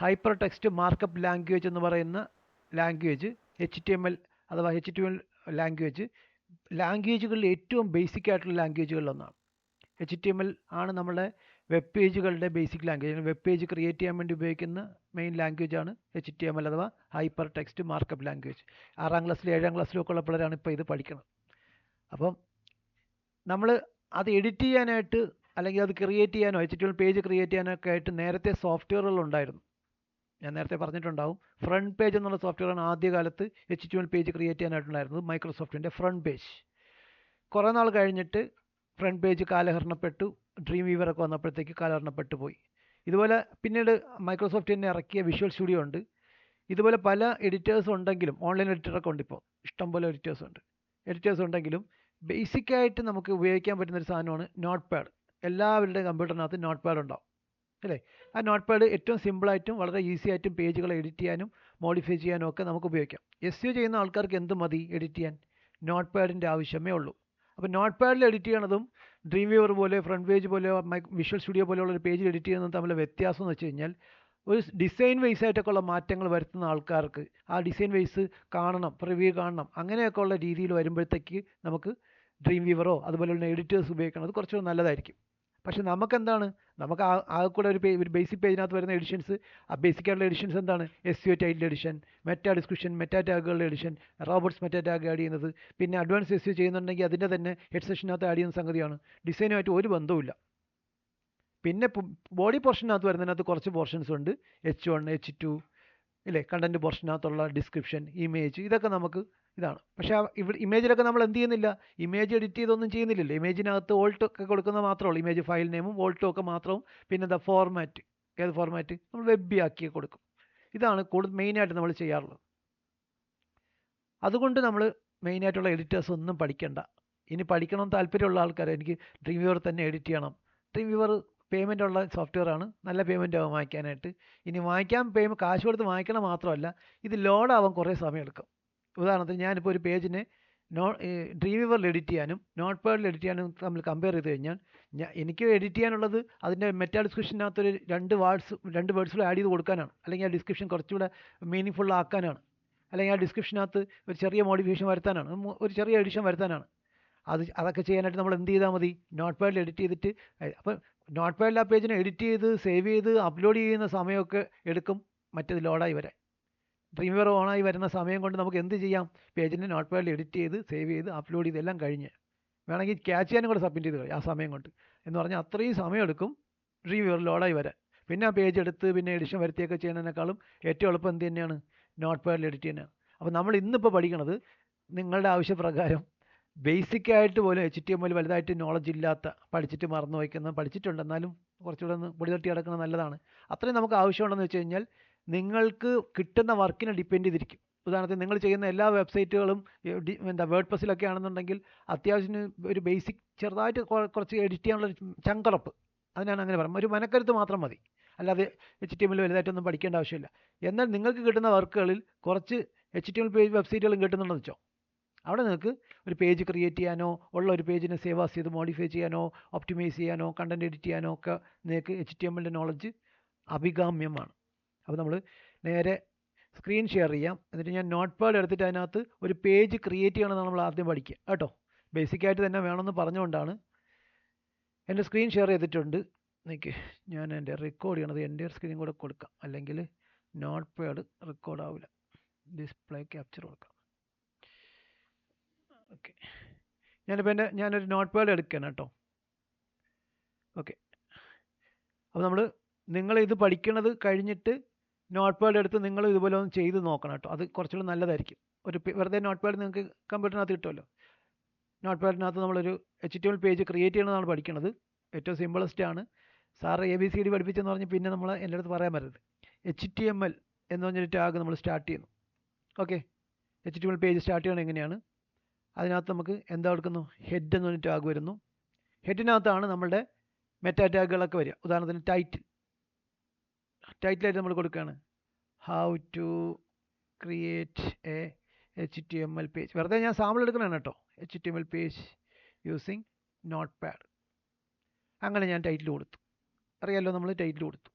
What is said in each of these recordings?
Hyper text markup language എന്ന് പറയുന്ന language HTML അഥവാ HTML ലാംഗ്വേജുകളിൽ ഏറ്റവും ബേസിക് ആയിട്ടുള്ള ലാംഗ്വേജുകളിലൊന്നാണ്. HTML ആണ് നമ്മുടെ വെബ് പേജുകളുടെ basic language. Web page create ചെയ്യാൻ വേണ്ടി ഉപയോഗിക്കുന്ന മെയിൻ ലാംഗ്വേജ് ആണ് HTML അഥവാ ഹൈപ്പർ ടെക്സ്റ്റ് മാർക്കപ്പ് ലാംഗ്വേജ്. 6ാം ക്ലാസ്സിലും 7ാം ക്ലാസ്സിലും ഒക്കെ ഉള്ള പിള്ളേരാണ് ഇപ്പോൾ ഇത് പഠിക്കുന്നത്. അപ്പം നമ്മൾ അത് എഡിറ്റ് ചെയ്യാനായിട്ട് അല്ലെങ്കിൽ അത് ക്രിയേറ്റ് ചെയ്യാനോ HTML പേജ് ക്രിയേറ്റ് ചെയ്യാനൊക്കെ ആയിട്ട് നേരത്തെ സോഫ്റ്റ്വെയറുകൾ ഉണ്ടായിരുന്നു. ഞാൻ നേരത്തെ പറഞ്ഞിട്ടുണ്ടാവും. ഫ്രണ്ട് പേജ് എന്നുള്ള സോഫ്റ്റ്വെയറാണ് ആദ്യകാലത്ത് HTML പേജ് ക്രിയേറ്റ് ചെയ്യാനായിട്ടുണ്ടായിരുന്നത്, മൈക്രോസോഫ്റ്റിൻ്റെ ഫ്രണ്ട് പേജ്. കുറേ നാൾ കഴിഞ്ഞിട്ട് ഫ്രണ്ട് പേജ് കാലഹരണപ്പെട്ടു. ഡ്രീം വീവർ ഒക്കെ വന്നപ്പോഴത്തേക്ക് കാലഹരണപ്പെട്ടു പോയി. ഇതുപോലെ പിന്നീട് മൈക്രോസോഫ്റ്റ് തന്നെ ഇറക്കിയ വിഷ്വൽ സ്റ്റുഡിയോ ഉണ്ട്. ഇതുപോലെ പല എഡിറ്റേഴ്സ് ഉണ്ടെങ്കിലും, ഓൺലൈൻ എഡിറ്ററൊക്കെ ഉണ്ട്, ഇപ്പോൾ ഇഷ്ടംപോലെ എഡിറ്റേഴ്സ് ഉണ്ടെങ്കിലും ബേസിക്കായിട്ട് നമുക്ക് ഉപയോഗിക്കാൻ പറ്റുന്ന ഒരു സാധനമാണ് നോട്ട് പാഡ്. എല്ലാവരുടെയും കമ്പ്യൂട്ടറിനകത്ത് നോട്ട് പാഡ് ഉണ്ടാവും അല്ലേ? ആ നോട്ട് പാഡ് ഏറ്റവും സിമ്പിളായിട്ടും വളരെ ഈസി ആയിട്ടും പേജുകൾ എഡിറ്റ് ചെയ്യാനും മോഡിഫൈ ചെയ്യാനും ഒക്കെ നമുക്ക് ഉപയോഗിക്കാം. SEO ചെയ്യുന്ന ആൾക്കാർക്ക് എന്ത് മതി എഡിറ്റ് ചെയ്യാൻ? നോട്ട് പാഡിൻ്റെ ആവശ്യമേ ഉള്ളൂ. അപ്പോൾ നോട്ട് പാഡിൽ എഡിറ്റ് ചെയ്യണതും ഡ്രീം വ്യൂവർ പോലെ ഫ്രണ്ട് പേജ് പോലെ വിഷ്വൽ സ്റ്റുഡിയോ പോലെയുള്ള ഒരു പേജിൽ എഡിറ്റ് ചെയ്യുന്നതും തമ്മിലുള്ള വ്യത്യാസം എന്ന് വെച്ച് കഴിഞ്ഞാൽ, ഒരു ഡിസൈൻ വൈസ് ആയിട്ടൊക്കെ ഉള്ള മാറ്റങ്ങൾ വരുത്തുന്ന ആൾക്കാർക്ക് ആ ഡിസൈൻ വൈസ് കാണണം, പ്രിവ്യൂ കാണണം, അങ്ങനെയൊക്കെ ഉള്ള രീതിയിൽ വരുമ്പോഴത്തേക്ക് നമുക്ക് ഡ്രീം വീവറോ അതുപോലെയുള്ള എഡിറ്റേഴ്സ് ഉപയോഗിക്കുന്നത് കുറച്ചുകൂടി നല്ലതായിരിക്കും. പക്ഷെ നമുക്കെന്താണ്, നമുക്ക് ആകെ കൂടെ ഒരു ബേസിക് പേജിനകത്ത് വരുന്ന എഡിഷൻസ്, ആ ബേസിക് ആയിട്ടുള്ള എഡിഷൻസ് എന്താണ്? SEO title addition, meta description, meta ടാഗുകളുടെ addition, robots meta tag add ചെയ്യുന്നത്, പിന്നെ അഡ്വാൻസ് SEO ചെയ്യുന്നുണ്ടെങ്കിൽ അതിൻ്റെ തന്നെ ഹെഡ് സെഷനകത്ത് ആഡ് ചെയ്യുന്ന സംഗതിയാണ്. ഡിസൈനുമായിട്ട് ഒരു ബന്ധവുമില്ല. പിന്നെ ബോഡി പോർഷനകത്ത് വരുന്നതിനകത്ത് കുറച്ച് പോർഷൻസ് ഉണ്ട്, H1 H2 ഇല്ലേ, കണ്ടന്റ് പോർഷനകത്തുള്ള ഡിസ്ക്രിപ്ഷൻ, ഇമേജ്, ഇതൊക്കെ നമുക്ക് ഇതാണ്. പക്ഷേ ഇവിടെ ഇമേജിലൊക്കെ നമ്മൾ എന്ത് ചെയ്യുന്നില്ല, ഇമേജ് എഡിറ്റ് ചെയ്തൊന്നും ചെയ്യുന്നില്ലല്ലോ. ഇമേജിനകത്ത് ഓൾട്ട് ഒക്കെ കൊടുക്കുന്നത് മാത്രമേ ഉള്ളൂ, ഇമേജ് ഫയൽ നെയിമും ഓൾട്ടും ഒക്കെ മാത്രവും. പിന്നെ എന്താ ഫോർമാറ്റ്, ഏത് ഫോർമാറ്റ്? നമ്മൾ വെബ് ആക്കി കൊടുക്കും. ഇതാണ് കൂടുതൽ മെയിനായിട്ട് നമ്മൾ ചെയ്യാറുള്ളത്. അതുകൊണ്ട് നമ്മൾ മെയിനായിട്ടുള്ള എഡിറ്റേഴ്സ് ഒന്നും പഠിക്കേണ്ട. ഇനി പഠിക്കണം താല്പര്യമുള്ള ആൾക്കാർ, എനിക്ക് ഡ്രീം വ്യൂവർ തന്നെ എഡിറ്റ് ചെയ്യണം. ഡ്രീം വ്യൂവർ പേയ്മെൻ്റ് ഉള്ള സോഫ്റ്റ്വെയർ ആണ്, നല്ല പേയ്മെൻ്റ് ആവും വാങ്ങിക്കാനായിട്ട്. ഇനി കാശ് കൊടുത്ത് വാങ്ങിക്കണം മാത്രമല്ല, ഇത് ലോഡാവാൻ കുറേ സമയം എടുക്കും. ഉദാഹരണത്തിന് ഞാനിപ്പോൾ ഒരു പേജിനെ ഡ്രീം വ്യൂവറിൽ എഡിറ്റ് ചെയ്യാനും നോട്ട് പാഡിൽ എഡിറ്റ് ചെയ്യാനും തമ്മിൽ കമ്പയർ ചെയ്ത് കഴിഞ്ഞാൽ, എനിക്ക് എഡിറ്റ് ചെയ്യാനുള്ളത് അതിൻ്റെ മെറ്റാ ഡിസ്ക്രിപ്ഷനകത്തൊരു 2 വേർഡ്സ് ആഡ് ചെയ്ത് കൊടുക്കാനാണ്, അല്ലെങ്കിൽ ആ ഡിസ്ക്രിപ്ഷൻ കുറച്ചുകൂടെ മീനിങ് ഫുൾ ആക്കാനാണ്, അല്ലെങ്കിൽ ആ ഡിസ്ക്രിപ്ഷനകത്ത് ഒരു ചെറിയ മോഡിഫിക്കേഷൻ വരുത്താനാണ്, ഒരു ചെറിയ എഡിഷൻ വരുത്താനാണ്. അതൊക്കെ ചെയ്യാനായിട്ട് നമ്മൾ എന്ത് ചെയ്താൽ മതി? നോട്ട് പാഡിൽ എഡിറ്റ് ചെയ്തിട്ട്, അപ്പം നോട്ട് പാഡിൽ ആ പേജിനെ എഡിറ്റ് ചെയ്ത് സേവ് ചെയ്ത് അപ്ലോഡ് ചെയ്യുന്ന സമയമൊക്കെ എടുക്കും മറ്റേത് ലോഡായി വരാൻ. ഡ്രീം വ്യൂവർ ഓണായി വരുന്ന സമയം കൊണ്ട് നമുക്ക് എന്ത് ചെയ്യാം? പേജിനെ നോട്ട് പാഡിൽ എഡിറ്റ് ചെയ്ത് സേവ് ചെയ്ത് അപ്ലോഡ് ചെയ്ത് എല്ലാം കഴിഞ്ഞ് വേണമെങ്കിൽ ക്യാച്ച് ചെയ്യാനും കൂടെ സബ്മിറ്റ് ചെയ്ത് കഴിയും ആ സമയം കൊണ്ട്. എന്ന് പറഞ്ഞാൽ അത്രയും സമയം എടുക്കും ഡ്രീം വ്യൂവർ ലോഡായി വരാൻ. പിന്നെ ആ പേജ് എടുത്ത് പിന്നെ എഡിഷൻ വരുത്തിയൊക്കെ ചെയ്യുന്നതിനേക്കാളും ഏറ്റവും എളുപ്പം എന്ത് തന്നെയാണ്? നോട്ട് പാഡിൽ എഡിറ്റ് തന്നെയാണ്. അപ്പോൾ നമ്മൾ ഇന്നിപ്പോൾ പഠിക്കണത് നിങ്ങളുടെ ആവശ്യപ്രകാരം ബേസിക്കായിട്ട് പോലും HTML വലുതായിട്ട് നോളജ് ഇല്ലാത്ത, പഠിച്ചിട്ട് മറന്നു വയ്ക്കുന്ന, പഠിച്ചിട്ടുണ്ട് എന്നാലും കുറച്ചുകൂടെ ഒന്ന് പൊടി തട്ടി കിടക്കുന്നത് നല്ലതാണ്. അത്രയും നമുക്ക് ആവശ്യമുണ്ടെന്ന് വെച്ച് കഴിഞ്ഞാൽ നിങ്ങൾക്ക് കിട്ടുന്ന വർക്കിനെ ഡിപ്പെൻഡ് ചെയ്തിരിക്കും. ഉദാഹരണത്തിന് നിങ്ങൾ ചെയ്യുന്ന എല്ലാ വെബ്സൈറ്റുകളും വേർഡ് പ്രസ്സിലൊക്കെ ആണെന്നുണ്ടെങ്കിൽ അത്യാവശ്യത്തിന് ഒരു ബേസിക് ചെറുതായിട്ട് കുറച്ച് എഡിറ്റ് ചെയ്യാനുള്ള ചങ്കറപ്പ്, അതിനാണ് അങ്ങനെ പറയുന്നത്, ഒരു മനക്കരുത്ത് മാത്രം മതി. അല്ലാതെ HTML വലുതായിട്ടൊന്നും പഠിക്കേണ്ട ആവശ്യമില്ല. എന്നാൽ നിങ്ങൾക്ക് കിട്ടുന്ന വർക്കുകളിൽ കുറച്ച് HTML പേജ് വെബ്സൈറ്റുകളും കിട്ടുന്നുണ്ടെന്ന് വെച്ചോ, അവിടെ നിങ്ങൾക്ക് ഒരു പേജ് ക്രിയേറ്റ് ചെയ്യാനോ ഉള്ള ഒരു പേജിനെ സേവ് ചെയ്ത് മോഡിഫൈ ചെയ്യാനോ ഒപ്റ്റിമൈസ് ചെയ്യാനോ കണ്ടന്റ് എഡിറ്റ് ചെയ്യാനോ ഒക്കെ നിങ്ങൾക്ക് HTML നോളജ് അഭികാമ്യമാണ്. അപ്പോൾ നമ്മൾ നേരെ സ്ക്രീൻ ഷെയർ ചെയ്യാം. എന്നിട്ട് ഞാൻ നോട്ട് പാഡ് എടുത്തിട്ട് അതിനകത്ത് ഒരു പേജ് ക്രിയേറ്റ് ചെയ്യണമെന്നാണ് നമ്മൾ ആദ്യം പഠിക്കുക കേട്ടോ. ബേസിക്കായിട്ട് തന്നെ വേണമെന്ന് പറഞ്ഞുകൊണ്ടാണ്. എൻ്റെ സ്ക്രീൻ ഷെയർ ചെയ്തിട്ടുണ്ട്. എനിക്ക് ഞാൻ എൻ്റെ റെക്കോർഡ് ചെയ്യണത് എൻ്റെ സ്ക്രീൻ കൂടെ കൊടുക്കാം, അല്ലെങ്കിൽ നോട്ട് പാഡ് റെക്കോർഡ് ആവില്ല. ഡിസ്പ്ലേ ക്യാപ്ചർ കൊടുക്കാം. ഓക്കെ, ഞാനൊരു നോട്ട് പാഡ് എടുക്കുകയാണ് കേട്ടോ. ഓക്കെ, അപ്പോൾ നിങ്ങൾ ഇത് പഠിക്കണത് കഴിഞ്ഞിട്ട് നോട്ട് പാഡ് എടുത്ത് നിങ്ങൾ ഇതുപോലെ ഒന്ന് ചെയ്ത് നോക്കണം കേട്ടോ. അത് കുറച്ചുകൂടി നല്ലതായിരിക്കും. വെറുതെ നോട്ട് പാഡ് നിങ്ങൾക്ക് കമ്പ്യൂട്ടറിനകത്ത് കിട്ടുമല്ലോ. നോട്ട് പാഡിനകത്ത് നമ്മളൊരു HTML പേജ് ക്രിയേറ്റ് ചെയ്യണമെന്നാണ് പഠിക്കുന്നത്. ഏറ്റവും സിമ്പിളസ്റ്റ് ആണ്. സാറ് ABCD പഠിപ്പിച്ചെന്ന് പറഞ്ഞ് പിന്നെ നമ്മൾ എൻ്റെ അടുത്ത് പറയാൻ പറ്റരുത്. HTML എന്ന് പറഞ്ഞൊരു ടാഗ് നമ്മൾ സ്റ്റാർട്ട് ചെയ്യുന്നു. ഓക്കെ, HTML പേജ് സ്റ്റാർട്ട് ചെയ്യണം എങ്ങനെയാണ്? അതിനകത്ത് നമുക്ക് എന്താ കൊടുക്കുന്നു? ഹെഡ് എന്ന് പറഞ്ഞ ടാഗ് വരുന്നു. ഹെഡിനകത്താണ് നമ്മളുടെ മെറ്റാ ടാഗുകളൊക്കെ വരിക. ഉദാഹരണത്തിന് ടൈറ്റിലായിട്ട് നമ്മൾ കൊടുക്കുകയാണ് how to create a HTML page. വെറുതെ ഞാൻ സാമ്പിൾ എടുക്കണതാണ് കേട്ടോ. HTML page using Notepad. അങ്ങനെ ഞാൻ ടൈറ്റിൽ കൊടുത്തു. അറിയാമല്ലോ, നമ്മൾ ടൈറ്റിൽ കൊടുത്തു.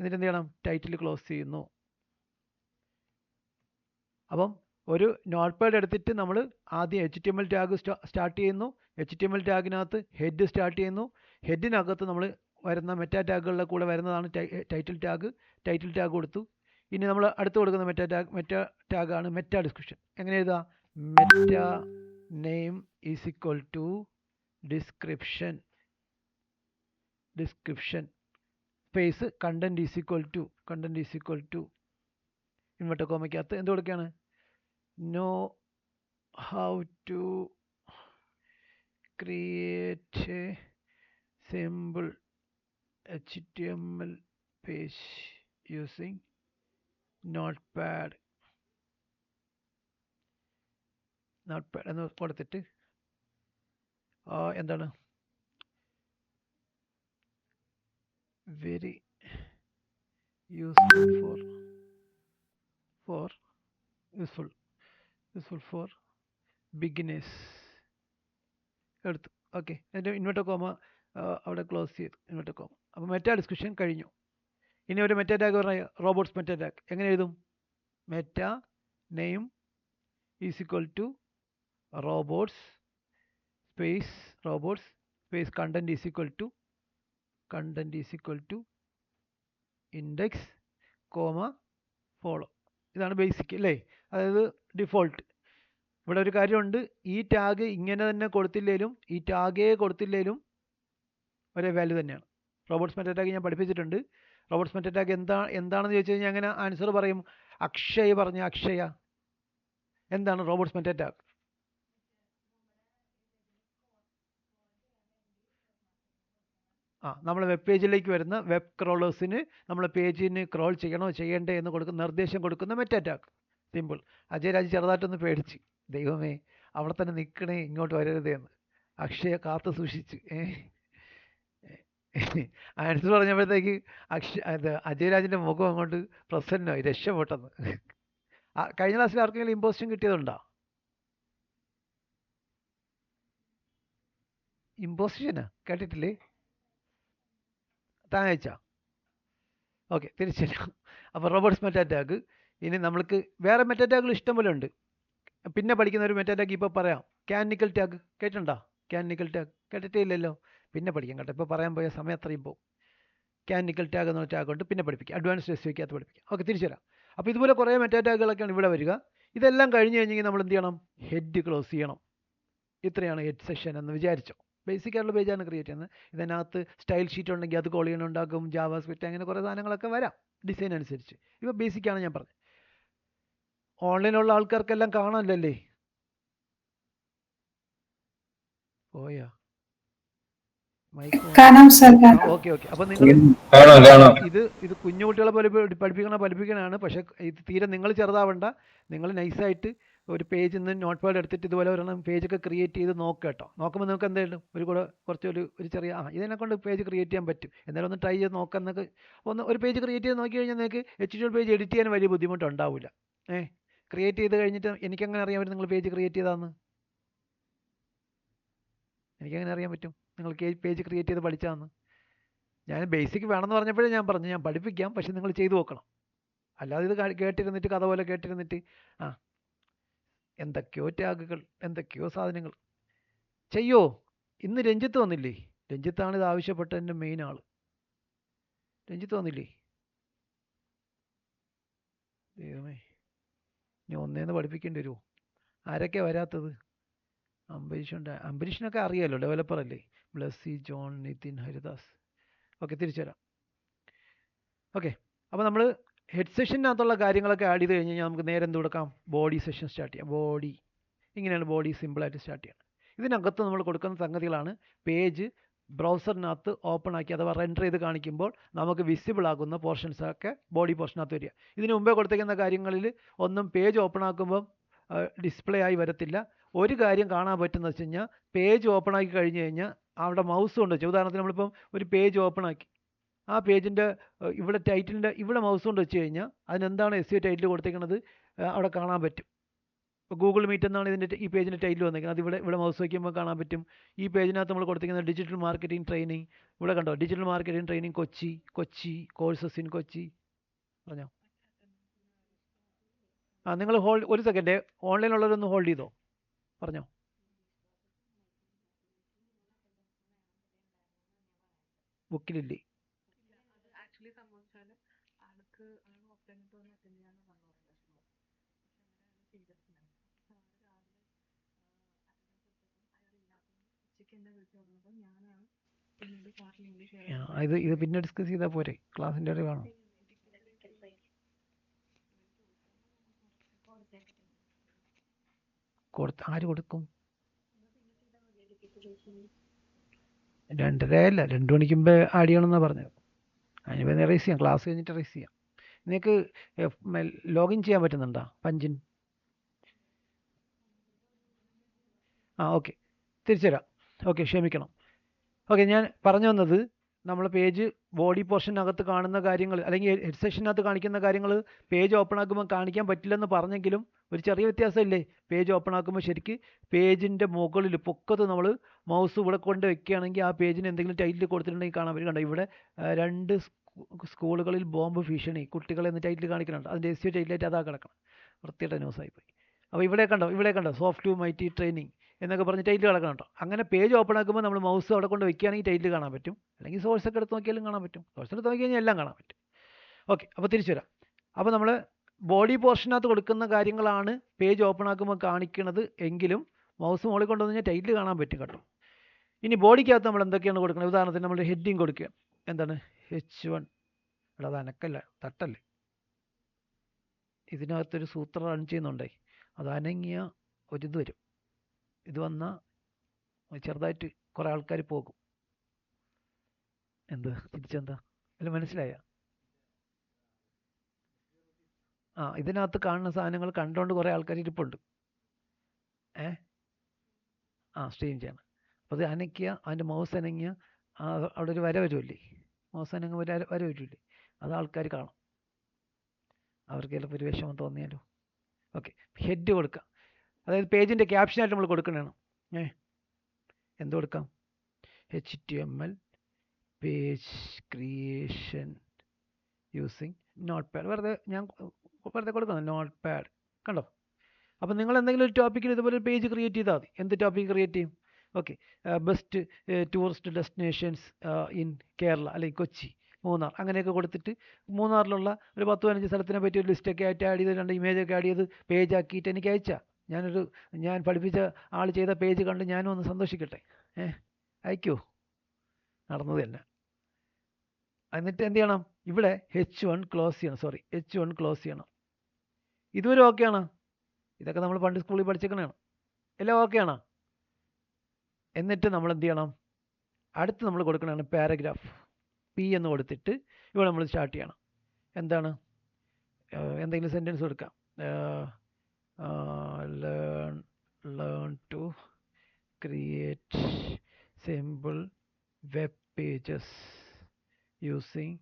എന്നിട്ട് എന്ത് ചെയ്യണം? ടൈറ്റിൽ ക്ലോസ് ചെയ്യുന്നു. അപ്പം ഒരു നോട്ട് പാഡ് എടുത്തിട്ട് നമ്മൾ ആദ്യം HTML ടാഗ് സ്റ്റാർട്ട് ചെയ്യുന്നു. HTML ടാഗിനകത്ത് ഹെഡ് സ്റ്റാർട്ട് ചെയ്യുന്നു. ഹെഡിനകത്ത് നമ്മൾ വരുന്ന മെറ്റാ ടാഗുകളുടെ കൂടെ വരുന്നതാണ് ടൈറ്റിൽ ടാഗ്. ടൈറ്റിൽ ടാഗ് കൊടുത്തു. ഇനി നമ്മൾ അടുത്ത് കൊടുക്കുന്ന മെറ്റാ ടാഗാണ് മെറ്റാ ഡിസ്ക്രിപ്ഷൻ. എങ്ങനെ എഴുതുക? Meta name is equal to description space content is equal to inverted കോമയ്ക്കകത്ത് എന്ത് കൊടുക്കുകയാണ്? know how to create a simple HTML page using notepad എന്ന് കൊടുത്തിട്ട് എന്താണ് very useful for beginners എടുത്തു. ഓക്കെ, അതിൻ്റെ ഇൻവെർട്ടർ കോമ അവിടെ ക്ലോസ് ചെയ്തു. Inverted comma. അപ്പോൾ മെറ്റാ ഡിസ്ക്രിപ്ഷൻ കഴിഞ്ഞു. ഇനി ഒരു മെറ്റാ ടാഗ് പറഞ്ഞാൽ റോബോട്ട്സ് മെറ്റാ ടാഗ് എങ്ങനെ എഴുതും? Meta name is equal to robots space content is equal to index comma follow. ഇതാണ് ബേസിക് അല്ലേ? അതായത് ഡിഫോൾട്ട്. ഇവിടെ ഒരു കാര്യമുണ്ട്, ഈ ടാഗ് ഇങ്ങനെ തന്നെ കൊടുത്തില്ലേലും ഈ ടാഗേ കൊടുത്തില്ലേലും ഒരേ വാല്യൂ തന്നെയാണ്. റോബോട്ട്സ് മെറ്റാ ടാഗ് ഞാൻ പഠിപ്പിച്ചിട്ടുണ്ട്. റോബോട്ട്സ് മെറ്റാ ടാഗ് എന്താണെന്ന് ചോദിച്ചു കഴിഞ്ഞാൽ അങ്ങനെ ആൻസർ പറയും. അക്ഷയ എന്താണ് റോബോട്ട്സ് മെറ്റാ ടാഗ്? നമ്മൾ വെബ് പേജിലേക്ക് വരുന്ന വെബ് ക്രോളേഴ്സിന് നമ്മൾ പേജിന് ക്രോൾ ചെയ്യണോ ചെയ്യണ്ടേ എന്ന് നിർദ്ദേശം കൊടുക്കുന്ന മെറ്റാ ടാഗ്. സിമ്പിൾ. അജയരാജ് ചെറുതായിട്ടൊന്ന് പേടിച്ച്, ദൈവമേ അവിടെ തന്നെ നിൽക്കണേ, ഇങ്ങോട്ട് വരരുതേ എന്ന്. അക്ഷയ കാത്തു സൂക്ഷിച്ച്. ആൻസർ പറഞ്ഞപ്പോഴത്തേക്ക് അജയരാജിൻ്റെ മുഖം അങ്ങോട്ട് പ്രസന്നമായി, രക്ഷപ്പെട്ടെന്ന്. കഴിഞ്ഞ ക്ലാസ്സിൽ ആർക്കെങ്കിലും ഇമ്പോസിഷൻ കിട്ടിയതുണ്ടോ? ഇമ്പോസിഷനാ കേട്ടിട്ടില്ലേ? താൻ അയച്ചാ? ഓക്കെ, തിരിച്ചില്ല. അപ്പോൾ റോബോട്ട്സ് മെറ്റാ ടാഗ്. ഇനി നമ്മൾക്ക് വേറെ മെറ്റാ ടാഗുകൾ ഇഷ്ടം പോലെ ഉണ്ട്. പിന്നെ പഠിക്കുന്ന ഒരു മെറ്റാ ടാഗ് ഇപ്പോൾ പറയാം. കാനിക്കൽ ടാഗ് കേട്ടിട്ടുണ്ടോ? കാനിക്കൽ ടാഗ് കേട്ടിട്ടേ ഇല്ലല്ലോ. പിന്നെ പഠിക്കാം കേട്ടോ, ഇപ്പോൾ പറയാൻ പോയ സമയം അത്രയും പോകും. കാനിക്കൽ ടാഗ് എന്ന ടാഗ് കൊണ്ട് പിന്നെ പഠിപ്പിക്കാം, അഡ്വാൻസ്ഡ് SVOക്കകത്ത് പഠിപ്പിക്കാം. ഓക്കെ, തിരിച്ചു തരാം. അപ്പോൾ ഇതുപോലെ കുറേ മെറ്റാ ടാഗുകളൊക്കെയാണ് ഇവിടെ വരിക. ഇതെല്ലാം കഴിഞ്ഞ് കഴിഞ്ഞെങ്കിൽ നമ്മൾ എന്ത് ചെയ്യണം? ഹെഡ് ക്ലോസ് ചെയ്യണം. ഇത്രയാണ് ഹെഡ് സെഷൻ എന്ന് വിചാരിച്ചോ. ബേസിക് ആയിട്ടുള്ള പേജാണ് ക്രിയേറ്റ് ചെയ്യുന്നത്. ഇതിനകത്ത് സ്റ്റൈൽ ഷീറ്റ് ഉണ്ടെങ്കിൽ അത് കോൾ ചെയ്യാനുണ്ടാകും, ജാവാ സ്ക്രിപ്റ്റ്, അങ്ങനെ കുറേ സാധനങ്ങളൊക്കെ വരാം ഡിസൈൻ അനുസരിച്ച്. ഇപ്പോൾ ബേസിക്കാണ് ഞാൻ പറഞ്ഞത്. ഓൺലൈനുള്ള ആൾക്കാർക്കെല്ലാം കാണാമല്ലേ? പോയാ ഓക്കെ. അപ്പോൾ നിങ്ങൾ ഇത് കുഞ്ഞു കുട്ടികളെ പഠിപ്പിക്കണതാണ്. പക്ഷേ ഇത് തീരെ നിങ്ങൾ ചെറുതാവണ്ട. നിങ്ങൾ നൈസായിട്ട് ഒരു പേജിൽ നിന്ന് നോട്ട് പാഡ് എടുത്തിട്ട് ഇതുപോലെ ഒരെണ്ണം പേജൊക്കെ ക്രിയേറ്റ് ചെയ്ത് നോക്കുക കേട്ടോ. നോക്കുമ്പോൾ നിങ്ങൾക്ക് എന്തായാലും ഒരു ചെറിയ ഇതിനെ കൊണ്ട് പേജ് ക്രിയേറ്റ് ചെയ്യാൻ പറ്റും. എന്തായാലും ഒന്ന് ട്രൈ ചെയ്ത് നോക്കാം. എന്നൊക്കെ ഒരു പേജ് ക്രിയേറ്റ് ചെയ്ത് നോക്കി കഴിഞ്ഞാൽ നിങ്ങൾക്ക് HTML പേജ് എഡിറ്റ് ചെയ്യാൻ വലിയ ബുദ്ധിമുട്ടുണ്ടാവില്ല. ക്രിയേറ്റ് ചെയ്ത് കഴിഞ്ഞിട്ട് എനിക്കെങ്ങനെ അറിയാൻ പറ്റും നിങ്ങൾ പേജ് ക്രിയേറ്റ് ചെയ്താന്ന്? എനിക്കെങ്ങനെ അറിയാൻ പറ്റും നിങ്ങൾ പേജ് ക്രിയേറ്റ് ചെയ്ത് പഠിച്ചാന്ന്? ഞാൻ ബേസിക് വേണമെന്ന് പറഞ്ഞപ്പോഴേ ഞാൻ പറഞ്ഞു ഞാൻ പഠിപ്പിക്കാം, പക്ഷെ നിങ്ങൾ ചെയ്തു നോക്കണം. അല്ലാതെ ഇത് കേട്ടിരുന്നിട്ട് കഥ പോലെ കേട്ടിരുന്നിട്ട് എന്തൊക്കെയോ ടാഗുകൾ, എന്തൊക്കെയോ സാധനങ്ങൾ ചെയ്യോ. ഇന്ന് രഞ്ജിത്ത് വന്നില്ലേ? രഞ്ജിത്താണ് ഇത് ആവശ്യപ്പെട്ടതിൻ്റെ മെയിൻ ആൾ. രഞ്ജിത്ത് വന്നില്ലേ? ദൈവമേ, ഇനി ഒന്നേന്ന് പഠിപ്പിക്കേണ്ടി വരുമോ? ആരൊക്കെയാണ് വരാത്തത്? അംബരീഷിനൊക്കെ അറിയാമല്ലോ, ഡെവലപ്പർ അല്ലേ. ബ്ലസ്സി, ജോൺ, നിതിൻ, ഹരിദാസ്. ഓക്കെ, തിരിച്ചു വരാം. ഓക്കെ, അപ്പോൾ നമ്മൾ ഹെഡ് സെഷനകത്തുള്ള കാര്യങ്ങളൊക്കെ ആഡ് ചെയ്ത് കഴിഞ്ഞ് കഴിഞ്ഞാൽ നമുക്ക് നേരെ എന്ത് കൊടുക്കാം? ബോഡി സെഷൻ സ്റ്റാർട്ട് ചെയ്യാം. ബോഡി ഇങ്ങനെയാണ് ബോഡി സിമ്പിളായിട്ട് സ്റ്റാർട്ട് ചെയ്യണം. ഇതിനകത്ത് നമ്മൾ കൊടുക്കുന്ന സംഗതികളാണ് പേജ് ബ്രൗസറിനകത്ത് ഓപ്പൺ ആക്കി അഥവാ റെൻഡർ ചെയ്ത് കാണിക്കുമ്പോൾ നമുക്ക് വിസിബിൾ ആകുന്ന പോർഷൻസൊക്കെ ബോഡി പോർഷനകത്ത് വരിക. ഇതിന് മുമ്പേ കൊടുത്തിരിക്കുന്ന കാര്യങ്ങളിൽ ഒന്നും പേജ് ഓപ്പൺ ആക്കുമ്പം ഡിസ്പ്ലേ ആയി വരത്തില്ല. ഒരു കാര്യം കാണാൻ പറ്റുന്ന വെച്ച് കഴിഞ്ഞാൽ പേജ് ഓപ്പൺ ആക്കി കഴിഞ്ഞ് കഴിഞ്ഞാൽ അവിടെ മൗസ് കൊണ്ട് വെച്ചാൽ, ഉദാഹരണത്തിന് നമ്മളിപ്പം ഒരു പേജ് ഓപ്പൺ ആക്കി ആ പേജിൻ്റെ ഇവിടെ ടൈറ്റിലിൻ്റെ ഇവിടെ മൗസ് കൊണ്ട് വെച്ച് കഴിഞ്ഞാൽ അതിനെന്താണ് SEO ടൈറ്റിൽ കൊടുത്തേക്കുന്നത് അവിടെ കാണാൻ പറ്റും. ഗൂഗിൾ മീറ്റ് എന്നാണ് ഈ പേജിൻ്റെ ടൈറ്റിൽ വന്നിരിക്കുന്നത്. അത് ഇവിടെ മൗസ് വയ്ക്കുമ്പോൾ കാണാൻ പറ്റും. ഈ പേജിനകത്ത് നമ്മൾ കൊടുത്തിരിക്കുന്നത് ഡിജിറ്റൽ മാർക്കറ്റിംഗ് ട്രെയിനിങ്. ഇവിടെ കണ്ടോ, digital marketing training Kochi courses in Kochi. പറഞ്ഞോ. നിങ്ങൾ ഒരു സെക്കൻഡ്, ഓൺലൈനുള്ളവരൊന്ന് ഹോൾഡ് ചെയ്തോ. പറഞ്ഞോ. ബുക്കിലില്ലേ? ഇത് പിന്നെ ഡിസ്കസ് ചെയ്താൽ പോരെ, ക്ലാസ്സിൻ്റെ ഇടയിൽ വേണം. ആര് കൊടുക്കും? 2:30 അല്ല, 2 മണിക്ക് മുമ്പേ ആഡ് ചെയ്യണമെന്നാണ് പറഞ്ഞത്. അതിന് വേണ്ടി റേസ് ചെയ്യാം, ക്ലാസ് കഴിഞ്ഞിട്ട് റേസ് ചെയ്യാം. നിങ്ങൾക്ക് ലോഗിൻ ചെയ്യാൻ പറ്റുന്നുണ്ടോ പഞ്ചിൻ? ഓക്കെ, തിരിച്ചു തരാം. ഓക്കെ, ക്ഷമിക്കണം. ഓക്കെ, ഞാൻ പറഞ്ഞു വന്നത്, നമ്മൾ പേജ് ബോഡി പോർഷനകത്ത് കാണുന്ന കാര്യങ്ങൾ, അല്ലെങ്കിൽ ഹെഡ് സെക്ഷനകത്ത് കാണിക്കുന്ന കാര്യങ്ങൾ പേജ് ഓപ്പൺ ആക്കുമ്പോൾ കാണിക്കാൻ പറ്റില്ലെന്ന് പറഞ്ഞെങ്കിലും ഒരു ചെറിയ വ്യത്യാസമില്ലേ? പേജ് ഓപ്പൺ ആക്കുമ്പോൾ ശരിക്ക് പേജിൻ്റെ മുകളിൽ പൊക്കത്ത് നമ്മൾ മൗസ് ഇവിടെ കൊണ്ട് വെക്കുകയാണെങ്കിൽ ആ പേജിന് എന്തെങ്കിലും ടൈറ്റിൽ കൊടുത്തിട്ടുണ്ടെങ്കിൽ കാണാൻ പറ്റും. കണ്ടോ, ഇവിടെ 2 സ്കൂളുകളിൽ ബോംബ് ഭീഷണി, കുട്ടികളെ എന്ന് ടൈറ്റിൽ കാണിക്കുന്നുണ്ട്. അതിൻ്റെ എസ് ടൈറ്റിലായിട്ട് അതാ കിടക്കണം. വൃത്തിയുടെ ന്യൂസായിപ്പോയി. അപ്പോൾ ഇവിടെ കണ്ടോ സോഫ്റ്റ് ടു മൈറ്റി ട്രെയിനിങ് എന്നൊക്കെ പറഞ്ഞ് ടൈറ്റിൽ കിടക്കണം കേട്ടോ. അങ്ങനെ പേജ് ഓപ്പൺ ആക്കുമ്പോൾ നമ്മൾ മൗസ് അവിടെ കൊണ്ട് വെക്കുകയാണെങ്കിൽ ടൈറ്റിൽ കാണാൻ പറ്റും. അല്ലെങ്കിൽ സോഴ്സ് ഒക്കെ എടുത്ത് നോക്കിയാലും കാണാൻ പറ്റും. സോഴ്സ് എടുത്ത് നോക്കി കഴിഞ്ഞാൽ എല്ലാം കാണാൻ പറ്റും. ഓക്കെ, അപ്പോൾ തിരിച്ചു വരാം. അപ്പോൾ നമ്മൾ ബോഡി പോർഷനകത്ത് കൊടുക്കുന്ന കാര്യങ്ങളാണ് പേജ് ഓപ്പൺ ആക്കുമ്പോൾ കാണിക്കുന്നത് എങ്കിലും മൗസ് മുകളിൽ കൊണ്ടുവന്ന് കഴിഞ്ഞാൽ ടൈറ്റിൽ കാണാൻ പറ്റും കേട്ടോ. ഇനി ബോഡിക്കകത്ത് നമ്മൾ എന്തൊക്കെയാണ് കൊടുക്കുന്നത്? ഉദാഹരണത്തിന് നമ്മൾ ഹെഡിങ് കൊടുക്കുക. എന്താണ് H1? അത് അനക്കല്ല, തട്ടല്ലേ. ഇതിനകത്തൊരു സൂത്രം റൺ ചെയ്യുന്നുണ്ടേ, അത് അനങ്ങിയ ഒരിത് വരും. ഇത് വന്നാൽ ചെറുതായിട്ട് കുറേ ആൾക്കാർ പോകും. തിരിച്ചെന്താ അല്ല, മനസ്സിലായ? ഇതിനകത്ത് കാണുന്ന സാധനങ്ങൾ കണ്ടുകൊണ്ട് കുറേ ആൾക്കാർ ഇരിപ്പുണ്ട്. സ്ട്രീം ചെയ്യണം. അപ്പോൾ അത് അനയ്ക്കുക, അതിൻ്റെ മൗസ് അനങ്ങിയ അവിടെ ഒരു വര വരുമല്ലേ, മൗസ് അനങ്ങ വര വരില്ലേ, അത് ആൾക്കാർ കാണും. അവർക്ക് ചിലപ്പോൾ ഒരു വിഷമം തോന്നിയാലോ. ഓക്കെ, ഹെഡ് കൊടുക്കാം. അതായത് പേജിൻ്റെ ക്യാപ്ഷനായിട്ട് നമ്മൾ കൊടുക്കണതാണ്. എന്ത് കൊടുക്കാം? HTML page creation using note pad. ഞാൻ വെറുതെ കൊടുക്കുന്നത് നോട്ട് പാഡ്. കണ്ടോ? അപ്പോൾ നിങ്ങൾ എന്തെങ്കിലും ഒരു ടോപ്പിക്കിൽ ഇതുപോലെ ഒരു പേജ് ക്രിയേറ്റ് ചെയ്താൽ മതി. എന്ത് ടോപ്പിക് ക്രിയേറ്റ് ചെയ്യും? Okay, best tourist destinations in Kerala, അല്ലെങ്കിൽ കൊച്ചി, മൂന്നാർ, അങ്ങനെയൊക്കെ കൊടുത്തിട്ട് മൂന്നാറിലുള്ള ഒരു 10-15 സ്ഥലത്തിനെ പറ്റി ഒരു ലിസ്റ്റൊക്കെ ആയിട്ട് ആഡ് ചെയ്ത് 2 ഇമേജൊക്കെ ആഡ് ചെയ്ത് പേജ് ആക്കിയിട്ട് എനിക്ക് അയച്ചാൽ ഞാൻ പഠിപ്പിച്ച ആൾ ചെയ്ത പേജ് കണ്ട് ഞാനും ഒന്ന് സന്തോഷിക്കട്ടെ. അയക്കൂ, നടന്നത് തന്നെ. എന്നിട്ട് എന്ത് ചെയ്യണം? ഇവിടെ H1 ക്ലോസ് ചെയ്യണം. ഇതുവരെ ഓക്കെയാണ്. ഇതൊക്കെ നമ്മൾ പണ്ട് സ്കൂളിൽ പഠിച്ചേക്കണതാണ്. എല്ലാം ഓക്കെയാണ്. എന്നിട്ട് നമ്മൾ എന്ത് ചെയ്യണം? അടുത്ത് നമ്മൾ കൊടുക്കണതാണ് പാരഗ്രാഫ്. P എന്ന് കൊടുത്തിട്ട് ഇവിടെ നമ്മൾ സ്റ്റാർട്ട് ചെയ്യണം. എന്താണ്? എന്തെങ്കിലും സെൻറ്റൻസ് കൊടുക്കാം. Learn to create simple web pages using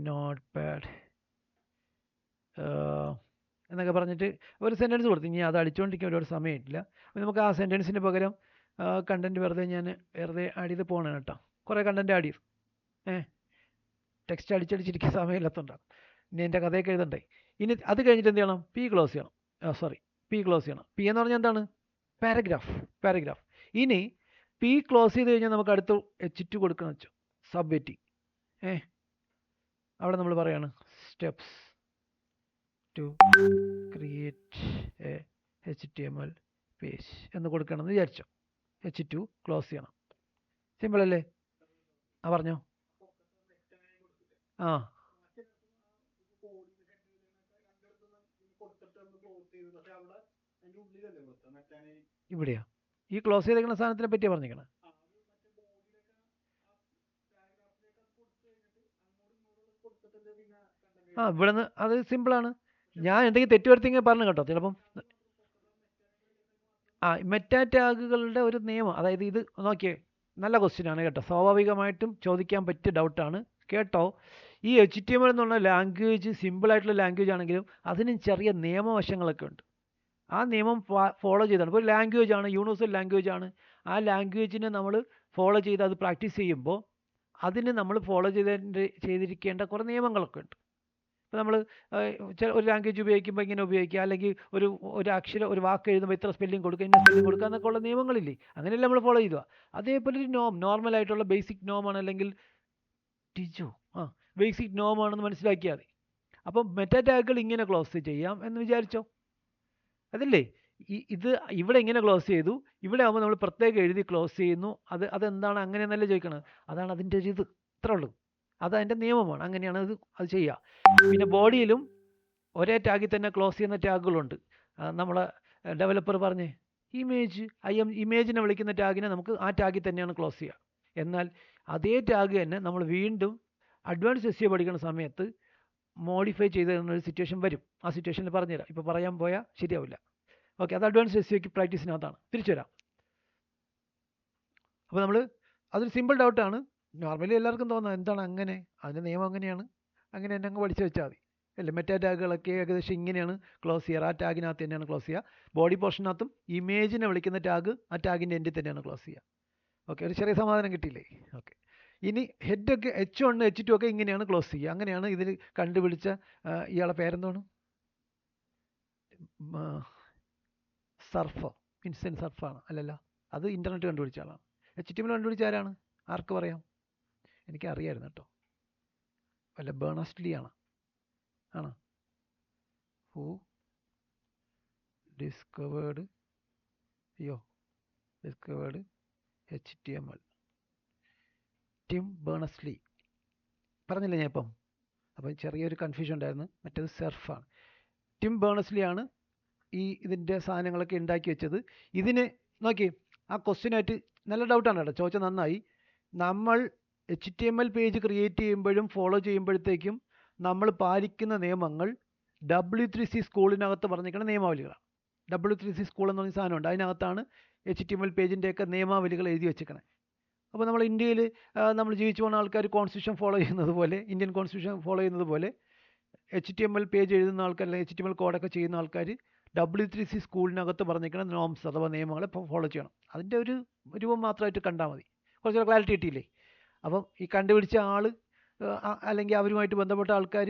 Notepad എന്നൊക്കെ പറഞ്ഞിട്ട് ഒരു സെൻറ്റൻസ് കൊടുത്തു. ഇനി അത് അടിച്ചുകൊണ്ടിരിക്കാൻ ഒരുപാട് സമയമില്ല. നമുക്ക് ആ സെൻറ്റൻസിന് പകരം കണ്ടൻറ്റ് ഞാൻ വെറുതെ ആഡ് ചെയ്ത് പോകണം കേട്ടോ. കുറേ കണ്ടൻറ്റ് ആഡ് ചെയ്തു. ടെക്സ്റ്റ് അടിച്ചടിച്ചിരിക്കുന്ന സമയമില്ലാത്തതുകൊണ്ടാണ്. ഇനി എൻ്റെ കഥയൊക്കെ എഴുതണ്ടേ. ഇനി അത് കഴിഞ്ഞിട്ട് എന്ത് ചെയ്യണം? P ക്ലോസ് ചെയ്യണം. P എന്ന് പറഞ്ഞാൽ എന്താണ്? പാരഗ്രാഫ്. ഇനി P ക്ലോസ് ചെയ്ത് കഴിഞ്ഞാൽ നമുക്ക് അടുത്ത് H2 കൊടുക്കണം വെച്ചു, സബ്മിറ്റിംഗ്. അവിടെ നമ്മൾ പറയാണ് steps to create a HTML page എന്ന് കൊടുക്കണമെന്ന് വിചാരിച്ചോ. H2 ക്ലോസ് ചെയ്യണം. സിമ്പിൾ അല്ലേ? പറഞ്ഞോ. ഇവിടെയാ ഈ ക്ലോസ് ചെയ്തേക്കുന്ന സാധനത്തിനെ പറ്റിയാ പറഞ്ഞേക്കണം. ഇവിടെ നിന്ന് അത് സിമ്പിളാണ്. ഞാൻ എന്തെങ്കിലും തെറ്റ് വരുത്തിയെങ്കിൽ പറഞ്ഞു കേട്ടോ. ചിലപ്പം മെറ്റാ ടാഗുകളുടെ ഒരു നിയമം, അതായത് ഇത് നോക്കിയേ, നല്ല ക്വസ്റ്റ്യനാണ് കേട്ടോ. സ്വാഭാവികമായിട്ടും ചോദിക്കാൻ പറ്റിയ ഡൗട്ടാണ് കേട്ടോ. ഈ HTML എന്നുള്ള ലാംഗ്വേജ് സിമ്പിളായിട്ടുള്ള ലാംഗ്വേജ് ആണെങ്കിലും അതിനും ചെറിയ നിയമവശങ്ങളൊക്കെ ഉണ്ട്. ആ നിയമം ഫോളോ ചെയ്താണ്. ഇപ്പോൾ ലാംഗ്വേജ് ആണ്, യൂണിവേഴ്സൽ ലാംഗ്വേജ് ആണ്. ആ ലാംഗ്വേജിനെ നമ്മൾ ഫോളോ ചെയ്ത് അത് പ്രാക്ടീസ് ചെയ്യുമ്പോൾ അതിന് നമ്മൾ ഫോളോ ചെയ്തിരിക്കേണ്ട കുറേ നിയമങ്ങളൊക്കെ ഉണ്ട്. ഇപ്പോൾ നമ്മൾ ഒരു ലാംഗ്വേജ് ഉപയോഗിക്കുമ്പോൾ ഇങ്ങനെ ഉപയോഗിക്കുക, അല്ലെങ്കിൽ ഒരു വാക്ക് എഴുതുമ്പോൾ ഇത്ര സ്പെല്ലിംഗ് കൊടുക്കുക, ഇന്ന സ്പെല്ലിംഗ് കൊടുക്കുക എന്നൊക്കെ ഉള്ള നിയമങ്ങളില്ലേ, അങ്ങനെയല്ല നമ്മൾ ഫോളോ ചെയ്യുക. അതേപോലെ ഒരു നോർമലായിട്ടുള്ള ബേസിക് നോമാണ്, അല്ലെങ്കിൽ ടിജോ ബേസിക് നോമാണെന്ന് മനസ്സിലാക്കിയാൽ മതി. അപ്പം മെറ്റാ ടാഗുകൾ ഇങ്ങനെ ക്ലോസ് ചെയ്യാം എന്ന് വിചാരിച്ചോ, അതല്ലേ? ഇത് ഇവിടെ ഇങ്ങനെ ക്ലോസ് ചെയ്തു, ഇവിടെ ആകുമ്പോൾ നമ്മൾ പ്രത്യേകം എഴുതി ക്ലോസ് ചെയ്യുന്നു. അതെന്താണ് അങ്ങനെ എന്നല്ല ചോദിക്കണത്, അതാണ് അതിൻ്റെ ഒരു ഇത്, ഇത്രേ ഉള്ളൂ. അതതിൻ്റെ നിയമമാണ്, അങ്ങനെയാണ് അത് ചെയ്യുക. പിന്നെ ബോഡിയിലും ഒരേ ടാഗിൽ തന്നെ ക്ലോസ് ചെയ്യുന്ന ടാഗുകളുണ്ട്. നമ്മളെ ഡെവലപ്പർ പറഞ്ഞേ, ഇമേജിനെ വിളിക്കുന്ന ടാഗിനെ നമുക്ക് ആ ടാഗിൽ തന്നെയാണ് ക്ലോസ് ചെയ്യുക. എന്നാൽ അതേ ടാഗ് തന്നെ നമ്മൾ വീണ്ടും അഡ്വാൻസ് SEO പഠിക്കുന്ന സമയത്ത് മോഡിഫൈ ചെയ്ത് തരുന്ന ഒരു സിറ്റുവേഷൻ വരും. ആ സിറ്റുവേഷനിൽ പറഞ്ഞുതരാം, ഇപ്പോൾ പറയാൻ പോയാൽ ശരിയാവില്ല. ഓക്കെ, അത് അഡ്വാൻസ് SEOക്ക് പ്രാക്ടീസിനകത്താണ്. തിരിച്ചു വരാം. അപ്പോൾ അതൊരു സിമ്പിൾ ഡൗട്ടാണ്. നോർമലി എല്ലാവർക്കും തോന്നാം എന്താണ് അങ്ങനെ, അതിൻ്റെ നിയമം അങ്ങനെയാണ്, അങ്ങനെ തന്നെ അങ്ങ് പഠിച്ചു വെച്ചാൽ മതി അല്ലേ. മെറ്റാ ടാഗുകളൊക്കെ ഏകദേശം ഇങ്ങനെയാണ് ക്ലോസ് ചെയ്യുക. ആ ടാഗിനകത്ത് തന്നെയാണ് ക്ലോസ് ചെയ്യുക. ബോഡി പോർഷനകത്തും ഇമേജിനെ വിളിക്കുന്ന ടാഗ് ആ ടാഗിൻ്റെ എൻഡിൽ തന്നെയാണ് ക്ലോസ് ചെയ്യുക. ഓക്കെ, ഒരു ചെറിയ സമാധാനം കിട്ടിയില്ലേ? ഓക്കെ, ഇനി ഹെഡൊക്കെ H1 H2 ഒക്കെ ഇങ്ങനെയാണ് ക്ലോസ് ചെയ്യുക. അങ്ങനെയാണ് ഇതിൽ കണ്ടുപിടിച്ച ഇയാളെ പേരെന്താണ്, സർഫോ, വിൻസെൻ്റ് സർഫാണ് അല്ലല്ലോ, അത് ഇൻ്റർനെറ്റ് കണ്ടുപിടിച്ച ആളാണ്. HTML കണ്ടുപിടിച്ച ആരാണ്, ആർക്ക് പറയാം? എനിക്ക് അറിയായിരുന്നു കേട്ടോ, വല്ല ബേണസ്റ്റ് ലീ ആണോ? ഹൂ ഡിസ്കവേർഡ് HTML, ടിം ബേണസ്റ്റ്-ലീ പറഞ്ഞില്ല ഞാൻ ഇപ്പം. അപ്പം ചെറിയൊരു കൺഫ്യൂഷൻ ഉണ്ടായിരുന്നു. മറ്റേത് സെർഫാണ്. ടിം ബേണസ്റ്റ്-ലീ ആണ് ഇതിൻ്റെ സാധനങ്ങളൊക്കെ ഉണ്ടാക്കി വെച്ചത്. ഇതിന് നോക്കി, ആ ക്വസ്റ്റ്യനായിട്ട് നല്ല ഡൗട്ടാണ് കേട്ടോ, ചോദിച്ചാൽ നന്നായി. നമ്മൾ HTML പേജ് ക്രിയേറ്റ് ചെയ്യുമ്പോഴും ഫോളോ ചെയ്യുമ്പോഴത്തേക്കും നമ്മൾ പാലിക്കുന്ന നിയമങ്ങൾ W3C സ്കൂളിനകത്ത് പറഞ്ഞിരിക്കുന്ന നിയമാവലികളാണ്. W3C സ്കൂൾ എന്ന് പറഞ്ഞ സാധനമുണ്ട്, അതിനകത്താണ് HTML പേജിൻ്റെയൊക്കെ നിയമാവലികൾ എഴുതി വെച്ചിരിക്കുന്നത്. അപ്പോൾ നമ്മൾ ഇന്ത്യയിൽ നമ്മൾ ജീവിച്ചു പോകുന്ന ആൾക്കാർ കോൺസ്റ്റിറ്റ്യൂഷൻ ഫോളോ ചെയ്യുന്നത് പോലെ, ഇന്ത്യൻ കോൺസ്റ്റിറ്റ്യൂഷൻ ഫോളോ ചെയ്യുന്നത് പോലെ HTML പേജ് എഴുതുന്ന ആൾക്കാർ, അല്ലെങ്കിൽ HTML കോഡൊക്കെ ചെയ്യുന്ന ആൾക്കാർ W3C സ്കൂളിനകത്ത് പറഞ്ഞിരിക്കുന്ന നോംസ് അഥവാ നിയമങ്ങളെ ഫോളോ ചെയ്യണം. അതിൻ്റെ ഒരു രൂപം മാത്രമായിട്ട് കണ്ടാൽ മതി. കുറച്ചുകൂടെ ക്ലാരിറ്റി കിട്ടിയില്ലേ? അപ്പം ഈ കണ്ടുപിടിച്ച ആൾ അല്ലെങ്കിൽ അവരുമായിട്ട് ബന്ധപ്പെട്ട ആൾക്കാർ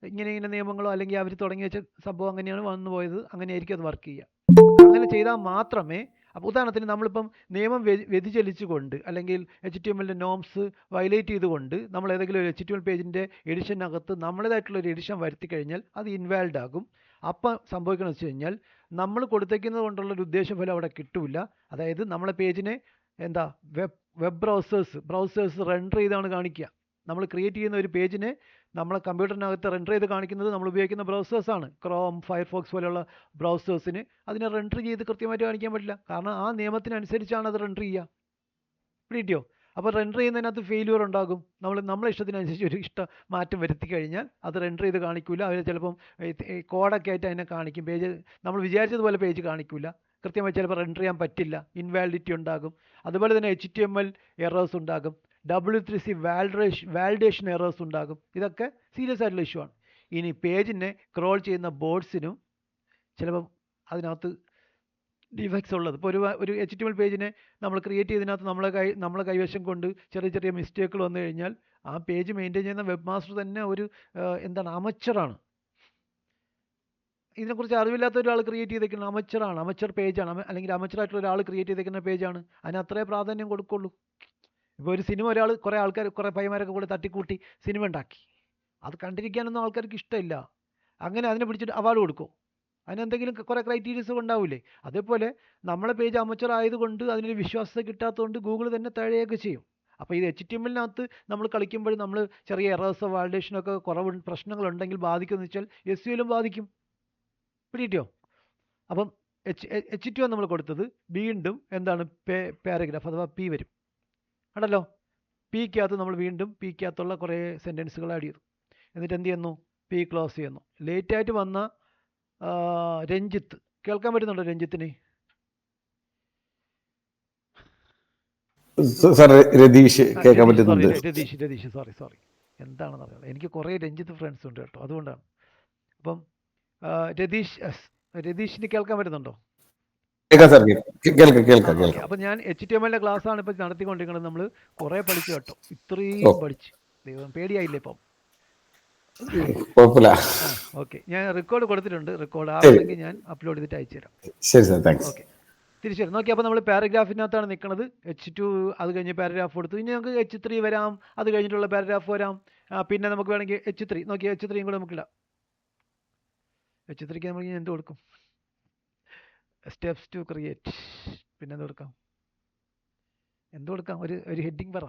ഇങ്ങനെ നിയമങ്ങളോ അല്ലെങ്കിൽ അവർ തുടങ്ങി വെച്ച സംഭവം അങ്ങനെയാണ് വന്നു പോയത്, അങ്ങനെയായിരിക്കും അത് വർക്ക് ചെയ്യുക. അങ്ങനെ ചെയ്താൽ മാത്രമേ, അപ്പോൾ ഉദാഹരണത്തിന് നമ്മളിപ്പം നിയമം വ്യതിചലിച്ചുകൊണ്ട് അല്ലെങ്കിൽ HTML നോംസ് വയലേറ്റ് ചെയ്തുകൊണ്ട് നമ്മൾ ഏതെങ്കിലും ഒരു HTML പേജിൻ്റെ എഡിഷനകത്ത് നമ്മളേതായിട്ടുള്ള ഒരു എഡിഷൻ വരുത്തി കഴിഞ്ഞാൽ അത് ഇൻവാലിഡ് ആകും. അപ്പം സംഭവിക്കണമെന്ന് വെച്ച് കഴിഞ്ഞാൽ നമ്മൾ കൊടുത്തേക്കുന്നത് കൊണ്ടുള്ളൊരു ഉദ്ദേശഫലം അവിടെ കിട്ടില്ല. അതായത് നമ്മളെ പേജിനെ വെബ് ബ്രൗസേഴ്സ് റെൻഡർ ചെയ്താണ് കാണിക്കുക. നമ്മൾ ക്രിയേറ്റ് ചെയ്യുന്ന ഒരു പേജിനെ നമ്മളെ കമ്പ്യൂട്ടറിനകത്ത് റെൻഡർ ചെയ്ത് കാണിക്കുന്നത് നമ്മൾ ഉപയോഗിക്കുന്ന ബ്രൗസേഴ്സാണ്. ക്രോം, ഫയർഫോക്സ് പോലെയുള്ള ബ്രൗസേഴ്സിന് അതിനെ റെൻഡർ ചെയ്ത് കൃത്യമായിട്ട് കാണിക്കാൻ പറ്റില്ല. കാരണം ആ നിയമത്തിനനുസരിച്ചാണ് അത് റെൻഡർ ചെയ്യുക. പിടിയോ? അപ്പോൾ റെൻഡർ ചെയ്യുന്നതിനകത്ത് ഫെയിലിയർ ഉണ്ടാകും. നമ്മളെ ഇഷ്ടത്തിനനുസരിച്ച് ഒരു മാറ്റം വരുത്തി കഴിഞ്ഞാൽ അത് റെൻഡർ ചെയ്ത് കാണിക്കില്ല. അവർ ചിലപ്പം കോഡൊക്കെ ആയിട്ട് അതിനെ കാണിക്കും. പേജ് നമ്മൾ വിചാരിച്ചതുപോലെ പേജ് കാണിക്കില്ല. കൃത്യമായി ചിലപ്പോൾ റെൻഡർ ചെയ്യാൻ പറ്റില്ല, ഇൻവാലിഡിറ്റി ഉണ്ടാകും. അതുപോലെ തന്നെ HTML എറേഴ്സ് ഉണ്ടാകും, W3C വാലിഡേഷൻ എറേഴ്സ് ഉണ്ടാകും. ഇതൊക്കെ സീരിയസ് ആയിട്ടുള്ള ഇഷ്യൂ ആണ്. ഇനി പേജിനെ ക്രോൾ ചെയ്യുന്ന ബോർഡ്സിനും ചിലപ്പം അതിനകത്ത് ഡിഫക്ട്സ് ഉള്ളത്. ഇപ്പോൾ ഒരു HTML പേജിനെ നമ്മൾ ക്രിയേറ്റ് ചെയ്തതിനകത്ത് നമ്മളെ കൈവശം കൊണ്ട് ചെറിയ മിസ്റ്റേക്കുകൾ വന്നു കഴിഞ്ഞാൽ ആ പേജ് മെയിൻറ്റെയിൻ ചെയ്യുന്ന വെബ് മാസ്റ്റർ തന്നെ ഒരു അമച്ചറാണ്. ഇതിനെക്കുറിച്ച് അറിവില്ലാത്ത ഒരാൾ ക്രിയേറ്റ് ചെയ്തേക്കുന്ന അമച്ചർ പേജാണ്, അല്ലെങ്കിൽ അമച്ചറായിട്ടുള്ള ഒരാൾ ക്രിയേറ്റ് ചെയ്തേക്കുന്ന പേജാണ്. അതിന് അത്രേ പ്രാധാന്യം കൊടുക്കുള്ളൂ. ഇപ്പോൾ ഒരു സിനിമ കുറേ പയ്യന്മാരൊക്കെ കൂടെ തട്ടിക്കൂട്ടി സിനിമ ഉണ്ടാക്കി, അത് കണ്ടിരിക്കാനൊന്നും ആൾക്കാർക്ക് ഇഷ്ടമില്ല. അങ്ങനെ അതിനെ പിടിച്ചിട്ട് അവാർഡ് കൊടുക്കും. അതിനെന്തെങ്കിലും കുറേ ക്രൈറ്റീരിയസ് ഉണ്ടാവില്ലേ? അതേപോലെ നമ്മളെ പേജ് അമച്ചർ ആയതുകൊണ്ട് അതിനൊരു വിശ്വാസത കിട്ടാത്തതുകൊണ്ട് ഗൂഗിൾ തന്നെ താഴെയൊക്കെ ചെയ്യും. അപ്പോൾ ഇത് HTML-നകത്ത് നമ്മൾ കളിക്കുമ്പോൾ നമ്മൾ ചെറിയ എറേഴ്സോ വാലിഡേഷനൊക്കെ പ്രശ്നങ്ങളുണ്ടെങ്കിൽ ബാധിക്കുമെന്ന് വെച്ചാൽ SEO-യിലും ബാധിക്കും. പിടിയോ? അപ്പം H2 നമ്മൾ കൊടുത്തത് വീണ്ടും പാരഗ്രാഫ് അഥവാ P വരും ആണല്ലോ. Pക്കകത്ത് നമ്മൾ വീണ്ടും Pക്കകത്തുള്ള കുറേ സെൻറ്റൻസുകൾ ആഡ് ചെയ്തു. എന്നിട്ട് എന്ത് ചെയ്യുന്നു? P ക്ലോസ് ചെയ്യുന്നു. ലേറ്റായിട്ട് വന്ന രഞ്ജിത്ത്, കേൾക്കാൻ പറ്റുന്നുണ്ടോ രഞ്ജിത്തിന്? രതീഷ് കേൾക്കാൻ പറ്റുന്നുണ്ട്. രതീഷ് സോറി എന്താണെന്ന് അറിയാം. എനിക്ക് കുറേ രഞ്ജിത്ത് ഫ്രണ്ട്സ് ഉണ്ട് കേട്ടോ, അതുകൊണ്ടാണ്. അപ്പം രതീഷ് രതീഷിന് കേൾക്കാൻ പറ്റുന്നുണ്ടോ? കേൾക്കാം സാർ, കേൾക്കാം ഓക്കെ. കേൾക്കാം. അപ്പം ഞാൻ HTML ക്ലാസ് ആണ് ഇപ്പം നടത്തിക്കൊണ്ടിരിക്കുന്നത്. നമ്മൾ കുറേ പഠിച്ചു കേട്ടോ, ഇത്രയും പഠിച്ചു. ദൈവം പേടിയായില്ലേ ഇപ്പം? കുഴപ്പമില്ല. ആ ഓക്കെ, ഞാൻ റെക്കോർഡ് കൊടുത്തിട്ടുണ്ട്. റെക്കോർഡ് ശരി ആവശ്യമെങ്കിൽ ഞാൻ അപ്ലോഡ് ചെയ്തിട്ട് അയച്ചു തരാം. ശരി സാർ, താങ്ക്സ്. ഓക്കെ, തിരിച്ചു വരും. നോക്കി, അപ്പോൾ നമ്മൾ പാരഗ്രാഫിനകത്താണ് നിൽക്കുന്നത്. H2 അത് കഴിഞ്ഞ് പാരഗ്രാഫ് കൊടുത്തു. ഇനി നമുക്ക് H3 വരാം, അത് കഴിഞ്ഞിട്ടുള്ള പാരഗ്രാഫ് വരാം. പിന്നെ നമുക്ക് വേണമെങ്കിൽ H3 നോക്കി, H3യും കൂടെ നമുക്കില്ല. H3ക്ക് നമ്മൾ ഇനി എന്ത് കൊടുക്കും? Steps to create. പിന്നെ എന്ത് കൊടുക്കാം? ഒരു ഹെഡിങ് പറ.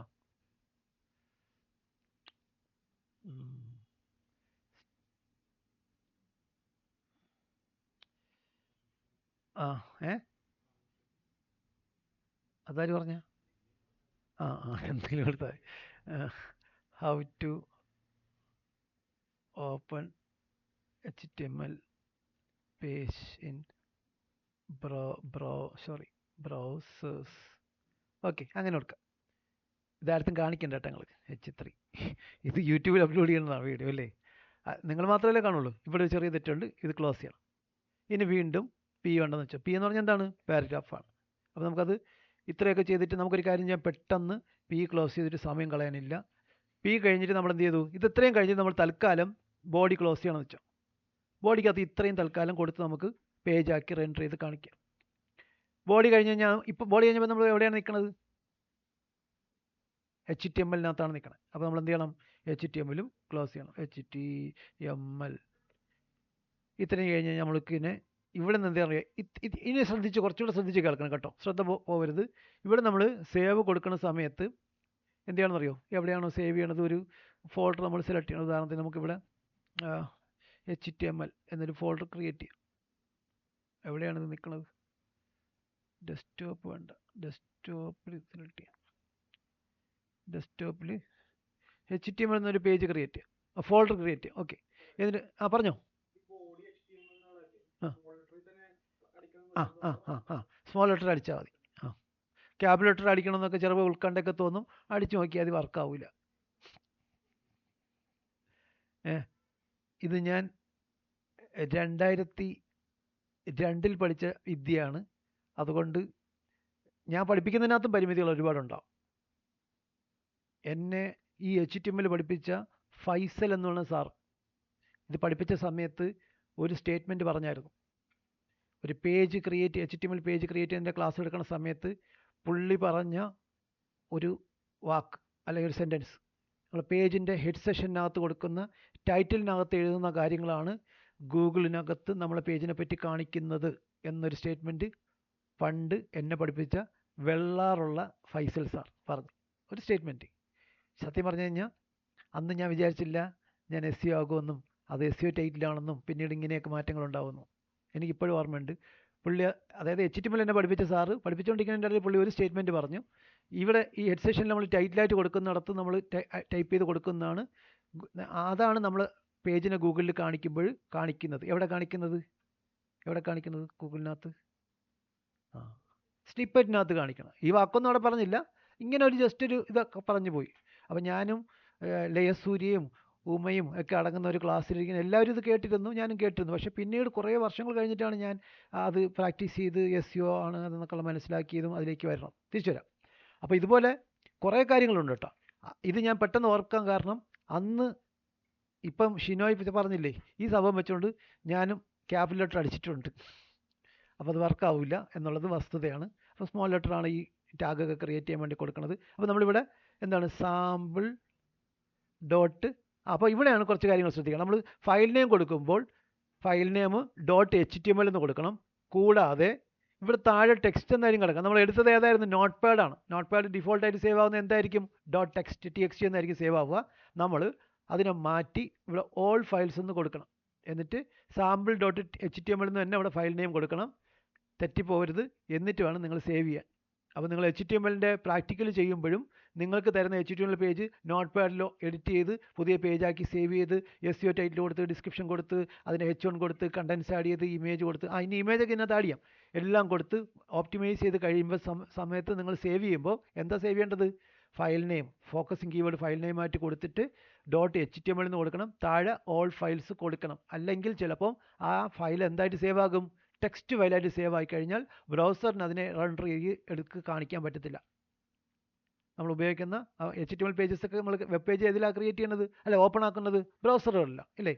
ആ അതാര് പറഞ്ഞ? എന്തെങ്കിലും കൊടുത്താൽ how to open HTML page in browsers. Okay, അങ്ങനെ കൊടുക്കാം. ഇതാർക്കും കാണിക്കണ്ട കേട്ടോ നിങ്ങൾ. H3 ഇത് യൂട്യൂബിൽ അപ്ലോഡ് ചെയ്യുന്നതാണ് വീഡിയോ അല്ലേ? നിങ്ങൾ മാത്രമല്ലേ കാണുള്ളൂ. ഇവിടെ ഒരു ചെറിയ തെറ്റുണ്ട്, ഇത് ക്ലോസ് ചെയ്യണം. ഇനി വീണ്ടും P ഉണ്ടെന്ന് വെച്ചാൽ, P എന്ന് പറഞ്ഞാൽ എന്താണ്? പാരഗ്രാഫാണ്. അപ്പോൾ നമുക്കത് ഇത്രയൊക്കെ ചെയ്തിട്ട് നമുക്കൊരു കാര്യം ചെയ്യാം. പെട്ടെന്ന് P ക്ലോസ് ചെയ്തിട്ട് സമയം കളയാനില്ല. P കഴിഞ്ഞിട്ട് നമ്മൾ എന്ത് ചെയ്തു? ഇത് ഇത്രയും കഴിഞ്ഞിട്ട് നമ്മൾ തൽക്കാലം ബോഡി ക്ലോസ് ചെയ്യണമെന്ന് വെച്ചാൽ, ബോഡിക്കകത്ത് ഇത്രയും തൽക്കാലം കൊടുത്ത് നമുക്ക് പേജാക്കി റെൻഡർ ചെയ്ത് കാണിക്കാം. ബോഡി കഴിഞ്ഞ് കഴിഞ്ഞാൽ, ഇപ്പോൾ ബോഡി കഴിഞ്ഞപ്പോൾ നമ്മൾ എവിടെയാണ് നിൽക്കുന്നത്? HTML-നകത്താണ് നിൽക്കുന്നത്. അപ്പോൾ നമ്മൾ എന്ത് ചെയ്യണം? HTML-ഉം ക്ലോസ് ചെയ്യണം. HTML ഇത്രയും കഴിഞ്ഞ് കഴിഞ്ഞാൽ നമ്മൾക്ക് പിന്നെ ഇവിടെ നിന്ന് എന്താ പറയുക, ഇനി കുറച്ചുകൂടെ ശ്രദ്ധിച്ച് കേൾക്കണം കേട്ടോ, ശ്രദ്ധ പോകരുത്. ഇവിടെ നമ്മൾ സേവ് കൊടുക്കുന്ന സമയത്ത് എന്ത് ചെയ്യണമെന്ന് അറിയോ? എവിടെയാണോ സേവ് ചെയ്യണത് ഒരു ഫോൾഡർ നമ്മൾ സെലക്ട് ചെയ്യണം. ഉദാഹരണത്തിന് നമുക്കിവിടെ HTML എന്നൊരു ഫോൾഡർ ക്രിയേറ്റ് ചെയ്യാം. എവിടെയാണ് ഇത് നിൽക്കുന്നത്? ഡെസ്ക്ടോപ്പ് വേണ്ട, ഡെസ്ക്ടോപ്പിൽ സെലക്ട് ചെയ്യാം. ഡെസ്ക്ടോപ്പിൽ HTML എന്നൊരു പേജ് ക്രിയേറ്റ് ചെയ്യാം, ഫോൾഡർ ക്രിയേറ്റ് ചെയ്യാം. ഓക്കെ, എന്നിട്ട് പറഞ്ഞോ. സ്മോൾ ലെറ്റർ അടിച്ചാൽ മതി. ക്യാപ് ലെറ്റർ അടിക്കണമെന്നൊക്കെ ചിലപ്പോൾ ഉൾക്കണ്ടൊക്കെ തോന്നും. അടിച്ചു നോക്കിയാൽ അത് വർക്കാവില്ല. ഇത് ഞാൻ 2002 പഠിച്ച വിദ്യയാണ്. അതുകൊണ്ട് ഞാൻ പഠിപ്പിക്കുന്നതിനകത്തും പരിമിതികൾ ഒരുപാടുണ്ടാവും. എന്നെ ഈ HTML പഠിപ്പിച്ച ഫൈസൽ എന്നുള്ള സാർ ഇത് പഠിപ്പിച്ച സമയത്ത് ഒരു സ്റ്റേറ്റ്മെൻറ്റ് പറഞ്ഞായിരുന്നു. ഒരു page create, HTML page create ചെയ്യുന്ന ക്ലാസ് എടുക്കുന്ന സമയത്ത് പുള്ളി പറഞ്ഞ ഒരു വാക്ക് അല്ലെങ്കിൽ ഒരു സെൻറ്റൻസ്, നമ്മൾ പേജിൻ്റെ ഹെഡ് സെഷനകത്ത് കൊടുക്കുന്ന ടൈറ്റിലിനകത്ത് എഴുതുന്ന കാര്യങ്ങളാണ് ഗൂഗിളിനകത്ത് നമ്മളെ പേജിനെ പറ്റി കാണിക്കുന്നത് എന്നൊരു സ്റ്റേറ്റ്മെൻറ്റ് പണ്ട് എന്നെ പഠിപ്പിച്ച വെള്ളാറുള്ള ഫൈസൽ സാർ പറഞ്ഞു. ഒരു സ്റ്റേറ്റ്മെൻറ്റ്. സത്യം പറഞ്ഞു കഴിഞ്ഞാൽ അന്ന് ഞാൻ വിചാരിച്ചില്ല ഞാൻ SEO ആകുമെന്നും അത് SEO ടൈറ്റിലാണെന്നും പിന്നീട് ഇങ്ങനെയൊക്കെ മാറ്റങ്ങൾ ഉണ്ടാകുന്നു. എനിക്കിപ്പോഴും ഓർമ്മയുണ്ട്. പുള്ളി, അതായത് HTML എന്നെ പഠിപ്പിച്ച സാറ് പഠിപ്പിച്ചുകൊണ്ടിരിക്കുന്നതിൻ്റെ ഇടയിൽ പുള്ളി ഒരു സ്റ്റേറ്റ്മെൻറ്റ് പറഞ്ഞു. ഇവിടെ ഈ ഹെഡ് സെഷനിൽ നമ്മൾ ടൈറ്റിലായിട്ട് കൊടുക്കുന്നിടത്ത് നമ്മൾ ടൈപ്പ് ചെയ്ത് കൊടുക്കുന്നതാണ്, അതാണ് നമ്മൾ പേജിനെ ഗൂഗിളിൽ കാണിക്കുന്നത്. എവിടെ കാണിക്കുന്നത് ഗൂഗിളിനകത്ത്? സ്നിപ്പറ്റിനകത്ത് കാണിക്കണം. ഈ വാക്കൊന്നും അവിടെ പറഞ്ഞില്ല, ഇങ്ങനെ ഒരു ജസ്റ്റ് ഒരു ഇതൊക്കെ പറഞ്ഞു പോയി. അപ്പം ഞാനും ലയസൂര്യയും ഉമയും ഒക്കെ അടങ്ങുന്ന ഒരു ക്ലാസ്സിലിരിക്കുന്ന എല്ലാവരും ഇത് കേട്ടിരുന്നു, ഞാനും കേട്ടിരുന്നു. പക്ഷേ പിന്നീട് കുറേ വർഷങ്ങൾ കഴിഞ്ഞിട്ടാണ് ഞാൻ അത് പ്രാക്ടീസ് ചെയ്ത് SEO ആണ് അതെന്നൊക്കെ മനസ്സിലാക്കിയതും അതിലേക്ക് തിരിച്ചു വരാം. അപ്പോൾ ഇതുപോലെ കുറേ കാര്യങ്ങളുണ്ട് കേട്ടോ. ഇത് ഞാൻ പെട്ടെന്ന് ഓർക്കാൻ കാരണം അന്ന് ഇപ്പം ഷിനോയ് പറഞ്ഞില്ലേ, ഈ സംഭവം വെച്ചുകൊണ്ട് ഞാനും ക്യാപിറ്റൽ ലെറ്റർ അടിച്ചിട്ടുണ്ട്. അപ്പോൾ അത് വർക്കാവില്ല എന്നുള്ളത് വസ്തുതയാണ്. അപ്പോൾ സ്മോൾ ലെറ്ററാണ് ഈ ടാഗൊക്കെ ക്രിയേറ്റ് ചെയ്യാൻ വേണ്ടി കൊടുക്കുന്നത്. അപ്പോൾ നമ്മളിവിടെ എന്താണ് സാമ്പിൾ ഡോട്ട്, അപ്പോൾ ഇവിടെയാണ് കുറച്ച് കാര്യങ്ങൾ ശ്രദ്ധിക്കണം. നമ്മൾ ഫയൽ നെയിം കൊടുക്കുമ്പോൾ ഫയൽ നെയിം .html എന്ന് കൊടുക്കണം. കൂടാതെ ഇവിടെ താഴെ ടെക്സ്റ്റ് എന്നായിരിക്കും കിടക്കുക. നമ്മൾ എടുത്തത് ഏതായിരുന്നു? നോട്ട് പാഡാണ്. നോട്ട് പാഡ് ഡിഫോൾട്ടായിട്ട് സേവ് ആവുന്നത് എന്തായിരിക്കും? .txt എന്നായിരിക്കും സേവ് ആവുക. നമ്മൾ അതിനെ മാറ്റി ഇവിടെ ഓൾ ഫയൽസ് എന്ന് കൊടുക്കണം. എന്നിട്ട് സാമ്പിൾ .html എന്ന് തന്നെ ഇവിടെ ഫയൽ നെയിം കൊടുക്കണം. തെറ്റിപ്പോകരുത്. എന്നിട്ട് വേണം നിങ്ങൾ സേവ് ചെയ്യാൻ. അപ്പോൾ നിങ്ങൾ HTML-ൻ്റെ പ്രാക്ടിക്കൽ ചെയ്യുമ്പോഴും നിങ്ങൾക്ക് തരുന്ന HTML പേജ് നോട്ട് പാഡിലോ എഡിറ്റ് ചെയ്ത് പുതിയ പേജാക്കി സേവ് ചെയ്ത് SEO ടൈറ്റിൽ കൊടുത്ത് ഡിസ്ക്രിപ്ഷൻ കൊടുത്ത് അതിന് H1 കൊടുത്ത് കണ്ടൻസ് ആഡ് ചെയ്ത് ഇമേജ് കൊടുത്ത് ഇനി ഇമേജൊക്കെ ഇതിനകത്ത് ആഡ് ചെയ്യാം, എല്ലാം കൊടുത്ത് ഓപ്റ്റിമൈസ് ചെയ്ത് കഴിയുമ്പോൾ സമയത്ത് നിങ്ങൾ സേവ് ചെയ്യുമ്പോൾ എന്താ സേവ് ചെയ്യേണ്ടത്? File name, focusing keyword file നെയിമായിട്ട് കൊടുത്തിട്ട് .html എന്ന് കൊടുക്കണം, താഴെ ഓൾ ഫയൽസ് കൊടുക്കണം. അല്ലെങ്കിൽ ചിലപ്പം ആ ഫയൽ എന്തായിട്ട് സേവ് ആകും, ടെക്സ്റ്റ് ഫയലായിട്ട് സേവ് ആയി കഴിഞ്ഞാൽ ബ്രൗസറിന് അതിനെ റെൻഡർ ചെയ്ത് കാണിക്കാൻ പറ്റത്തില്ല. നമ്മൾ ഉപയോഗിക്കുന്ന HTML പേജസ് ഒക്കെ നമ്മൾ വെബ് പേജ് ഏതിലാണ് ക്രിയേറ്റ് ചെയ്യുന്നത്, അല്ലെ ഓപ്പൺ ആക്കുന്നത്, ബ്രൗസറുകളിലാണ് ഇല്ലേ.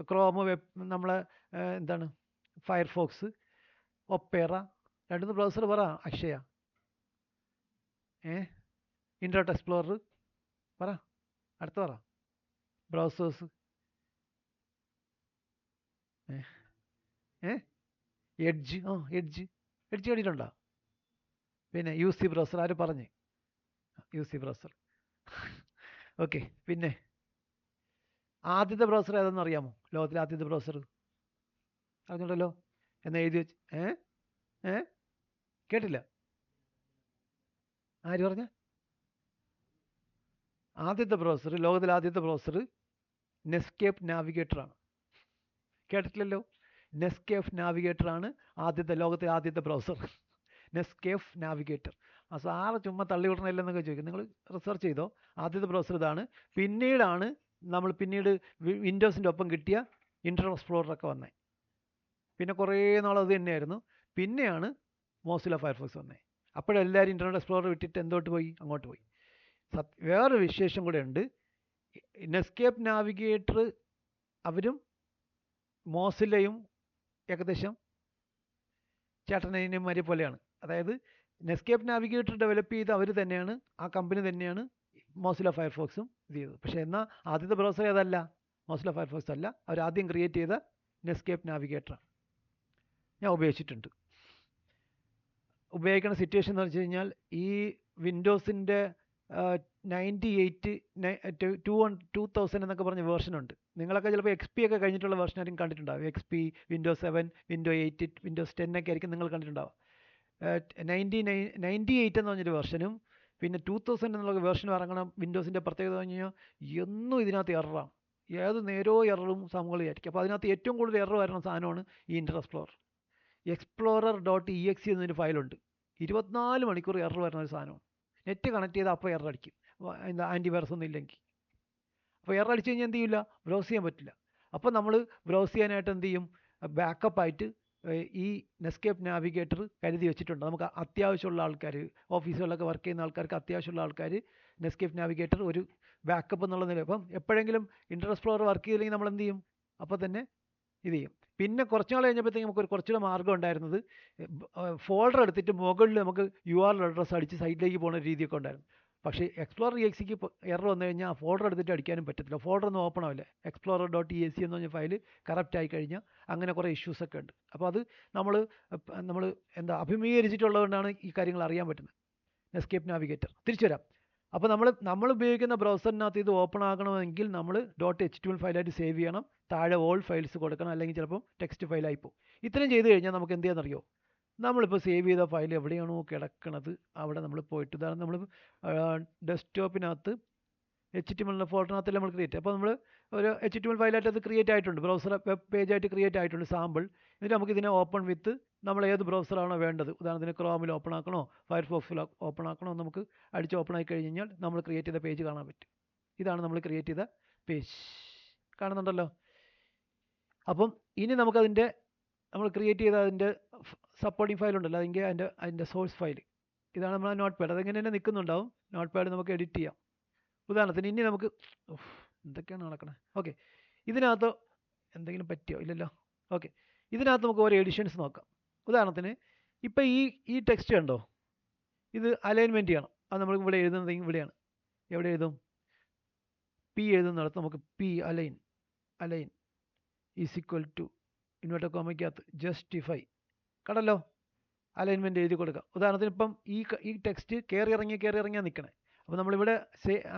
ക്രോം വെബ്, നമ്മളെ എന്താണ് ഫയർഫോക്സ്, ഒപ്പേറ, രണ്ടുമൂന്ന് ബ്രൗസർ പറ, അക്ഷയ, ഇൻ്റർനെറ്റ് എക്സ്പ്ലോറർ പറ, അടുത്ത പറ ബ്രൗസേഴ്സ്, എഡ്ജ്, എഡ്ജ് കേട്ടിട്ടുണ്ടോ? പിന്നെ UC ബ്രൗസർ, ആര് പറഞ്ഞ് UC ബ്രൗസർ. ഓക്കെ, പിന്നെ ആദ്യത്തെ ബ്രൗസർ ഏതെന്ന് അറിയാമോ? ലോകത്തിലെ ആദ്യത്തെ ബ്രൗസർ അറിഞ്ഞുണ്ടല്ലോ, എന്ന് എഴുതി വെച്ച്. കേട്ടില്ല, ആര് പറഞ്ഞ? ആദ്യത്തെ ബ്രൗസർ, ലോകത്തിലെ ആദ്യത്തെ ബ്രൗസർ നെസ്കേപ്പ് നാവിഗേറ്റർ ആണ്. കേട്ടിട്ടില്ലല്ലോ? നെസ്കേപ്പ് നാവിഗേറ്റർ ആണ് ലോകത്തിലെ ആദ്യത്തെ ബ്രൗസർ. നെസ്കേപ്പ് നാവിഗേറ്റർ. ആ സാറ് ചുമ്മാ തള്ളി വിടണമല്ലെന്നൊക്കെ ചോദിക്കും, നിങ്ങൾ റിസർച്ച് ചെയ്തോ. ആദ്യത്തെ ബ്രൗസർ ഇതാണ്. പിന്നീടാണ് പിന്നീട് വിൻഡോസിൻ്റെ ഒപ്പം കിട്ടിയ ഇൻ്റർനെറ്റ് എക്സ്പ്ലോററൊക്കെ വന്നത്. പിന്നെ കുറേ നാൾ അത് തന്നെയായിരുന്നു. പിന്നെയാണ് മോസില്ല ഫയർഫോക്സ് വന്നത്. അപ്പോഴെല്ലാവരും ഇൻ്റർനെറ്റ് എക്സ്പ്ലോറർ വിട്ടിട്ട് എന്തോട്ട് പോയി, അങ്ങോട്ട് പോയി. വേറൊരു വിശേഷം കൂടെ ഉണ്ട്. നെസ്കേപ്പ് നാവിഗേറ്റർ അവരും മോസില്ലയും ഏകദേശം ചേട്ടനനിയന്മാരെ പോലെയാണ്. അതായത് നെസ്കേപ്പ് നാവിഗേറ്റർ ഡെവലപ്പ് ചെയ്ത് അവർ തന്നെയാണ്, ആ കമ്പനി തന്നെയാണ് മോസില്ല ഫയർഫോക്സും ഇത് ചെയ്തത്. പക്ഷേ എന്നാൽ ആദ്യത്തെ ബ്രൗസർ ഏതല്ല, മോസില്ല ഫയർഫോക്സ് അല്ല, അവർ ആദ്യം ക്രിയേറ്റ് ചെയ്ത നെസ്കേപ്പ് നാവിഗേറ്ററാണ്. ഞാൻ ഉപയോഗിച്ചിട്ടുണ്ട്. ഉപയോഗിക്കുന്ന സിറ്റുവേഷൻ എന്ന് വെച്ച് കഴിഞ്ഞാൽ ഈ വിൻഡോസിൻ്റെ 98 2000 എന്നൊക്കെ പറഞ്ഞ വേർഷനുണ്ട്. നിങ്ങളൊക്കെ ചിലപ്പോൾ XP ഒക്കെ കഴിഞ്ഞിട്ടുള്ള വേർഷൻ ആയിരിക്കും കണ്ടിട്ടുണ്ടാവും. XP, വിൻഡോസ് 7, വിൻഡോ 8, വിൻഡോസ് 10 ഒക്കെ ആയിരിക്കും നിങ്ങൾ കണ്ടിട്ടുണ്ടാവുക. 98 എന്ന് പറഞ്ഞൊരു വേർഷനും പിന്നെ 2000 എന്നുള്ള വേർഷൻ ഇറങ്ങണം. വിൻഡോസിൻ്റെ പ്രത്യേകത എന്ന് പറഞ്ഞാൽ എന്നും ഇതിനകത്ത് എററാണ്, ഏത് നേരവും എററും സംഭവങ്ങളായിരിക്കും. അപ്പോൾ അതിനകത്ത് ഏറ്റവും കൂടുതൽ എറർ വരുന്ന സാധനമാണ് ഈ ഇൻ്റർനെറ്റ് explorer.exe എന്നൊരു ഫയലുണ്ട്. 24 മണിക്കൂർ എറർ വരുന്ന ഒരു സാധനമാണ്. നെറ്റ് കണക്ട് ചെയ്താൽ അപ്പോൾ എറർ അടിക്കും, എന്താ ആൻറ്റിവൈറസ് ഒന്നും ഇല്ലെങ്കിൽ. അപ്പോൾ എറർ അടിച്ചു കഴിഞ്ഞാൽ എന്ത് ചെയ്യില്ല, ബ്രൗസ് ചെയ്യാൻ പറ്റില്ല. അപ്പോൾ നമ്മൾ ബ്രൗസ് ചെയ്യാനായിട്ട് എന്ത് ചെയ്യും, ബാക്കപ്പായിട്ട് ഈ നെസ്കേപ്പ് നാവിഗേറ്റർ കരുതി വെച്ചിട്ടുണ്ട്. നമുക്ക് അത്യാവശ്യമുള്ള ആൾക്കാർ, ഓഫീസുകളിലൊക്കെ വർക്ക് ചെയ്യുന്ന ആൾക്കാർക്ക്, അത്യാവശ്യമുള്ള ആൾക്കാർ നെസ്കേപ്പ് നാവിഗേറ്റർ ഒരു ബാക്കപ്പ് എന്നുള്ള നില. അപ്പം എപ്പോഴെങ്കിലും ഇൻ്റർനെറ്റ് എക്സ്പ്ലോറർ വർക്ക് ചെയ്തില്ലെങ്കിൽ നമ്മൾ എന്ത് ചെയ്യും, അപ്പോൾ തന്നെ ഇത് ചെയ്യും. പിന്നെ കുറച്ച് നാൾ കഴിഞ്ഞപ്പോഴത്തേക്ക് നമുക്ക് കുറച്ചുകൂടെ മാർഗ്ഗം ഉണ്ടായിരുന്നത്, ഫോൾഡർ എടുത്തിട്ട് മുകളിൽ നമുക്ക് URL അഡ്രസ്സ് അടിച്ച് സൈറ്റിലേക്ക് പോകുന്ന രീതിയൊക്കെ ഉണ്ടായിരുന്നു. പക്ഷേ explorer.exe എറർ വന്നു കഴിഞ്ഞാൽ ആ ഫോൾഡർ എടുത്തിട്ട് അടിക്കാനും പറ്റത്തില്ല, ഫോൾഡർ ഒന്നും ഓപ്പൺ ആവില്ല. explorer.exe എന്ന് പറഞ്ഞ ഫയൽ കറപ്റ്റ് ആയി കഴിഞ്ഞാൽ അങ്ങനെ കുറേ ഇഷ്യൂസൊക്കെ ഉണ്ട്. അപ്പോൾ അത് നമ്മൾ അഭിമുഖീകരിച്ചിട്ടുള്ളതുകൊണ്ടാണ് ഈ കാര്യങ്ങൾ അറിയാൻ പറ്റുന്നത്. നെസ്കേപ്പ് നാവിഗേറ്റർ. തിരിച്ചു വരാം. അപ്പോൾ നമ്മൾ ഉപയോഗിക്കുന്ന ബ്രൗസറിനകത്ത് ഇത് ഓപ്പൺ ആകണമെങ്കിൽ നമ്മൾ .html ഫയലായിട്ട് സേവ് ചെയ്യണം, താഴെ ഓൾ ഫയൽസ് കൊടുക്കണം, അല്ലെങ്കിൽ ചിലപ്പോൾ ടെക്സ്റ്റ് ഫയലായി പോകും. ഇത്രയും ചെയ്ത് കഴിഞ്ഞാൽ നമുക്ക് എന്ത് ചെയ്യാന്നറിയോ, നമ്മളിപ്പോൾ സേവ് ചെയ്ത ഫയൽ എവിടെയാണോ കിടക്കുന്നത് അവിടെ നമ്മൾ പോയിട്ട്, ഉദാഹരണം നമ്മൾ ഡെസ്ക്ടോപ്പിനകത്ത് HTML ഫോൾഡറിനകത്തല്ല നമ്മൾ ക്രിയേറ്റ്. അപ്പോൾ നമ്മൾ ഒരു HTML ഫയലായിട്ട് അത് ക്രിയേറ്റ് ആയിട്ടുണ്ട്, ബ്രൗസർ വെബ് പേജായിട്ട് ക്രിയേറ്റ് ആയിട്ടുണ്ട്, സാമ്പിൾ. എന്നിട്ട് നമുക്ക് ഇതിനെ ഓപ്പൺ വിത്ത് നമ്മൾ ഏത് ബ്രൗസറാണോ വേണ്ടത്, ഉദാഹരണത്തിന് ക്രോമിൽ ഓപ്പൺ ആക്കണോ ഫയർഫോക്സിൽ ഓപ്പൺ ആക്കണോ, നമുക്ക് അടിച്ച് ഓപ്പൺ ആയി കഴിഞ്ഞ് കഴിഞ്ഞാൽ നമ്മൾ ക്രിയേറ്റ് ചെയ്ത പേജ് കാണാൻ പറ്റും. ഇതാണ് നമ്മൾ ക്രിയേറ്റ് ചെയ്ത പേജ്, കാണുന്നുണ്ടല്ലോ. അപ്പം ഇനി നമുക്കതിൻ്റെ നമ്മൾ ക്രിയേറ്റ് ചെയ്ത അതിൻ്റെ സപ്പോർട്ടിംഗ് ഫയൽ ഉണ്ടല്ലോ, അതിൻ്റെ സോഴ്സ് ഫയൽ ഇതാണ് നമ്മളെ നോട്ട് പാഡ്. അതെങ്ങനെ തന്നെ നിൽക്കുന്നുണ്ടാവും. നോട്ട് പാഡ് നമുക്ക് എഡിറ്റ് ചെയ്യാം. ഉദാഹരണത്തിന് ഇനി നമുക്ക് എന്തൊക്കെയാണ് നടക്കണേ. ഓക്കെ, ഇതിനകത്ത് എന്തെങ്കിലും പറ്റിയോ, ഇല്ലല്ലോ. ഓക്കെ, ഇതിനകത്ത് നമുക്ക് ഓരോ എഡിഷൻസ് നോക്കാം. ഉദാഹരണത്തിന് ഇപ്പം ഈ ടെക്സ്റ്റ് കണ്ടോ, ഇത് അലൈൻമെൻറ്റ് ചെയ്യണം. അത് നമ്മൾ ഇവിടെ എഴുതുന്നത് ഇവിടെയാണ്. എവിടെ എഴുതും, P എഴുതുന്നിടത്ത് നമുക്ക് P align is equal to inverted കോമയ്ക്കകത്ത് ജസ്റ്റിഫൈ, കണ്ടല്ലോ, അലൈൻമെൻറ്റ് എഴുതി കൊടുക്കുക. ഉദാഹരണത്തിന് ഇപ്പം ഈ ടെക്സ്റ്റ് കയറി ഇറങ്ങിയാൽ നിൽക്കണേ. അപ്പോൾ നമ്മളിവിടെ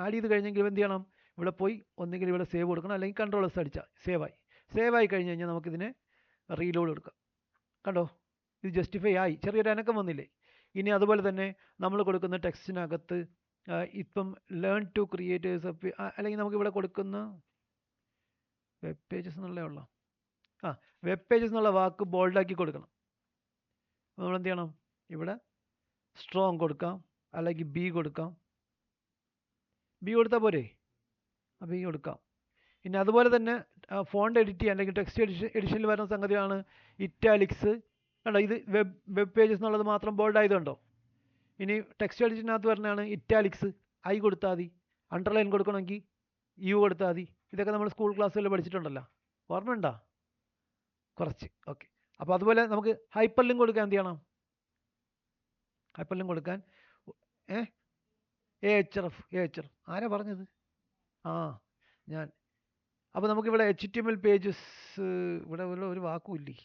ആഡ് ചെയ്ത് കഴിഞ്ഞെങ്കിൽ എന്ത് ചെയ്യണം, ഇവിടെ പോയി ഒന്നുകിൽ ഇവിടെ സേവ് കൊടുക്കണം, അല്ലെങ്കിൽ Ctrl+S അടിച്ചാൽ സേവ് ആയി കഴിഞ്ഞ് കഴിഞ്ഞാൽ നമുക്കിതിനെ റീലോഡ് കൊടുക്കാം. കണ്ടോ, ഇത് ജസ്റ്റിഫൈ ആയി, ചെറിയൊരു അനക്കം വന്നില്ലേ. ഇനി അതുപോലെ തന്നെ നമ്മൾ കൊടുക്കുന്ന ടെക്സ്റ്റിനകത്ത് ഇപ്പം ലേൺ ടു ക്രിയേറ്റേഴ്സ്, അല്ലെങ്കിൽ നമുക്കിവിടെ കൊടുക്കുന്ന വെബ് പേജസ് എന്നുള്ളേ ഉള്ളൂ. വെബ് പേജസ് എന്നുള്ള വാക്ക് ബോൾഡാക്കി കൊടുക്കണം. നമ്മൾ എന്ത് ചെയ്യണം, ഇവിടെ സ്ട്രോങ് കൊടുക്കാം, അല്ലെങ്കിൽ B കൊടുക്കാം. B കൊടുത്താൽ പോരെ. അപ്പോൾ ഈ കൊടുക്കാം. ഇനി അതുപോലെ തന്നെ ഫോണ്ട് എഡിറ്റ് ചെയ്യാൻ അല്ലെങ്കിൽ ടെക്സ്റ്റ് എഡിഷനിൽ വരുന്ന സംഗതിയാണ് ഇറ്റാലിക്സ്. കണ്ടോ, ഇത് വെബ് പേജസ് എന്നുള്ളത് മാത്രം ബോൾഡ് ആയതുണ്ടോ. ഇനി ടെക്സ്റ്റ് എഡിഷനകത്ത് വരുന്നതാണ് ഇറ്റാലിക്സ്. ഐ കൊടുത്താൽ മതി. അണ്ടർലൈൻ കൊടുക്കണമെങ്കിൽ യു കൊടുത്താൽ മതി. ഇതൊക്കെ നമ്മൾ സ്കൂൾ ക്ലാസ്സുകളിൽ പഠിച്ചിട്ടുണ്ടല്ലോ, ഓർമ്മയുണ്ടോ? കുറച്ച്. ഓക്കെ. അപ്പോൾ അതുപോലെ നമുക്ക് ഹൈപ്പർ ലിങ്ക് കൊടുക്കാൻ എന്ത് ചെയ്യണം? ഹൈപ്പർ ലിങ്ക് കൊടുക്കാൻ AHRF ആരാ പറഞ്ഞത്? ഞാൻ. അപ്പോൾ നമുക്കിവിടെ HTML പേജസ്, ഇവിടെ ഒരു വാക്കും ഇല്ലേ.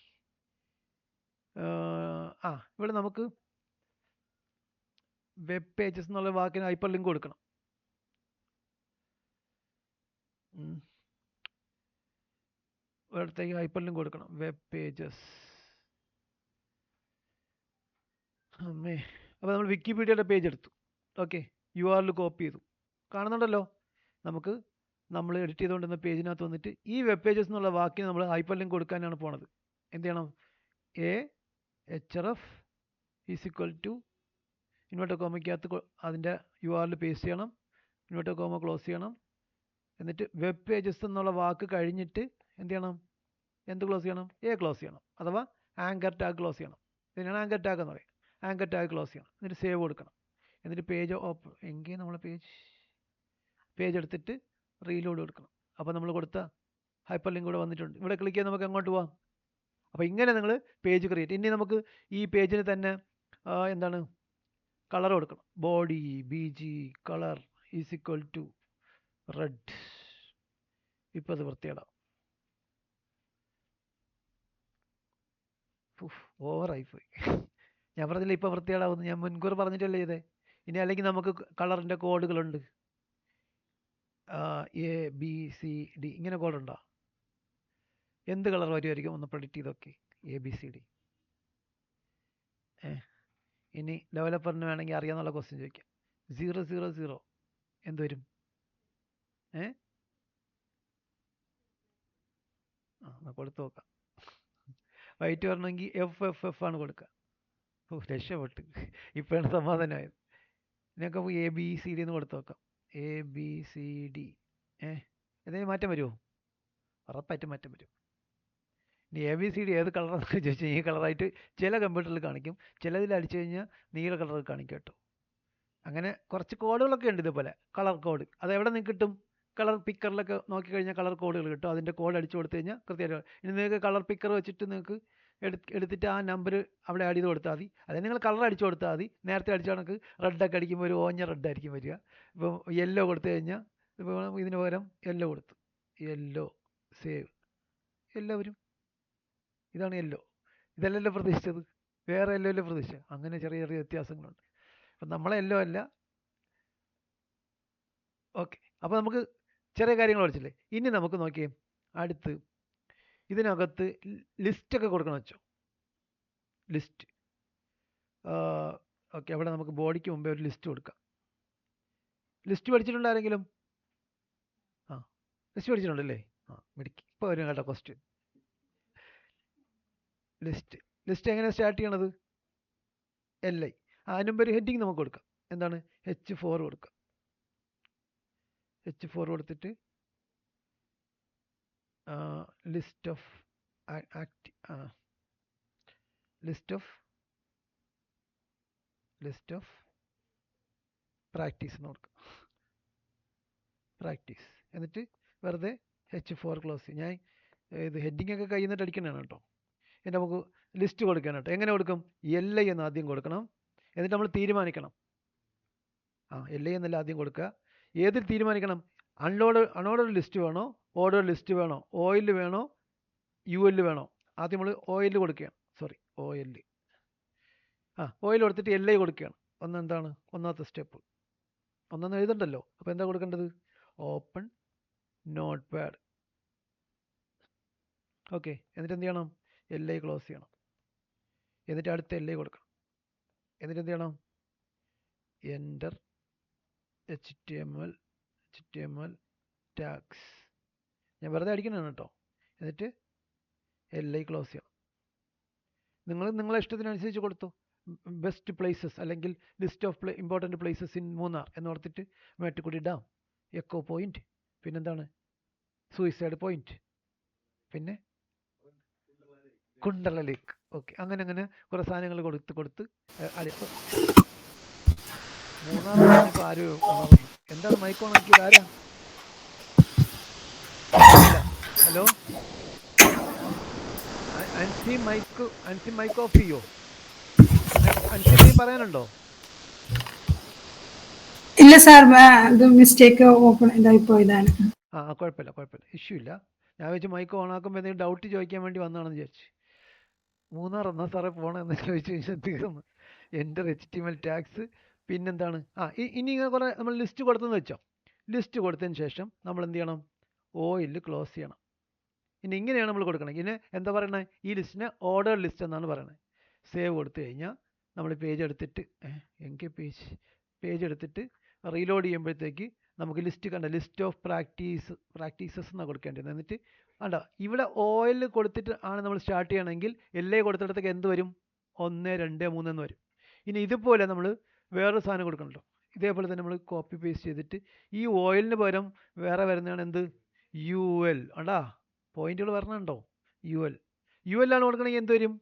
ഇവിടെ നമുക്ക് വെബ് പേജസ് എന്നുള്ള വാക്കിന് ഹൈപ്പർ ലിങ്ക് കൊടുക്കണം. ഇവിടത്തേക്ക് ഹൈപ്പർ ലിങ്ക് കൊടുക്കണം. Web pages. അപ്പോൾ നമ്മൾ വിക്കിപീഡിയയുടെ പേജ് എടുത്തു. ഓക്കെ, URL കോപ്പി ചെയ്തു. കാണുന്നുണ്ടല്ലോ, നമ്മൾ എഡിറ്റ് ചെയ്തുകൊണ്ടിരുന്ന പേജിനകത്ത് വന്നിട്ട് ഈ വെബ് പേജസ് എന്നുള്ള വാക്കിന് നമ്മൾ ഹൈപ്പർ ലിങ്ക് കൊടുക്കാനാണ് പോണത്. എന്ത് ചെയ്യണം? AHRF = ഇൻവെർട്ടർ കോമയ്ക്കകത്ത് അതിൻ്റെ URL പേസ്റ്റ് ചെയ്യണം, ഇൻവെർട്ടർ കോമ ക്ലോസ് ചെയ്യണം. എന്നിട്ട് വെബ് പേജസ് എന്നുള്ള വാക്ക് കഴിഞ്ഞിട്ട് എന്ത് ചെയ്യണം? എന്ത് ക്ലോസ് ചെയ്യണം? ക്ലോസ് ചെയ്യണം, അഥവാ ആങ്കർ ടാഗ് ക്ലോസ് ചെയ്യണം. ഇതിനാണ് ആങ്കർ ടാഗ് എന്ന് പറയും. ആങ്കർ ടാഗ് ക്ലോസ് ചെയ്യണം. എന്നിട്ട് സേവ് കൊടുക്കണം. എന്നിട്ട് പേജ് ഓപ്പൺ എങ്കിൽ നമ്മൾ പേജ് എടുത്തിട്ട് റീലോഡ് കൊടുക്കണം. അപ്പോൾ നമ്മൾ കൊടുത്ത ഹൈപ്പർ ലിങ്ക് കൂടെ വന്നിട്ടുണ്ട്. ഇവിടെ ക്ലിക്ക് ചെയ്ത് നമുക്ക് അങ്ങോട്ട് പോവാം. അപ്പോൾ ഇങ്ങനെ നിങ്ങൾ പേജ് ക്രിയേറ്റ്. ഇനി നമുക്ക് ഈ പേജിന് തന്നെ എന്താണ് കളർ കൊടുക്കണം. Body BG colour = red. ഇപ്പോൾ അത് വൃത്തിയിടാം. ഓവറായിപ്പോയി. ഞാൻ പറഞ്ഞില്ല ഇപ്പോൾ വൃത്തികേടാവുന്നു. ഞാൻ മുൻകൂർ പറഞ്ഞിട്ടല്ലേ ചെയ്തേ. ഇനി അല്ലെങ്കിൽ നമുക്ക് കളറിൻ്റെ കോഡുകളുണ്ട്. ABCD ഇങ്ങനെ കോഡുണ്ടോ? എന്ത് കളർ വരുമായിരിക്കും? ഒന്ന് പ്രെഡിക്റ്റ് ചെയ്തൊക്കെ. ABCD. ഇനി ഡെവലപ്പറിന് വേണമെങ്കിൽ അറിയാമെന്നുള്ള ക്വസ്റ്റ്യൻ ചോദിക്കാം. 000 എന്ത് വരും? കൊടുത്തു നോക്കാം. വൈറ്റ് വരണമെങ്കിൽ FFF ആണ് കൊടുക്കുക. രക്ഷപ്പെട്ട്. ഇപ്പോഴാണ് സമാധാനമായത്. ഇതിനൊക്കെ ABCD എന്ന് കൊടുത്തു നോക്കാം. ABCD. എന്തെങ്കിലും മാറ്റം വരുമോ? ഉറപ്പായിട്ടും മാറ്റം വരും. ഇനി ABCD ഏത് കളറാണെന്ന് ചോദിച്ചാൽ ഈ കളറായിട്ട് ചില കമ്പ്യൂട്ടറിൽ കാണിക്കും, ചിലതിൽ അടിച്ചു കഴിഞ്ഞാൽ നീല കളർ കാണിക്കും കേട്ടോ. അങ്ങനെ കുറച്ച് കോഡുകളൊക്കെ ഉണ്ട് ഇതുപോലെ, കളർ കോഡ്. അത് എവിടെ നിന്ന് കിട്ടും? കളർ പിക്കറിലൊക്കെ നോക്കിക്കഴിഞ്ഞാൽ കളർ കോഡുകൾ കിട്ടും. അതിൻ്റെ കോഡ് അടിച്ചു കൊടുത്തു കഴിഞ്ഞാൽ കൃത്യമായിട്ട്. ഇനി നിങ്ങൾക്ക് കളർ പിക്കർ വെച്ചിട്ട് നിങ്ങൾക്ക് എടുത്തിട്ട് ആ നമ്പർ അവിടെ ആഡ് ചെയ്ത് കൊടുത്താൽ മതി. അതായത് നിങ്ങൾ കളർ അടിച്ചു കൊടുത്താൽ മതി. നേരത്തെ അടിച്ച കണക്ക് റെഡൊക്കെ അടിക്കുമ്പോൾ ഒരു ഓഞ്ഞ റെഡായിരിക്കും വരിക. ഇപ്പോൾ യെല്ലോ കൊടുത്തു കഴിഞ്ഞാൽ ഇപ്പോൾ ഇതിന് പകരം യെല്ലോ കൊടുത്തു, യെല്ലോ സേവ്, യെല്ലോ വരും. ഇതാണ് യെല്ലോ. ഇതല്ലല്ലോ പ്രതീക്ഷിച്ചത്, വേറെ യെല്ലോ പ്രതീക്ഷിച്ചത്. അങ്ങനെ ചെറിയ ചെറിയ വ്യത്യാസങ്ങളുണ്ട്. അപ്പം നമ്മളെ യെല്ലോ അല്ല. ഓക്കെ, അപ്പോൾ നമുക്ക് ചെറിയ കാര്യങ്ങൾ പഠിച്ചില്ലേ. ഇനി നമുക്ക് നോക്കിയേ, അടുത്ത് ഇതിനകത്ത് ലിസ്റ്റൊക്കെ കൊടുക്കണം വെച്ചോ. ലിസ്റ്റ്. ഓക്കെ, അവിടെ നമുക്ക് ബോഡിക്ക് മുമ്പേ ഒരു ലിസ്റ്റ് കൊടുക്കാം. ലിസ്റ്റ് പഠിച്ചിട്ടുണ്ട് ആരെങ്കിലും? ലിസ്റ്റ് പഠിച്ചിട്ടുണ്ടല്ലേ? മിടുക്കി. ഇപ്പോൾ വരും കേട്ടോ ക്വസ്റ്റ്യൻ. ലിസ്റ്റ് എങ്ങനെ സ്റ്റാർട്ട് ചെയ്യണത്? LI. അതിന് മുമ്പ് ഒരു ഹെഡിങ് നമുക്ക് കൊടുക്കാം. എന്താണ്? H4 കൊടുക്കാം. H4 കൊടുത്തിട്ട് ലിസ്റ്റ് ഓഫ് പ്രാക്ടീസ് എന്ന് കൊടുക്കാം. പ്രാക്ടീസ്. എന്നിട്ട് വെറുതെ H4 ക്ലോസ് ചെയ്യും. ഞാൻ ഇത് ഹെഡിങ് ഒക്കെ കയ്യിൽ നിന്നിട്ട് അടിക്കണതാണ് കേട്ടോ. എന്നിട്ട് നമുക്ക് ലിസ്റ്റ് കൊടുക്കണം കേട്ടോ. എങ്ങനെ കൊടുക്കും? LI എന്ന് ആദ്യം കൊടുക്കണം. എന്നിട്ട് നമ്മൾ തീരുമാനിക്കണം. LI എന്നല്ല ആദ്യം കൊടുക്കുക. ഏതിൽ തീരുമാനിക്കണം? അൺഓർഡർ ലിസ്റ്റ് വേണോ, ഓർഡർ ലിസ്റ്റ് വേണോ, OL വേണോ, UL വേണോ? ആദ്യം നമ്മൾ OL കൊടുക്കുകയാണ്. OL കൊടുത്തിട്ട് LI കൊടുക്കുകയാണ്. എന്താണ് ഒന്നാമത്തെ സ്റ്റെപ്പ്? ഒന്നെന്ന് എഴുതണ്ടല്ലോ. അപ്പോൾ എന്താ കൊടുക്കേണ്ടത്? Open note pad. ഓക്കെ, എന്നിട്ട് എന്ത് ചെയ്യണം? LI ക്ലോസ് ചെയ്യണം. എന്നിട്ട് അടുത്ത LI കൊടുക്കണം. എന്നിട്ട് എന്ത് ചെയ്യണം? Enter HTML tags. ഞാൻ വെറുതെ അടിക്കണതാണ് കേട്ടോ. എന്നിട്ട് LI ക്ലോസ് ചെയ്യണം. നിങ്ങളെ ഇഷ്ടത്തിനനുസരിച്ച് കൊടുത്തു. ബെസ്റ്റ് പ്ലേസസ് അല്ലെങ്കിൽ list of important places in Munnar എന്ന് ഓർത്തിട്ട് മേട്ടുകുടി ഡാം, എക്കോ പോയിന്റ്, പിന്നെന്താണ് സൂയിസൈഡ് പോയിന്റ്, പിന്നെ കുണ്ടള ലേക്ക്. ഓക്കെ, അങ്ങനെ അങ്ങനെ കുറെ സാധനങ്ങൾ കൊടുത്ത് അപ്പോൾ മൂന്നാർ പറഞ്ഞപ്പോൾ ആരും ഉണർന്നു. എന്താണ് മൈക്ക് ഓണാക്കിയത്? ആരാ? ഇല്ല. ഹലോ, അൻസി മൈക്ക് ഓഫ് ചെയ്യോ? അൻസി എന്തെങ്കിലും പറയാനുണ്ടോ? ഇല്ല സാർ, ഇത് മിസ്റ്റേക്ക് ഓപ്പൺ ഇതായി പോയതാണ്. കുഴപ്പമില്ല, ഇഷ്യൂ ഇല്ല. ഞാൻ വെച്ച് മൈക്ക് ഓൺ ആക്കുമ്പോൾ എന്തെങ്കിലും ഡൗട്ട് ചോദിക്കാൻ വേണ്ടി വന്നതാണെന്ന് വിചാരിച്ചു. മൂന്നാർ എന്നാ സാറേ പോകണമെന്ന് ചോദിച്ചു കഴിഞ്ഞാൽ തീർന്നു. എൻ്റെ HTML ടാഗ്സ്. പിന്നെന്താണ്, ഇനി ഇങ്ങനെ കുറേ നമ്മൾ ലിസ്റ്റ് കൊടുത്തെന്ന് വെച്ചോ. ലിസ്റ്റ് കൊടുത്തതിന് ശേഷം നമ്മൾ എന്ത് ചെയ്യണം? ഓയിൽ ക്ലോസ് ചെയ്യണം. ഇനി ഇങ്ങനെയാണ് നമ്മൾ കൊടുക്കണം. ഇതിന് എന്താ പറയണത്? ഈ ലിസ്റ്റിനെ ഓർഡർ ലിസ്റ്റ് എന്നാണ് പറയുന്നത്. സേവ് കൊടുത്തു കഴിഞ്ഞാൽ നമ്മൾ പേജ് എടുത്തിട്ട് പേജ് എടുത്തിട്ട് റീലോഡ് ചെയ്യുമ്പോഴത്തേക്ക് നമുക്ക് ലിസ്റ്റ് കണ്ട ലിസ്റ്റ് ഓഫ് പ്രാക്ടീസസ് എന്നാണ് കൊടുക്കേണ്ടത്. എന്നിട്ട് കണ്ടോ, ഇവിടെ ഓയിൽ കൊടുത്തിട്ട് ആണ് നമ്മൾ സ്റ്റാർട്ട് ചെയ്യണമെങ്കിൽ LA കൊടുത്തിടത്തേക്ക് എന്ത് വരും? 1, 2, 3 എന്ന് വരും. ഇനി ഇതുപോലെ നമ്മൾ വേറൊരു സാധനം കൊടുക്കണല്ലോ. ഇതേപോലെ തന്നെ നമ്മൾ കോപ്പി പേസ്റ്റ് ചെയ്തിട്ട് ഈ ഓയിലിന് പകരം വേറെ വരുന്നതാണ് എന്ത്? UL. ആണ്ടാ പോയിന്റുകൾ വരണുണ്ടോ? UL ആണ് കൊടുക്കണമെങ്കിൽ എന്ത് വരും?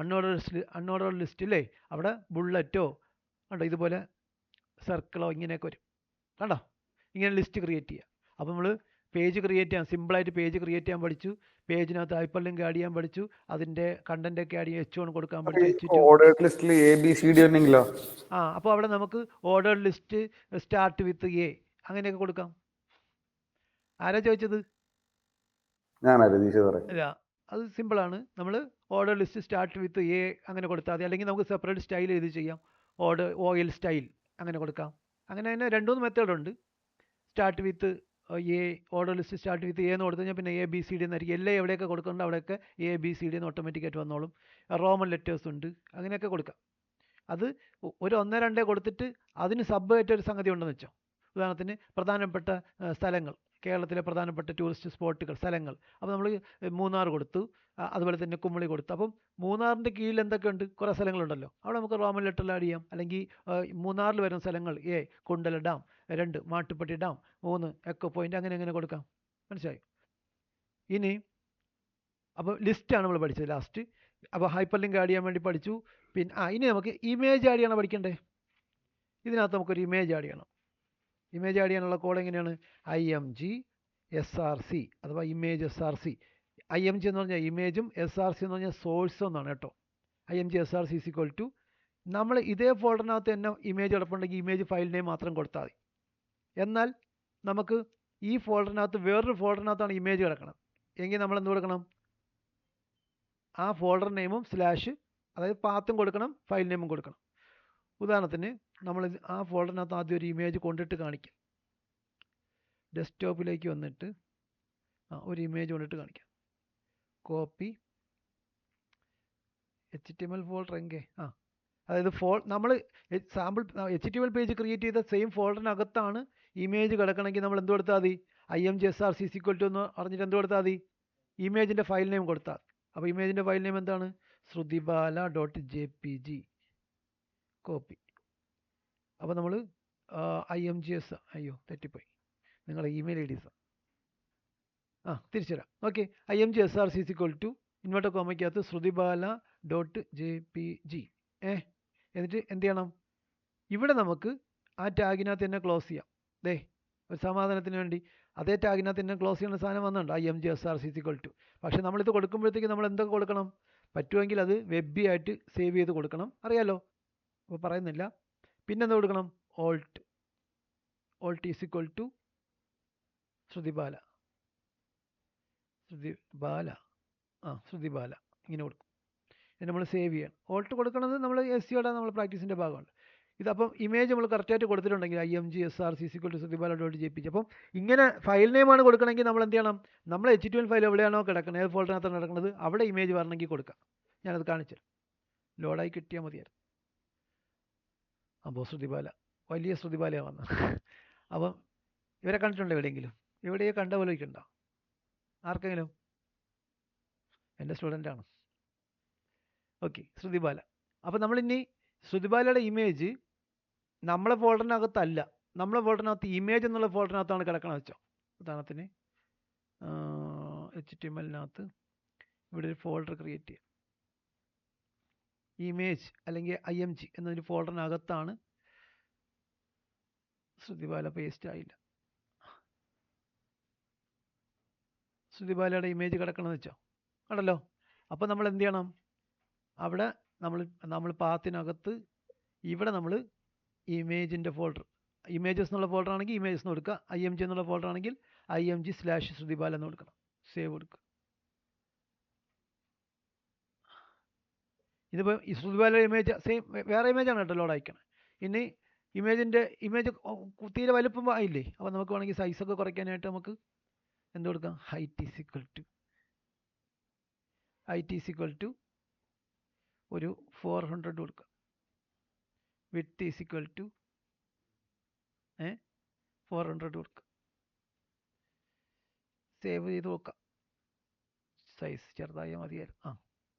അൺഓർഡർ ലിസ്റ്റ് അല്ലേ? അവിടെ ബുള്ളറ്റോ കണ്ടോ, ഇതുപോലെ സർക്കിളോ ഇങ്ങനെയൊക്കെ വരും. കണ്ടോ, ഇങ്ങനെ ലിസ്റ്റ് ക്രിയേറ്റ് ചെയ്യുക. അപ്പോൾ നമ്മൾ പേജ് ക്രിയേറ്റ് ചെയ്യാൻ സിമ്പിളായിട്ട് പേജ് ക്രിയേറ്റ് ചെയ്യാൻ പഠിച്ചു. പേജിനകത്ത് ഹൈപ്പർ ലിങ്ക് ആഡ് ചെയ്യാൻ പഠിച്ചു. അതിൻ്റെ കണ്ടന്റ് ഒക്കെ ആഡ് ചെയ്യാൻ H1 കൊടുക്കാൻ പഠിച്ചു. ഓർഡേർഡ് ലിസ്റ്റിൽ ABCD ഉണ്ടെങ്കിലോ? അപ്പോൾ അവിടെ നമുക്ക് order list start with A അങ്ങനെയൊക്കെ കൊടുക്കാം. ആരാ ചോദിച്ചത്? അല്ല, അത് സിമ്പിളാണ്. നമ്മൾ order list start with A അങ്ങനെ കൊടുത്താൽ മതി. അല്ലെങ്കിൽ നമുക്ക് സെപ്പറേറ്റ് സ്റ്റൈൽ ചെയ്ത് ചെയ്യാം. ഓയിൽ സ്റ്റൈൽ അങ്ങനെ കൊടുക്കാം. അങ്ങനെ തന്നെ 2-3 മെത്തേഡുണ്ട്. Start with A, order list start with A എന്ന് കൊടുത്തു കഴിഞ്ഞാൽ പിന്നെ ABCD എന്നായിരിക്കും. എല്ലാം എവിടെയൊക്കെ കൊടുക്കുന്നുണ്ട് അവിടെയൊക്കെ ABCD എന്ന് ഓട്ടോമാറ്റിക്കായിട്ട് വന്നോളും. റോമൻ ലെറ്റേഴ്സ് ഉണ്ട്, അങ്ങനെയൊക്കെ കൊടുക്കാം. അത് ഒരു 1, 2 കൊടുത്തിട്ട് അതിന് സബ് ആയിട്ട് ഒരു സംഗതി ഉണ്ടെന്ന് വെച്ചോ. ഉദാഹരണത്തിന് പ്രധാനപ്പെട്ട സ്ഥലങ്ങൾ, കേരളത്തിലെ പ്രധാനപ്പെട്ട ടൂറിസ്റ്റ് സ്പോട്ടുകൾ, സ്ഥലങ്ങൾ. അപ്പോൾ നമ്മൾ മൂന്നാർ കൊടുത്തു, അതുപോലെ തന്നെ കുമളി കൊടുത്തു. അപ്പം മൂന്നാറിൻ്റെ കീഴിൽ എന്തൊക്കെയുണ്ട്? കുറേ സ്ഥലങ്ങളുണ്ടല്ലോ. അവിടെ നമുക്ക് റോമൻ ലെറ്ററിൽ ആഡ് ചെയ്യാം. അല്ലെങ്കിൽ മൂന്നാറിൽ വരുന്ന സ്ഥലങ്ങൾ A Kundala dam, 2 Mattupetty dam, 3 echo point, അങ്ങനെ കൊടുക്കാം. മനസ്സിലായി? ഇനി അപ്പോൾ ലിസ്റ്റാണ് നമ്മൾ പഠിച്ചത് ലാസ്റ്റ്. അപ്പോൾ ഹൈപ്പർ ലിങ്ക് ആഡ് ചെയ്യാൻ വേണ്ടി പഠിച്ചു. പിന്നെ ഇനി നമുക്ക് ഇമേജ് ആഡ് ചെയ്യണം പഠിക്കണ്ടേ? ഇതിനകത്ത് നമുക്കൊരു ഇമേജ് ആഡ് ചെയ്യണം. ഇമേജ് ആഡ് ചെയ്യാനുള്ള കോഡ് എങ്ങനെയാണ്? IMG SRC അഥവാ ഇമേജ് SRC. IMG എന്ന് പറഞ്ഞാൽ ഇമേജും SRC എന്ന് പറഞ്ഞാൽ സോഴ്സ് എന്നാണ് കേട്ടോ. IMG SRC = നമ്മൾ ഇതേ ഫോൾഡറിനകത്ത് തന്നെ ഇമേജ് കിടപ്പുണ്ടെങ്കിൽ ഇമേജ് ഫയൽ നെയിം മാത്രം കൊടുത്താൽ മതി. എന്നാൽ നമുക്ക് ഈ ഫോൾഡറിനകത്ത് വേറൊരു ഫോൾഡറിനകത്താണ് ഇമേജ് കിടക്കണം എങ്കിൽ നമ്മൾ എന്ത് കൊടുക്കണം? ആ ഫോൾഡർ നെയിമും / അതായത് പാത്തും കൊടുക്കണം, ഫയൽ നെയിമും കൊടുക്കണം. ഉദാഹരണത്തിന് നമ്മൾ ആ ഫോൾഡറിനകത്ത് ആദ്യം ഒരു ഇമേജ് കൊണ്ടിട്ട് കാണിക്കാം. ഡെസ്ക്ടോപ്പിലേക്ക് വന്നിട്ട് ഒരു ഇമേജ് കൊണ്ടിട്ട് കാണിക്കാം. കോപ്പി HTML ഫോൾഡർ അതായത് നമ്മൾ സാമ്പിൾ HTML പേജ് ക്രിയേറ്റ് ചെയ്ത സെയിം ഫോൾഡറിനകത്താണ് ഇമേജ് കിടക്കണമെങ്കിൽ നമ്മൾ എന്ത് കൊടുത്താൽ മതി? IMG SRC = എന്ന് പറഞ്ഞിട്ട് എന്ത് കൊടുത്താൽ മതി? ഇമേജിൻ്റെ ഫയൽ നെയിം കൊടുത്താൽ. അപ്പോൾ ഇമേജിൻ്റെ ഫയൽ നെയിം എന്താണ്? srudibala.jpg. കോപ്പി. അപ്പോൾ നമ്മൾ IMGS തെറ്റിപ്പോയി, നിങ്ങളുടെ ഇമെയിൽ ID തിരിച്ചുതരാം. ഓക്കെ, IMG SRC = ഇൻവെർട്ടർ കോമയ്ക്കകത്ത് srudibala.jpg. എന്നിട്ട് എന്ത് ചെയ്യണം? ഇവിടെ നമുക്ക് ആ ടാഗിനകത്ത് തന്നെ ക്ലോസ് ചെയ്യാം. ഒരു സമാധാനത്തിന് വേണ്ടി അതേ ടാഗിനകത്ത് തന്നെ ക്ലോസ് ചെയ്യുന്ന സാധനം വന്നിട്ടുണ്ട്, IMG SRC = പക്ഷേ നമ്മളിത് കൊടുക്കുമ്പോഴത്തേക്ക് നമ്മൾ എന്തൊക്കെ കൊടുക്കണം? പറ്റുമെങ്കിൽ അത് വെബ് ആയിട്ട് സേവ് ചെയ്ത് കൊടുക്കണം, അറിയാലോ, അപ്പോൾ പറയുന്നില്ല. പിന്നെന്താ കൊടുക്കണം? ഓൾട്ട് = srudibala ഇങ്ങനെ കൊടുക്കും. ഇത് നമ്മൾ സേവ് ചെയ്യണം. ഓൾട്ട് കൊടുക്കുന്നത് നമ്മൾ SEOയുടെ നമ്മൾ പ്രാക്ടീസിൻ്റെ ഭാഗമാണ്. ഇതപ്പം ഇമേജ് നമ്മൾ കറക്റ്റായിട്ട് കൊടുത്തിട്ടുണ്ടെങ്കിൽ IMG SRC = srudibala.jpg. അപ്പം ഇങ്ങനെ ഫയൽ നെയിമാണ് കൊടുക്കണമെങ്കിൽ നമ്മൾ എന്ത് ചെയ്യണം? നമ്മൾ HTML ഫയൽ എവിടെയാണോ കിടക്കുന്നത്, ഏത് ഫോൾഡറിനകത്താണ് കിടക്കുന്നത്, അവിടെ ഇമേജ് വരണമെങ്കിൽ കൊടുക്കാം. ഞാനത് കാണിച്ചു ലോഡായി കിട്ടിയാൽ മതിയായിരുന്നു. അപ്പോൾ srudibala, വലിയ srudibala വന്നത്. അപ്പം ഇവരെ കണ്ടിട്ടുണ്ടോ എവിടെയെങ്കിലും? എവിടെയോ കണ്ട പോലെ ഇരിക്കണ്ടോ ആർക്കെങ്കിലും? എൻ്റെ സ്റ്റുഡൻ്റാണ്. Okay, srudibala. അപ്പോൾ നമ്മളിനി srudibalaയുടെ ഇമേജ് നമ്മളെ ഫോൾഡറിനകത്തല്ല, നമ്മളെ ഫോൾഡറിനകത്ത് ഇമേജ് എന്നുള്ള ഫോൾഡറിനകത്താണ് കിടക്കണമെന്ന് വെച്ചോ. ഉദാഹരണത്തിന് HTML-നകത്ത് ഇവിടെ ഒരു ഫോൾഡർ ക്രിയേറ്റ് ചെയ്യുക. ഇമേജ് അല്ലെങ്കിൽ IMG എന്നൊരു ഫോൾഡറിനകത്താണ് ശ്രുതിബാല പേസ്റ്റ് ആയില്ല, ശ്രുതിബാലയുടെ ഇമേജ് കിടക്കണമെന്ന് വെച്ചോ. ആണല്ലോ. അപ്പോൾ നമ്മൾ എന്ത് ചെയ്യണം? അവിടെ നമ്മൾ പാത്തിനകത്ത് ഇവിടെ നമ്മൾ ഇമേജിൻ്റെ ഫോൾഡർ, ഇമേജസ് എന്നുള്ള ഫോൾഡർ ആണെങ്കിൽ ഇമേജസ് എന്ന് കൊടുക്കുക, IMG എന്നുള്ള ഫോൾഡർ ആണെങ്കിൽ IMG/ശ്രുതിബാല എന്ന് കൊടുക്കണം. സേവ് കൊടുക്കുക. ഇതിപ്പോൾ ഈ ശ്രുതിബാല ഇമേജ് സെയിം വേറെ ഇമേജാണ് കേട്ടോ ലോഡ് അയക്കണം. ഇനി ഇമേജ് തീരെ വലുപ്പം ആയില്ലേ, അപ്പോൾ നമുക്ക് വേണമെങ്കിൽ സൈസൊക്കെ കുറയ്ക്കാനായിട്ട് നമുക്ക് എന്ത് കൊടുക്കാം? ഹൈറ്റ് ഈസ് ഈക്വൽ ടു ഒരു 400 കൊടുക്കുക. വിഡ്ത്ത് ഈസ് ഈക്വൽ ടു 400 കൊടുക്കുക. സേവ് ചെയ്ത് നോക്കാം. സൈസ് ചെറുതായാൽ മതിയായിരുന്നു.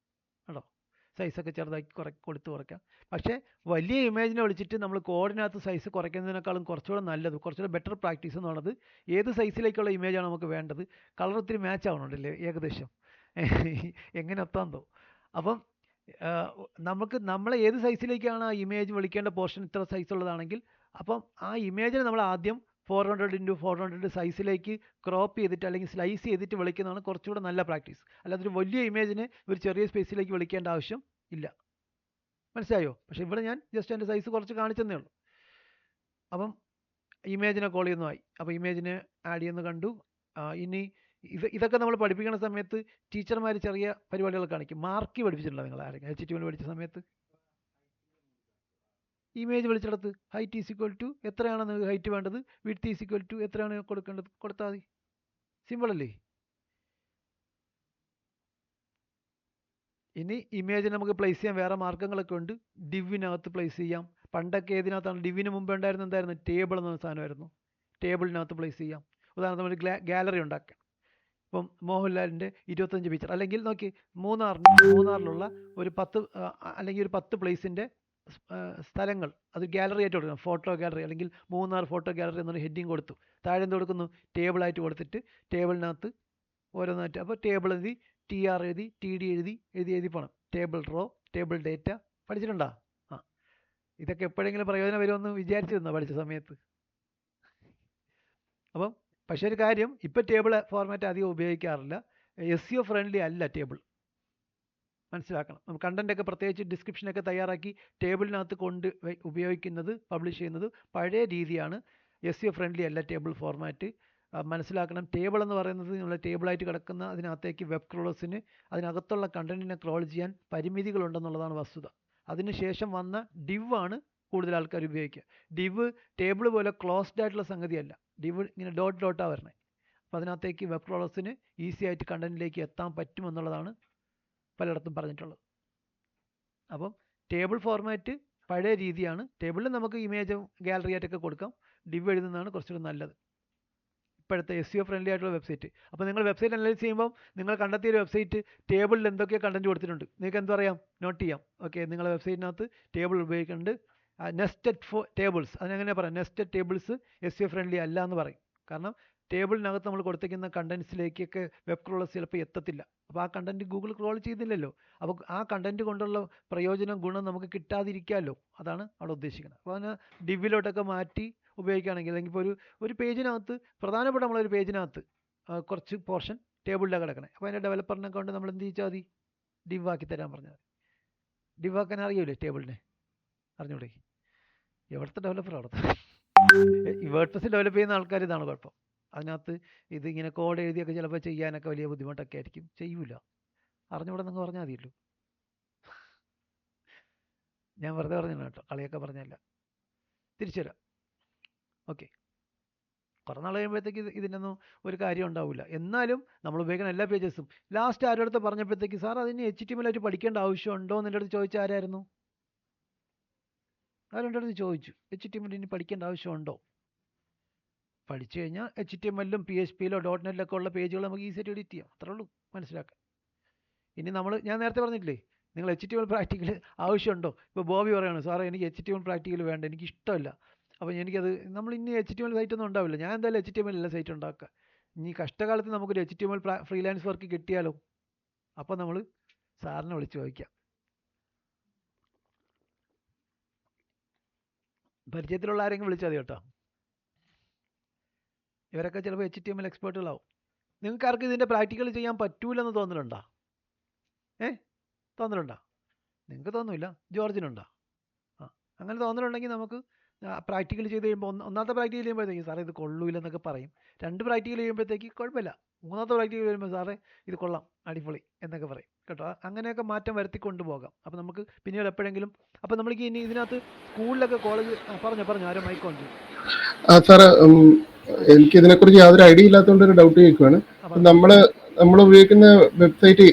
കേട്ടോ, സൈസൊക്കെ ചെറുതാക്കി കൊടുത്ത് കുറയ്ക്കാം. പക്ഷേ വലിയ ഇമേജിനെ വിളിച്ചിട്ട് നമ്മൾ കോഡിനകത്ത് സൈസ് കുറയ്ക്കുന്നതിനേക്കാളും കുറച്ചുകൂടെ നല്ലത്, കുറച്ചുകൂടെ ബെറ്റർ പ്രാക്ടീസ് എന്ന് പറയുന്നത് ഏത് സൈസിലേക്കുള്ള ഇമേജാണ് നമുക്ക് വേണ്ടത്, കളർ ഒത്തിരി മാച്ച് ആവണുണ്ടല്ലേ ഏകദേശം, എങ്ങനെ എത്താന്തോ. അപ്പം നമ്മൾ ഏത് സൈസിലേക്കാണ് ആ ഇമേജ് വിളിക്കേണ്ട പോർഷൻ ഇത്ര സൈസ് ഉള്ളതാണെങ്കിൽ അപ്പം ആ ഇമേജിനെ നമ്മൾ ആദ്യം 400x400 സൈസിലേക്ക് ക്രോപ്പ് ചെയ്തിട്ട് അല്ലെങ്കിൽ സ്ലൈസ് ചെയ്തിട്ട് വിളിക്കുന്നതാണ് കുറച്ചുകൂടെ നല്ല പ്രാക്ടീസ്. അല്ലാതെ ഒരു വലിയ ഇമേജിനെ ഒരു ചെറിയ സ്പേസിലേക്ക് വിളിക്കേണ്ട ആവശ്യം ഇല്ല. മനസ്സിലായോ? പക്ഷേ ഇവിടെ ഞാൻ ജസ്റ്റ് എൻ്റെ സൈസ് കുറച്ച് കാണിച്ചെന്നേ ഉള്ളൂ. അപ്പം ഇമേജിനെ കോൾ ചെയ്യുന്നതായി. അപ്പോൾ ഇമേജിനെ ആഡ് ചെയ്യുന്നത് കണ്ടു. ഇനി ഇതൊക്കെ നമ്മൾ പഠിപ്പിക്കുന്ന സമയത്ത് ടീച്ചർമാർ ചെറിയ പരിപാടികൾ കാണിക്കും. മാർക്ക് പഠിപ്പിച്ചിട്ടുണ്ടോ നിങ്ങൾ ആരെങ്കിലും? HTML പഠിച്ച സമയത്ത് ഇമേജ് വിളിച്ചെടുത്ത് ഹൈറ്റ് ഈസ് ഈക്വൽ ടു എത്രയാണ് നിങ്ങൾക്ക് ഹൈറ്റ് വേണ്ടത്, വിഡ്ത്ത് ഈസ് ഈക്വൽ ടു എത്രയാണ് കൊടുക്കേണ്ടത് കൊടുത്താൽ മതി. സിമ്പിൾ അല്ലേ? ഇനി ഇമേജ് നമുക്ക് പ്ലേസ് ചെയ്യാൻ വേറെ മാർഗ്ഗങ്ങളൊക്കെ ഉണ്ട്. ഡിവിനകത്ത് പ്ലേസ് ചെയ്യാം. പണ്ടൊക്കെ ഏതിനകത്താണ്? ഡിവിന് മുമ്പ് ഉണ്ടായിരുന്ന എന്തായിരുന്നു? ടേബിൾ എന്ന സാധനമായിരുന്നു. ടേബിളിനകത്ത് പ്ലേസ് ചെയ്യാം. ഉദാഹരണത്തിന് ഒരു ഗാലറി ഉണ്ടാക്കാം. ഇപ്പം മോഹൻലാലിൻ്റെ 25 പിക്ചർ, അല്ലെങ്കിൽ നോക്കി മൂന്നാറിലുള്ള ഒരു 10 അല്ലെങ്കിൽ ഒരു 10 പ്ലേസിൻ്റെ സ്ഥലങ്ങൾ അത് ഗാലറി ആയിട്ട് കൊടുക്കണം. ഫോട്ടോ ഗാലറി അല്ലെങ്കിൽ മൂന്നാർ ഫോട്ടോ ഗാലറി എന്നൊരു ഹെഡിങ് കൊടുത്തു. താഴെ എന്ത് കൊടുക്കുന്നു? ടേബിളായിട്ട് കൊടുത്തിട്ട് ടേബിളിനകത്ത് ഓരോന്നായിട്ട്, അപ്പോൾ ടേബിൾ എഴുതി, TR എഴുതി, TD എഴുതി പോകണം. ടേബിൾ റോ, ടേബിൾ ഡേറ്റ പഠിച്ചിട്ടുണ്ടോ? ഇതൊക്കെ എപ്പോഴെങ്കിലും പ്രയോജനം വരുമെന്ന് വിചാരിച്ചിരുന്നോ പഠിച്ച സമയത്ത്? അപ്പം പക്ഷേ ഒരു കാര്യം, ഇപ്പോൾ ടേബിൾ ഫോർമാറ്റ് അധികം ഉപയോഗിക്കാറില്ല. SEO ഫ്രണ്ട്ലി അല്ല ടേബിൾ, മനസ്സിലാക്കണം. നമ്മൾ കണ്ടൻറ്റൊക്കെ പ്രത്യേകിച്ച് ഡിസ്ക്രിപ്ഷനൊക്കെ തയ്യാറാക്കി ടേബിളിനകത്ത് ഉപയോഗിക്കുന്നത്, പബ്ലിഷ് ചെയ്യുന്നത് പഴയ രീതിയാണ്. SEO ഫ്രണ്ട്ലി അല്ല ടേബിൾ ഫോർമാറ്റ്, മനസ്സിലാക്കണം. ടേബിൾ എന്ന് പറയുന്നത് നമ്മൾ ടേബിളായിട്ട് കിടക്കുന്ന അതിനകത്തേക്ക് വെബ് ക്രോളേഴ്സിന് അതിനകത്തുള്ള കണ്ടൻറ്റിനെ ക്രോൾ ചെയ്യാൻ പരിമിതികളുണ്ടെന്നുള്ളതാണ് വസ്തുത. അതിനുശേഷം വന്ന ഡിവ് ആണ് കൂടുതൽ ആൾക്കാർ ഉപയോഗിക്കുക. ഡിവ് ടേബിൾ പോലെ ക്ലോസ്ഡ് ആയിട്ടുള്ള സംഗതിയല്ല. ഡിവ് ഇങ്ങനെ ഡോട്ടാണ് വരണേ. അപ്പോൾ അതിനകത്തേക്ക് വെബ് ക്രോളേഴ്സിന് ഈസി ആയിട്ട് കണ്ടൻറ്റിലേക്ക് എത്താൻ പറ്റുമെന്നുള്ളതാണ് പലയിടത്തും പറഞ്ഞിട്ടുള്ളത്. അപ്പം ടേബിൾ ഫോർമാറ്റ് പഴയ രീതിയാണ്. ടേബിളിൽ നമുക്ക് ഇമേജും ഗാലറി ആയിട്ടൊക്കെ കൊടുക്കാം. ഡിവ് എഴുതുന്നതാണ് കുറച്ചുകൂടി നല്ലത്. ഇപ്പോഴത്തെ SEO ഫ്രണ്ട്ലി ആയിട്ടുള്ള വെബ്സൈറ്റ്. അപ്പോൾ നിങ്ങൾ വെബ്സൈറ്റ് അനലൈസ് ചെയ്യുമ്പോൾ നിങ്ങൾ കണ്ടെത്തിയ ഒരു വെബ്സൈറ്റ് ടേബിളിൽ എന്തൊക്കെയോ കണ്ടൻറ്റ് കൊടുത്തിട്ടുണ്ട്. നിങ്ങൾക്ക് എന്ത് പറയാം? നോട്ട് ചെയ്യാം. ഓക്കെ, നിങ്ങളുടെ വെബ്സൈറ്റിനകത്ത് ടേബിൾ ഉപയോഗിക്കുന്നുണ്ട്. നെസ്റ്റഡ് ടേബിൾസ്, അതിനെങ്ങനെ പറയാം? നെസ്റ്റഡ് ടേബിൾസ് SEO ഫ്രണ്ട്ലി അല്ല എന്ന് പറയും. കാരണം ടേബിളിനകത്ത് നമ്മൾ കൊടുത്തിരിക്കുന്ന കണ്ടൻസിലേക്കൊക്കെ വെബ് ക്രോളേഴ്സ് ചിലപ്പോൾ എത്തത്തില്ല. അപ്പോൾ ആ കണ്ടൻറ്റ് ഗൂഗിൾ ക്രോൾ ചെയ്തില്ലല്ലോ. അപ്പോൾ ആ കണ്ടൻറ്റ് കൊണ്ടുള്ള പ്രയോജനം, ഗുണം നമുക്ക് കിട്ടാതിരിക്കാമല്ലോ. അതാണ് അവിടെ ഉദ്ദേശിക്കുന്നത്. അപ്പോൾ അതിന് ഡിവിലോട്ടൊക്കെ മാറ്റി ഉപയോഗിക്കുകയാണെങ്കിൽ, അല്ലെങ്കിൽ ഇപ്പോൾ ഒരു പേജിനകത്ത്, പ്രധാനപ്പെട്ട നമ്മളൊരു പേജിനകത്ത് കുറച്ച് പോർഷൻ ടേബിളിലാണ് കിടക്കണേ. അപ്പോൾ അതിൻ്റെ ഡെവലപ്പറിനെ കൊണ്ട് നമ്മൾ എന്ത് ചെയ്യിച്ചാൽ മതി? ഡിവ് ആക്കി തരാൻ പറഞ്ഞാൽ മതി. ഡിവ് ആക്കാൻ അറിയില്ലേ ടേബിളിനെ? അറിഞ്ഞൂടെ? എവിടുത്തെ ഡെവലപ്പർ അവിടുത്തെ ഈ വേർഡ്പ്രസ് ഡെവലപ്പ് ചെയ്യുന്ന ആൾക്കാർ ഇതാണ് കുഴപ്പം. അതിനകത്ത് ഇതിങ്ങനെ കോഡ് എഴുതിയൊക്കെ ചിലപ്പോൾ ചെയ്യാനൊക്കെ വലിയ ബുദ്ധിമുട്ടൊക്കെ ആയിരിക്കും. ചെയ്യൂല. അറിഞ്ഞൂടെ നിങ്ങൾ പറഞ്ഞാൽ മതിയല്ലോ. ഞാൻ വെറുതെ പറഞ്ഞില്ല കേട്ടോ, കളിയൊക്കെ പറഞ്ഞല്ല. തിരിച്ചു വരാം. ഓക്കെ, കുറേ നാൾ കഴിയുമ്പോഴത്തേക്ക് ഇതിനൊന്നും ഒരു കാര്യം ഉണ്ടാവില്ല. എന്നാലും നമ്മൾ ഉപയോഗിക്കുന്ന എല്ലാ പേജസും ലാസ്റ്റ് ആരോടത്ത് പറഞ്ഞപ്പോഴത്തേക്ക്, സാർ അതിന് HTML ആയിട്ട് പഠിക്കേണ്ട ആവശ്യമുണ്ടോ എന്ന് എൻ്റെ അടുത്ത് ചോദിച്ച ആരായിരുന്നു? ആരുടെ അടുത്ത് ചോദിച്ചു HTML ഇനി പഠിക്കേണ്ട ആവശ്യമുണ്ടോ? പഠിച്ചു കഴിഞ്ഞാൽ HTML-ലും PHP-ലോ .NET-ലൊക്കെ ഉള്ള പേജുകൾ നമുക്ക് ഈസിയായിട്ട് എഡിറ്റ് ചെയ്യാം. അത്രേ ഉള്ളൂ, മനസ്സിലാക്കാം. ഇനി ഞാൻ നേരത്തെ പറഞ്ഞിട്ടില്ലേ, നിങ്ങൾ HTML പ്രാക്ടിക്കൽ ആവശ്യമുണ്ടോ? ഇപ്പോൾ ബോബി പറയുകയാണ്, സാറേ എനിക്ക് HTML പ്രാക്ടിക്കൽ വേണ്ട, എനിക്ക് ഇഷ്ടമല്ല. അപ്പോൾ എനിക്കത് നമ്മൾ ഇനി HTML സൈറ്റൊന്നും ഉണ്ടാവില്ല. ഞാൻ എന്തായാലും HTML അല്ല സൈറ്റ് ഉണ്ടാക്കുക. ഇനി കഷ്ടകാലത്ത് നമുക്കൊരു HTML ഫ്രീലാൻസ് വർക്ക് കിട്ടിയാലോ, അപ്പോൾ നമ്മൾ സാറിനെ വിളിച്ച് ചോദിക്കാം. പരിചയത്തിലുള്ള ആരെങ്കിലും വിളിച്ചാൽ മതി കേട്ടോ. ഇവരൊക്കെ ചിലപ്പോൾ HTML എക്സ്പേർട്ടുകളാവും. നിങ്ങൾക്ക് ആർക്കും ഇതിൻ്റെ പ്രാക്ടിക്കൽ ചെയ്യാൻ പറ്റൂലെന്ന് തോന്നലുണ്ടോ? തോന്നലുണ്ടോ? നിങ്ങൾക്ക് തോന്നില്ല, ജോർജിനുണ്ടോ? ആ, അങ്ങനെ തോന്നലുണ്ടെങ്കിൽ നമുക്ക് പ്രാക്ടിക്കൽ ചെയ്ത് കഴിയുമ്പോൾ ഒന്നാമത്തെ പ്രാക്ടിക്കൽ ചെയ്യുമ്പോഴത്തേക്ക് സാറേ ഇത് കൊള്ളൂലെന്നൊക്കെ പറയും. 2 പ്രാക്ടിക്കൽ ചെയ്യുമ്പോഴത്തേക്ക് കുഴപ്പമില്ല. 3ാമത്തെ പ്രാക്ടിക്കൽ വരുമ്പോൾ സാറേ ഇത് കൊള്ളാം, അടിപൊളി എന്നൊക്കെ പറയും കേട്ടോ. അങ്ങനെയൊക്കെ മാറ്റം വരുത്തിക്കൊണ്ട് പോകാം. അപ്പോൾ നമുക്ക് പിന്നീട് എപ്പോഴെങ്കിലും, അപ്പോൾ നമ്മൾക്ക് ഇനി ഇതിനകത്ത് സ്കൂളിലൊക്കെ കോളേജ് പറഞ്ഞു ആരോ മൈക്കോണ്ട്. സാറ്, എനിക്ക് ഇതിനെക്കുറിച്ച് യാതൊരു ഐഡിയ ഇല്ലാത്തതുകൊണ്ട് ഒരു ഡൗട്ട് ചോദിക്കുവാണ്. നമ്മൾ ഉപയോഗിക്കുന്ന വെബ്സൈറ്റ്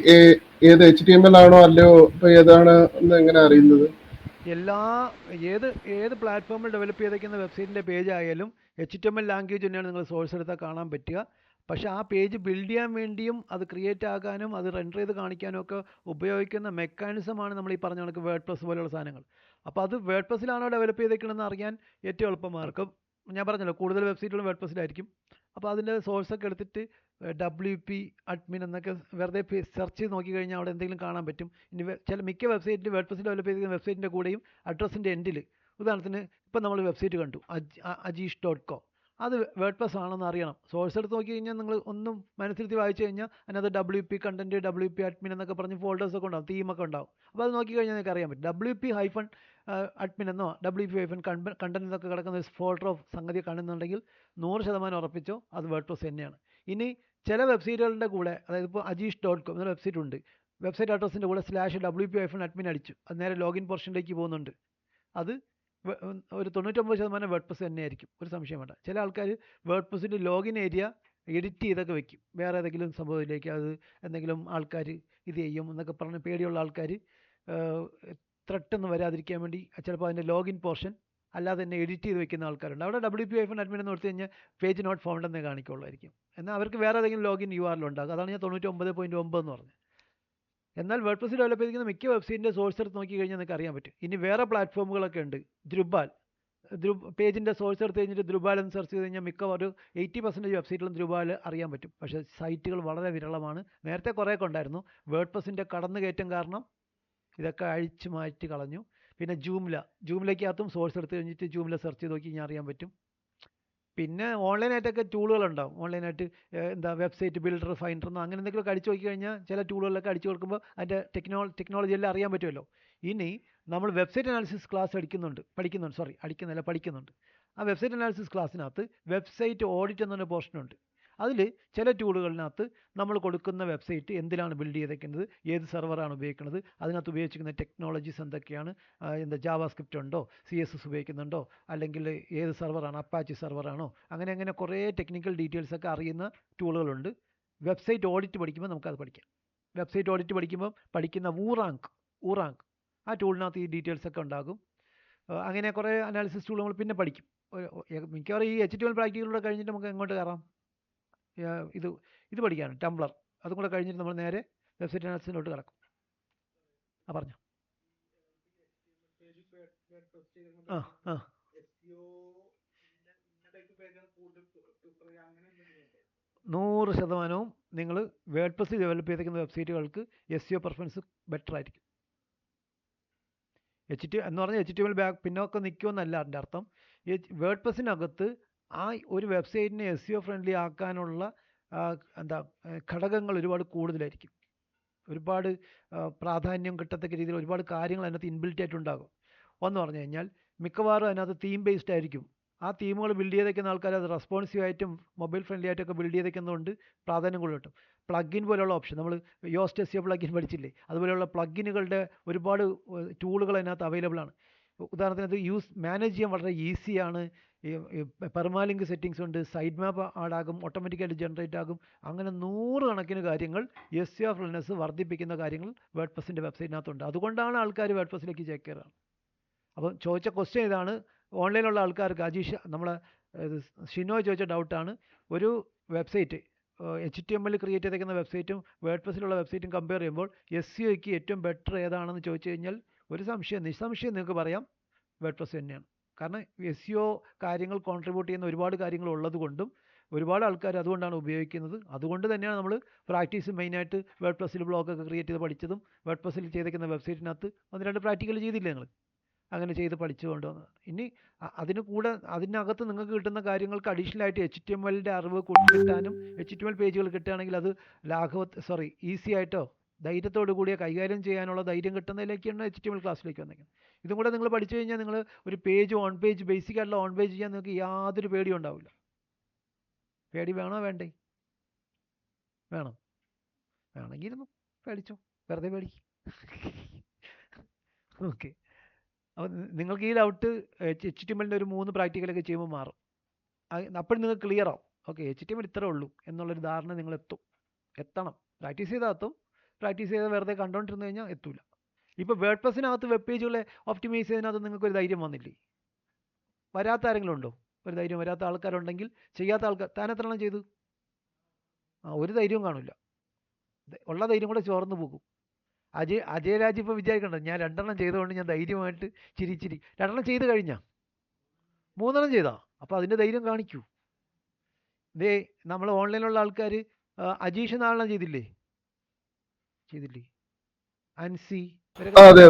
ഏത് HTML ആണോ അല്ലയോ, ഇപ്പൊ ഏതാണ് എന്ന് എങ്ങനെ അറിയുന്നത്? ഏത് പ്ലാറ്റ്ഫോമിൽ ഡെവലപ്പ് ചെയ്തേക്കുന്ന വെബ്സൈറ്റിൻ്റെ പേജ് ആയാലും HTML ലാംഗ്വേജ് തന്നെയാണ് നിങ്ങൾ സോഴ്സ് എടുത്താൽ കാണാൻ പറ്റുക. പക്ഷേ ആ പേജ് ബിൽഡ് ചെയ്യാൻ വേണ്ടിയും അത് ക്രിയേറ്റ് ആക്കാനും അത് റെൻഡർ ചെയ്ത് കാണിക്കാനും ഒക്കെ ഉപയോഗിക്കുന്ന മെക്കാനിസമാണ് നമ്മൾ ഈ പറഞ്ഞ കണക്ക് വേർഡ്പ്രസ് പോലെയുള്ള സാധനങ്ങൾ. അപ്പോൾ അത് വേർഡ്പ്രസ്സിലാണോ ഡെവലപ്പ് ചെയ്തേക്കണമെന്ന് അറിയാൻ ഏറ്റവും എളുപ്പമാർക്കും ഞാൻ പറഞ്ഞല്ലോ, കൂടുതൽ വെബ്സൈറ്റുകളും വേർഡ്പ്രസ്സിലായിരിക്കും. അപ്പോൾ അതിൻ്റെ സോഴ്സൊക്കെ എടുത്തിട്ട് WP അഡ്മിൻ എന്നൊക്കെ വെറുതെ സെർച്ച് ചെയ്ത് നോക്കി കഴിഞ്ഞാൽ അവിടെ എന്തെങ്കിലും കാണാൻ പറ്റും. ഇനി മിക്ക വെബ്സൈറ്റിൽ വേർഡ്പ്രസ്സിൽ ഡെവലപ്പ് ചെയ്തിരിക്കുന്ന വെബ്സൈറ്റിൻ്റെ കൂടെയും അഡ്രസ്സിൻ്റെ എൻഡിൽ, ഉദാഹരണത്തിന് ഇപ്പം നമ്മൾ വെബ്സൈറ്റ് കണ്ടു ajish.com, അത് വേർഡ്പ്രസ് ആണെന്ന് അറിയണം. സോഴ്സ് എടുത്ത് നോക്കി കഴിഞ്ഞാൽ നിങ്ങൾ ഒന്നും മനസ്സിരുത്തി വായിച്ചു കഴിഞ്ഞാൽ അതിനകത്ത് WP കണ്ടൻറ്റ്, WP അഡ്മിൻ എന്നൊക്കെ പറഞ്ഞ് ഫോൾഡേഴ്സൊക്കെ ഉണ്ടാവും, തീമൊക്കെ ഉണ്ടാവും. അപ്പോൾ അത് നോക്കി കഴിഞ്ഞാൽ നിങ്ങൾക്ക് അറിയാൻ പറ്റും. WP- അഡ്മിൻ എന്നോ WP- കണ്ടൻറ്റ് എന്നൊക്കെ കിടക്കുന്ന ഒരു ഫോൾഡർ ഓഫ് സംഗതി കാണുന്നുണ്ടെങ്കിൽ 100% ഉറപ്പിച്ചോ അത് വേർഡ്പ്രസ് തന്നെയാണ്. ഇനി ചില വെബ്സൈറ്റുകളുടെ കൂടെ, അതായത് ഇപ്പോൾ ajish.com എന്ന വെബ്സൈറ്റ് ഉണ്ട്, വെബ്സൈറ്റ് അഡ്രസ്സിൻ്റെ കൂടെ /WP- അഡ്മിൻ അടിച്ചു, അത് നേരെ ലോഗിൻ പോർഷനിലേക്ക് പോകുന്നുണ്ട്. അത് ഒരു 99% വേർഡ്പ്രസ് തന്നെയായിരിക്കും, ഒരു സംശയം വേണ്ട. ചില ആൾക്കാർ വേർഡ്പ്രസിൻ്റെ ലോഗിൻ ഏരിയ എഡിറ്റ് ചെയ്തൊക്കെ വെക്കും, വേറെ ഏതെങ്കിലും സംഭവത്തിലേക്ക് അത് എന്തെങ്കിലും ആൾക്കാർ ഇത് ചെയ്യും എന്നൊക്കെ പറഞ്ഞ് പേടിയുള്ള ആൾക്കാർ ത്രെട്ടൊന്നും വരാതിരിക്കാൻ വേണ്ടി ചിലപ്പോൾ അതിൻ്റെ ലോഗിൻ പോർഷൻ അല്ലാതെ തന്നെ എഡിറ്റ് ചെയ്ത് വെക്കുന്ന ആൾക്കാരുണ്ട്. അവിടെ WP- അഡ്മിൻ എന്ന് കൊടുത്തു കഴിഞ്ഞാൽ പേജ് നോട്ട് ഫൗണ്ട് എന്നേ കാണിക്കുള്ളായിരിക്കും. എന്നാൽ അവർക്ക് വേറെ ഏതെങ്കിലും ലോഗിൻ URL ഉണ്ടാകും. അതാണ് ഞാൻ 99.9 എന്ന് പറഞ്ഞത്. എന്നാൽ വേർഡ്പ്രസ് ഡെവലപ്പ് ചെയ്തിരിക്കുന്ന മിക്ക വെബ്സൈറ്റിൻ്റെ സോഴ്സ് എടുത്ത് നോക്കി കഴിഞ്ഞാൽ നിങ്ങൾക്ക് അറിയാൻ പറ്റും. ഇനി വേറെ പ്ലാറ്റ്ഫോമുകളൊക്കെ ഉണ്ട്. ദ്രുബാൽ പേജിൻ്റെ സോഴ്സ് എടുത്ത് കഴിഞ്ഞിട്ട് ദ്രുബാൽ എന്ന് സെർച്ച് ചെയ്ത് കഴിഞ്ഞാൽ മിക്ക ഒരു 80% വെബ്സൈറ്റിലും ദ്രുബാൽ അറിയാൻ പറ്റും. പക്ഷേ സൈറ്റുകൾ വളരെ വിരളമാണ്. നേരത്തെ കുറേയൊക്കെ ഉണ്ടായിരുന്നു. വേർഡ്പ്രസിൻ്റെ കടന്നുകയറ്റം കാരണം ഇതൊക്കെ അഴിച്ചു മാറ്റി കളഞ്ഞു. പിന്നെ ജൂംലയ്ക്കകത്തും സോഴ്സ് എടുത്ത് കഴിഞ്ഞിട്ട് ജൂംല സെർച്ച് ചെയ്ത് നോക്കി കഴിഞ്ഞാൽ അറിയാൻ പറ്റും. പിന്നെ ഓൺലൈനായിട്ടൊക്കെ ടൂളുകളുണ്ടാവും. ഓൺലൈനായിട്ട് വെബ്സൈറ്റ് ബിൽഡർ, ഫൈൻഡർ എന്നോ അങ്ങനെ എന്തെങ്കിലുമൊക്കെ അടിച്ചു നോക്കി കഴിഞ്ഞാൽ ചില ടൂളുകളിലൊക്കെ അടിച്ചു കൊടുക്കുമ്പോൾ അതിൻ്റെ ടെക്നോളജി എല്ലാം അറിയാൻ പറ്റുമല്ലോ. ഇനി നമ്മൾ വെബ്സൈറ്റ് അനാലിസിസ് ക്ലാസ് പഠിക്കുന്നുണ്ട്. ആ വെബ്സൈറ്റ് അനാലിസിസ് ക്ലാസ്സിനകത്ത് വെബ്സൈറ്റ് ഓഡിറ്റ് എന്നൊരു പോർഷനുണ്ട്. അതിൽ ചില ടൂളുകളിനകത്ത് നമ്മൾ കൊടുക്കുന്ന വെബ്സൈറ്റ് എന്തിലാണ് ബിൽഡ് ചെയ്തേക്കുന്നത്, ഏത് സെർവറാണ് ഉപയോഗിക്കുന്നത്, അതിനകത്ത് ഉപയോഗിച്ചിരിക്കുന്ന ടെക്നോളജീസ് എന്തൊക്കെയാണ്, ജാവാസ്ക്രിപ്റ്റ് ഉണ്ടോ, CSS ഉപയോഗിക്കുന്നുണ്ടോ, അല്ലെങ്കിൽ ഏത് സെർവറാണ്, അപ്പാച്ചി സെർവറാണോ, അങ്ങനെ കുറേ ടെക്നിക്കൽ ഡീറ്റെയിൽസൊക്കെ അറിയുന്ന ടൂളുകളുണ്ട്. വെബ്സൈറ്റ് ഓഡിറ്റ് പഠിക്കുമ്പോൾ നമുക്കത് പഠിക്കാം. വെബ്സൈറ്റ് ഓഡിറ്റ് പഠിക്കുമ്പോൾ പഠിക്കുന്ന ഊറാങ്ക് ആ ടൂളിനകത്ത് ഈ ഡീറ്റെയിൽസൊക്കെ ഉണ്ടാകും. അങ്ങനെ കുറേ അനാലിസിസ് ടൂൾ നമ്മൾ പിന്നെ പഠിക്കും. മിക്കവാറും ഈ HTML പ്രാക്ടിക്കലൂടെ കഴിഞ്ഞിട്ട് നമുക്ക് എങ്ങോട്ട് കയറാം, ഇത് പഠിക്കാണ് ടംബ്ലർ. അതും കൂടെ കഴിഞ്ഞിട്ട് നമ്മൾ നേരെ വെബ്സൈറ്റ് അനാലിസിസിലോട്ട് കിടക്കും. പറഞ്ഞു 100% നിങ്ങൾ വേർഡ്പ്രസ് ഡെവലപ്പ് ചെയ്തിരിക്കുന്ന വെബ്സൈറ്റുകൾക്ക് SEO പെർഫോമൻസ് ബെറ്റർ ആയിരിക്കും. എന്ന് പറഞ്ഞാൽ HTML പിന്നൊക്കെ നിൽക്കുമെന്നല്ല എൻ്റെ അർത്ഥം. വേർഡ്പ്രസിനകത്ത് ആ ഒരു വെബ്സൈറ്റിനെ SEO ഫ്രണ്ട്ലി ആക്കാനുള്ള ഘടകങ്ങൾ ഒരുപാട് കൂടുതലായിരിക്കും. ഒരുപാട് പ്രാധാന്യം കിട്ടത്തക്ക രീതിയിൽ ഒരുപാട് കാര്യങ്ങൾ അതിനകത്ത് ഇൻബിൽറ്റ് ആയിട്ടുണ്ടാകും. ഒന്ന് പറഞ്ഞു കഴിഞ്ഞാൽ മിക്കവാറും അതിനകത്ത് തീം ബേസ്ഡ് ആയിരിക്കും. ആ തീമുകൾ ബിൽഡ് ചെയ്തേക്കുന്ന ആൾക്കാർ അത് റെസ്പോൺസീവ് ആയിട്ടും മൊബൈൽ ഫ്രണ്ട്ലി ആയിട്ടൊക്കെ ബിൽഡ് ചെയ്തേക്കുന്നതുകൊണ്ട് പ്രാധാന്യം കൂടുതൽ കിട്ടും. പ്ലഗിൻ പോലെയുള്ള ഓപ്ഷൻ, നമ്മൾ യോസ്റ്റ് SEO പ്ലഗിൻ പഠിച്ചില്ലേ, അതുപോലെയുള്ള പ്ലഗിനുകളുടെ ഒരുപാട് ടൂളുകൾ അതിനകത്ത് അവൈലബിൾ ആണ്. ഉദാഹരണത്തിന് മാനേജ് ചെയ്യാൻ വളരെ ഈസിയാണ്. പെർമാലിങ്ക് സെറ്റിങ്സ് ഉണ്ട്, സൈഡ് മാപ്പ് ആഡാകും, ഓട്ടോമാറ്റിക്കായിട്ട് ജനറേറ്റ് ആകും. അങ്ങനെ 100 കണക്കിന് കാര്യങ്ങൾ SEO ഫ്രണ്ട്നെസ് വർദ്ധിപ്പിക്കുന്ന കാര്യങ്ങൾ വേർഡ്പ്രസിൻ്റെ വെബ്സൈറ്റിനകത്തുണ്ട്. അതുകൊണ്ടാണ് ആൾക്കാർ വേർഡ്പ്രസിലേക്ക് ചേക്കേറുകയാണ്. അപ്പോൾ ചോദിച്ച ക്വസ്റ്റ്യൻ ഇതാണ്. ഓൺലൈനിലുള്ള ആൾക്കാർക്ക് നമ്മളെ ഷിനോ ചോദിച്ച ഡൗട്ടാണ്. ഒരു വെബ്സൈറ്റ് HTML ക്രിയേറ്റ് ചെയ്തേക്കുന്ന വെബ്സൈറ്റും വേർഡ്പ്രസിലുള്ള വെബ്സൈറ്റും കമ്പയർ ചെയ്യുമ്പോൾ SEOയ്ക്ക് ഏറ്റവും ബെറ്റർ ഏതാണെന്ന് ചോദിച്ചു കഴിഞ്ഞാൽ നിസ്സംശയം നിങ്ങൾക്ക് പറയാം വേർഡ്പ്രസ് തന്നെയാണ്. കാരണം SEO കാര്യങ്ങൾ കോൺട്രിബ്യൂട്ട് ചെയ്യുന്ന ഒരുപാട് കാര്യങ്ങൾ ഉള്ളത് കൊണ്ടും ഒരുപാട് ആൾക്കാർ അതുകൊണ്ടാണ് ഉപയോഗിക്കുന്നത്. അതുകൊണ്ട് തന്നെയാണ് നമ്മൾ പ്രാക്ടീസ് മെയിനായിട്ട് വേർഡ് പ്ലസ്സിൽ ബ്ലോഗൊക്കെ ക്രിയേറ്റ് ചെയ്ത് പഠിച്ചതും വേർഡ് പ്ലസ്സിൽ ചെയ്തേക്കുന്ന വെബ്സൈറ്റിനകത്ത് 1-2 പ്രാക്ടിക്കൽ ചെയ്തില്ലേ നിങ്ങൾ? അങ്ങനെ ചെയ്ത് പഠിച്ചുകൊണ്ട് വന്നത്. ഇനി അതിന് കൂടെ അതിനകത്ത് നിങ്ങൾക്ക് കിട്ടുന്ന കാര്യങ്ങൾക്ക് അഡീഷണൽ ആയിട്ട് HTML അറിവ് കിട്ടാനും HTML പേജുകൾ കിട്ടുകയാണെങ്കിൽ അത് ഈസി ആയിട്ടോ ധൈര്യത്തോടു കൂടിയ കൈകാര്യം ചെയ്യാനുള്ള ധൈര്യം കിട്ടുന്നതിലേക്കാണ് HTML ക്ലാസ്സിലേക്ക് വന്നേക്കുന്നത്. ഇതും കൂടെ നിങ്ങൾ പഠിച്ചു കഴിഞ്ഞാൽ നിങ്ങൾ ഒരു പേജ് ഓൺ പേജ് ബേസിക് ആയിട്ടുള്ള ഓൺ പേജ് ചെയ്യാൻ നിങ്ങൾക്ക് യാതൊരു പേടിയും ഉണ്ടാവില്ല. പേടി വേണോ വേണ്ടേ? വേണം. വേണമെങ്കിൽ ഇരുന്നു പേടിച്ചോ, വെറുതെ പേടി. ഓക്കെ. അപ്പോൾ നിങ്ങൾക്ക് ഈ ഡൗട്ട് HTML ഒരു 3 പ്രാക്ടിക്കലൊക്കെ ചെയ്യുമ്പോൾ മാറും. അപ്പോൾ നിങ്ങൾക്ക് ക്ലിയർ ആവും. ഓക്കെ, HTML ഇത്രേ ഉള്ളൂ എന്നുള്ളൊരു ധാരണ നിങ്ങൾ എത്തണം. പ്രാക്ടീസ് ചെയ്താൽ എത്തും. പ്രാക്ടീസ് ചെയ്ത് വെറുതെ കണ്ടുകൊണ്ടിരുന്നു കഴിഞ്ഞാൽ എത്തൂല. ഇപ്പോൾ വേർഡ് പ്ലസിനകത്ത് വെബ് പേജുകളെ ഒപ്റ്റിമൈസ് ചെയ്യുന്നതിനകത്ത് നിങ്ങൾക്ക് ഒരു ധൈര്യം വന്നില്ലേ? വരാത്ത ആരെങ്കിലും ഉണ്ടോ? ഒരു ധൈര്യം വരാത്ത ആൾക്കാരുണ്ടെങ്കിൽ ചെയ്യാത്ത ആൾക്കാർ താൻ എത്ര എണ്ണം ചെയ്തു? ഒരു ധൈര്യവും കാണില്ല. ഉള്ള ധൈര്യം കൂടെ ചോർന്നു പോകും. അജയരാജ് ഇപ്പോൾ വിചാരിക്കണ്ട, ഞാൻ 2 എണ്ണം ചെയ്തുകൊണ്ട് ഞാൻ ധൈര്യമായിട്ട് ചിരിച്ചിരി 2 എണ്ണം ചെയ്ത് കഴിഞ്ഞാൽ 3 എണ്ണം ചെയ്താ അപ്പോൾ അതിൻ്റെ ധൈര്യം കാണിക്കൂ. ഇതേ നമ്മൾ ഓൺലൈനിലുള്ള ആൾക്കാർ അജീഷ് 4 എണ്ണം ചെയ്തില്ലേ? അൻസി ഇവരൊക്കെ 4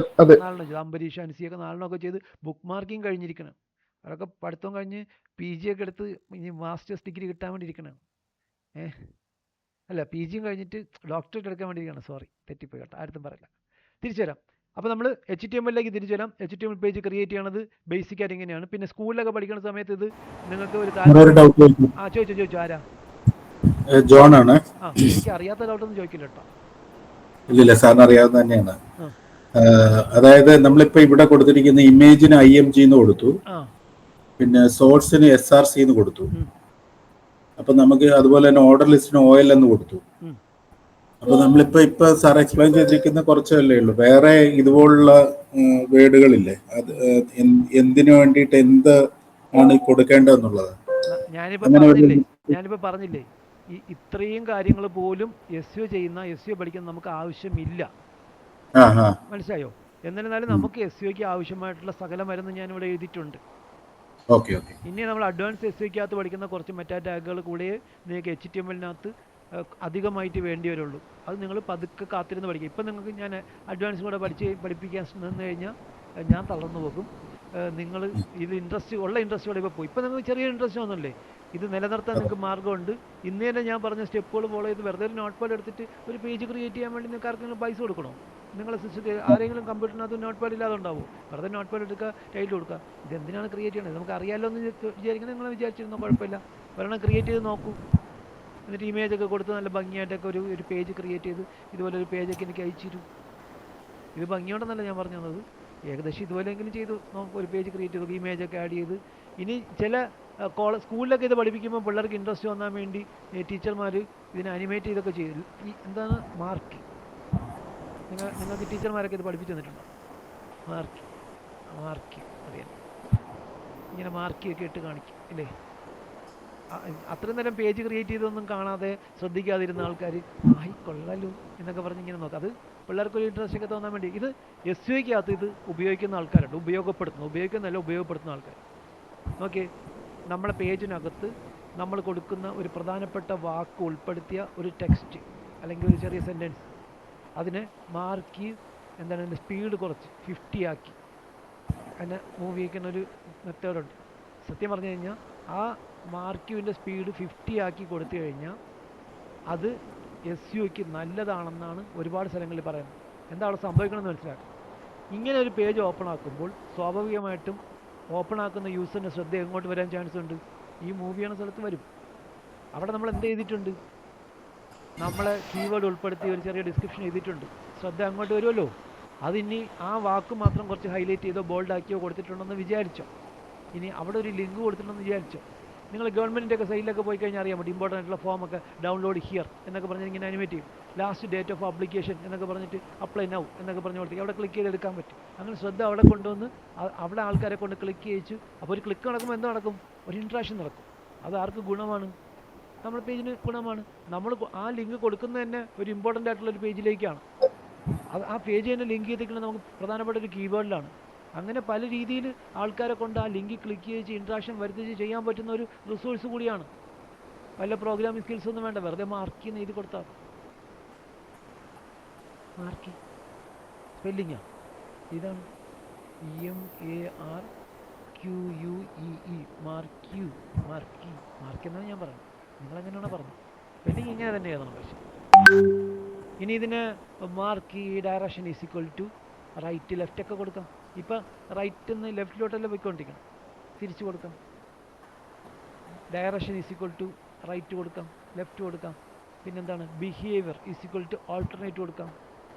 എണ്ണം ചെയ്തു. അംബരീഷ്, അൻസിയൊക്കെ 4 എണ്ണമൊക്കെ ചെയ്ത് ബുക്ക് മാർക്കിങ് കഴിഞ്ഞിരിക്കണം. അവരൊക്കെ പഠിത്തം കഴിഞ്ഞ് PG ഒക്കെ എടുത്ത് ഇനി മാസ്റ്റേഴ്സ് ഡിഗ്രി കിട്ടാൻ വേണ്ടി ഇരിക്കണം. അല്ല, PGയും കഴിഞ്ഞിട്ട് ഡോക്ടറേറ്റ് എടുക്കാൻ വേണ്ടിയിരിക്കണം. സോറി, തെറ്റിപ്പോയി കേട്ടോ, ആരും പറയില്ല. തിരിച്ചു വരാം. അപ്പോൾ നമ്മൾ HTML-ലേക്ക് തിരിച്ചു വരാം. HTML പേജ് ക്രിയേറ്റ് ചെയ്യണത് ബേസിക് ആയിട്ട് ഇങ്ങനെയാണ്. പിന്നെ സ്കൂളിലൊക്കെ പഠിക്കുന്ന സമയത്ത് ഇത് നിങ്ങൾക്ക് ഒരു ചോദിച്ചു. ആരാ? ജോൺ ആണ്. എനിക്ക് അറിയാത്ത ഡൗട്ടൊന്നും ചോദിക്കില്ല കേട്ടോ. ഇല്ല, സാറിന് അറിയാവുന്ന തന്നെയാണ്. അതായത് നമ്മളിപ്പോ ഇവിടെ കൊടുത്തിരിക്കുന്ന ഇമേജിന് IMG എന്ന് കൊടുത്തു, പിന്നെ സോഴ്സിന് SRC എന്ന് കൊടുത്തു. അപ്പൊ നമുക്ക് അതുപോലെ തന്നെ ഓർഡർ ലിസ്റ്റിന് OL എന്ന് കൊടുത്തു. അപ്പൊ നമ്മളിപ്പോ സാർ എക്സ്പ്ലെയിൻ ചെയ്തിരിക്കുന്ന കുറച്ചല്ലേ ഉള്ളൂ. വേറെ ഇതുപോലുള്ള വേർഡുകളില്ലേ, അത് എന്തിനു വേണ്ടിയിട്ട് എന്ത് ആണ് കൊടുക്കേണ്ടതെന്നുള്ളത് ഞാനിപ്പോ പറഞ്ഞില്ലേ, ഇത്രയും കാര്യങ്ങൾ പോലും SEO പഠിക്കുന്ന നമുക്ക് ആവശ്യമില്ല. മനസ്സിലായോ? എന്നിരുന്നാലും നമുക്ക് SEOക്ക് ആവശ്യമായിട്ടുള്ള സകല മരുന്ന് ഞാനിവിടെ എഴുതിയിട്ടുണ്ട്. ഇനി നമ്മൾ അഡ്വാൻസ് SEOക്കകത്ത് പഠിക്കുന്ന കുറച്ച് മെറ്റാ ടാഗുകൾ കൂടെ നിങ്ങൾക്ക് HTML-നകത്ത് അധികമായിട്ട് വേണ്ടി വരുള്ളൂ. അത് നിങ്ങൾ പതുക്കെ കാത്തിരുന്ന് പഠിക്കുക. ഇപ്പം നിങ്ങൾക്ക് ഞാൻ അഡ്വാൻസ് കൂടെ പഠിപ്പിക്കാൻ നിന്ന് കഴിഞ്ഞാൽ ഞാൻ തളർന്നു പോകും. നിങ്ങൾ ഇത് ഇൻട്രസ്റ്റോടെ ഇപ്പോൾ പോയി. ഇപ്പം നിങ്ങൾക്ക് ചെറിയ ഇൻട്രസ്റ്റ് ഒന്നുമില്ലേ? ഇത് നിലനിർത്താൻ നിങ്ങൾക്ക് മാർഗ്ഗമുണ്ട്. ഇന്ന് തന്നെ ഞാൻ പറഞ്ഞ സ്റ്റെപ്പുകൾ ഫോളോ ചെയ്ത് വെറുതെ ഒരു നോട്ട് പാഡ് എടുത്തിട്ട് ഒരു പേജ് ക്രിയേറ്റ് ചെയ്യാൻ വേണ്ടി നിങ്ങൾക്ക് ആർക്കെങ്കിലും പൈസ കൊടുക്കണോ? നിങ്ങളെ സിസ്റ്റത്തിൽ ആരെങ്കിലും കമ്പ്യൂട്ടറിനകത്ത് നോട്ട് പാഡ് ഇല്ലാതെ ഉണ്ടാവും. വെറുതെ നോട്ട് പാഡ് എടുക്കുക, ടൈറ്റിൽ കൊടുക്കുക. ഇതെന്തിനാണ് ക്രിയേറ്റ് ചെയ്യണത്? നമുക്ക് അറിയാമല്ലോ എന്ന് വിചാരിക്കുന്നത്. നിങ്ങൾ വിചാരിച്ചിരുന്നോ? കുഴപ്പമില്ല, ഒരെണ്ണം ക്രിയേറ്റ് ചെയ്ത് നോക്കൂ. എന്നിട്ട് ഇമേജൊക്കെ കൊടുത്ത് നല്ല ഭംഗിയായിട്ടൊക്കെ ഒരു പേജ് ക്രിയേറ്റ് ചെയ്ത് ഇതുപോലെ ഒരു പേജൊക്കെ എനിക്ക് അയച്ചിരും. ഇത് ഭംഗിയോണ്ടെന്നല്ല ഞാൻ പറഞ്ഞു തന്നത്, ഏകദേശം ഇതുപോലെയെങ്കിലും ചെയ്തു നോക്കും. ഒരു പേജ് ക്രിയേറ്റ് ചെയ്തു, ഇമേജൊക്കെ ആഡ് ചെയ്ത്. ഇനി ചില സ്കൂളിലൊക്കെ ഇത് പഠിപ്പിക്കുമ്പോൾ പിള്ളേർക്ക് ഇൻട്രസ്റ്റ് വന്നാൻ വേണ്ടി ടീച്ചർമാർ ഇതിനെ അനിമേറ്റ് ചെയ്തൊക്കെ ചെയ്തു. ഈ എന്താണ് മാർക്ക്? നിങ്ങൾക്ക് ടീച്ചർമാരൊക്കെ ഇത് പഠിപ്പിച്ചു തന്നിട്ടുണ്ടോ? മാർക്ക് അറിയാം, ഇങ്ങനെ മാർക്കിയൊക്കെ ഇട്ട് കാണിക്കും ഇല്ലേ? അത്രയും നേരം പേജ് ക്രിയേറ്റ് ചെയ്തൊന്നും കാണാതെ ശ്രദ്ധിക്കാതിരുന്ന ആൾക്കാർ കൊള്ളാലോ എന്നൊക്കെ പറഞ്ഞ് ഇങ്ങനെ നോക്കാം. അത് പിള്ളേർക്കൊരു ഇൻട്രസ്റ്റ് ഒക്കെ തോന്നാൻ വേണ്ടി. ഇത് SEOക്കകത്ത് ഇത് ഉപയോഗിക്കുന്ന ആൾക്കാരുണ്ട്, ഉപയോഗപ്പെടുത്തുന്ന ആൾക്കാർ. നോക്കിയേ, നമ്മളെ പേജിനകത്ത് നമ്മൾ കൊടുക്കുന്ന ഒരു പ്രധാനപ്പെട്ട വാക്ക് ഉൾപ്പെടുത്തിയ ഒരു ടെക്സ്റ്റ് അല്ലെങ്കിൽ ഒരു ചെറിയ സെൻറ്റൻസ്, അതിനെ മാർക്ക് എന്താണ്, അതിൻ്റെ സ്പീഡ് കുറച്ച് 50 ആക്കി അതിനെ മൂവ് ചെയ്യിക്കുന്ന ഒരു മെത്തേഡുണ്ട്. സത്യം പറഞ്ഞു കഴിഞ്ഞാൽ ആ മാർക്കിൻ്റെ സ്പീഡ് 50 ആക്കി കൊടുത്തു കഴിഞ്ഞാൽ അത് SEOക്ക് നല്ലതാണെന്നാണ് ഒരുപാട് സ്ഥലങ്ങളിൽ പറയുന്നത്. എന്താണ് സംഭവിക്കണമെന്ന് മനസ്സിലാക്കുക. ഇങ്ങനെ ഒരു പേജ് ഓപ്പൺ ആക്കുമ്പോൾ സ്വാഭാവികമായിട്ടും ഓപ്പൺ ആക്കുന്ന യൂസറിൻ്റെ ശ്രദ്ധ എങ്ങോട്ട് വരാൻ ചാൻസ് ഉണ്ട്? ഈ മൂവ് ചെയ്യണ സ്ഥലത്ത് വരും. അവിടെ നമ്മൾ എന്ത് ചെയ്തിട്ടുണ്ട്? നമ്മളെ കീവേഡ് ഉൾപ്പെടുത്തി ഒരു ചെറിയ ഡിസ്ക്രിപ്ഷൻ എഴുതിയിട്ടുണ്ട്. ശ്രദ്ധ അങ്ങോട്ട് വരുമല്ലോ. അതിനി ആ വാക്ക് മാത്രം കുറച്ച് ഹൈലൈറ്റ് ചെയ്തോ ബോൾഡ് ആക്കിയോ കൊടുത്തിട്ടുണ്ടെന്ന് വിചാരിച്ചോ. ഇനി അവിടെ ഒരു ലിങ്ക് കൊടുത്തിട്ടുണ്ടെന്ന് വിചാരിച്ചോ. നിങ്ങൾ ഗവൺമെൻറ്റിൻ്റെയൊക്കെ സൈറ്റിലൊക്കെ പോയി കഴിഞ്ഞാൽ അറിയാൻ പറ്റും, ഇമ്പോർട്ടൻ്റ് ആയിട്ടുള്ള ഫോമൊക്കെ ഡൗൺലോഡ് ഹിയർ എന്നൊക്കെ പറഞ്ഞ് ഇങ്ങനെ അനിമേറ്റ് ചെയ്യും. ലാസ്റ്റ് ഡേറ്റ് ഓഫ് ആപ്ലിക്കേഷൻ എന്നൊക്കെ പറഞ്ഞിട്ട് അപ്ലൈ നൗ എന്നൊക്കെ പറഞ്ഞ് കൊടുത്തേക്ക് അവിടെ ക്ലിക്ക് ചെയ്തെടുക്കാൻ പറ്റും. അങ്ങനെ ശ്രദ്ധ അവിടെ കൊണ്ടുവന്ന് അവിടെ ആൾക്കാരെ കൊണ്ട് ക്ലിക്ക് ചെയ്യിച്ചു. അപ്പോൾ ഒരു ക്ലിക്ക് നടക്കുമ്പോൾ എന്ത് നടക്കും? ഒരു ഇൻട്രാക്ഷൻ നടക്കും. അത് ആർക്ക് ഗുണമാണ്? നമ്മുടെ പേജിന് ഗുണമാണ്. നമ്മൾ ആ ലിങ്ക് കൊടുക്കുന്നത് തന്നെ ഒരു ഇമ്പോർട്ടൻ്റ് ആയിട്ടുള്ള ഒരു പേജിലേക്കാണ്. അത് ആ പേജ് തന്നെ ലിങ്ക് ചെയ്തിരിക്കുന്നത് നമുക്ക് പ്രധാനപ്പെട്ട ഒരു കീവേഡിലാണ്. അങ്ങനെ പല രീതിയിൽ ആൾക്കാരെ കൊണ്ട് ആ ലിങ്കിൽ ക്ലിക്ക് ചെയ്ത് ഇൻട്രാക്ഷൻ വരുത്തി ചെയ്യാൻ പറ്റുന്ന ഒരു റിസോഴ്സ് കൂടിയാണ്. വല്ല പ്രോഗ്രാമിംഗ് സ്കിൽസ് ഒന്നും വേണ്ട, വെറുതെ മാർക്ക് ചെയ്യുന്ന എഴുതി കൊടുത്താൽ മാർക്ക് സ്പെല്ലിങ്ങാ ഇതാണ് EMARQUEE മാർക്ക് എന്നാണ് ഞാൻ പറഞ്ഞത്. നിങ്ങളെങ്ങനെയാണോ പറഞ്ഞത്, സ്പെല്ലിങ് ഇങ്ങനെ തന്നെ എഴുതണം. പക്ഷേ ഇനി ഇതിന് marquee direction is equal to right left ഒക്കെ കൊടുക്കാം. ഇപ്പം റൈറ്റിൽ നിന്ന് ലെഫ്റ്റിലോട്ടല്ലേ പോയിക്കൊണ്ടിരിക്കണം, തിരിച്ചു കൊടുക്കാം. Direction is equal to right കൊടുക്കാം, ലെഫ്റ്റ് കൊടുക്കാം. പിന്നെന്താണ് behaviour is equal to alternate കൊടുക്കാം.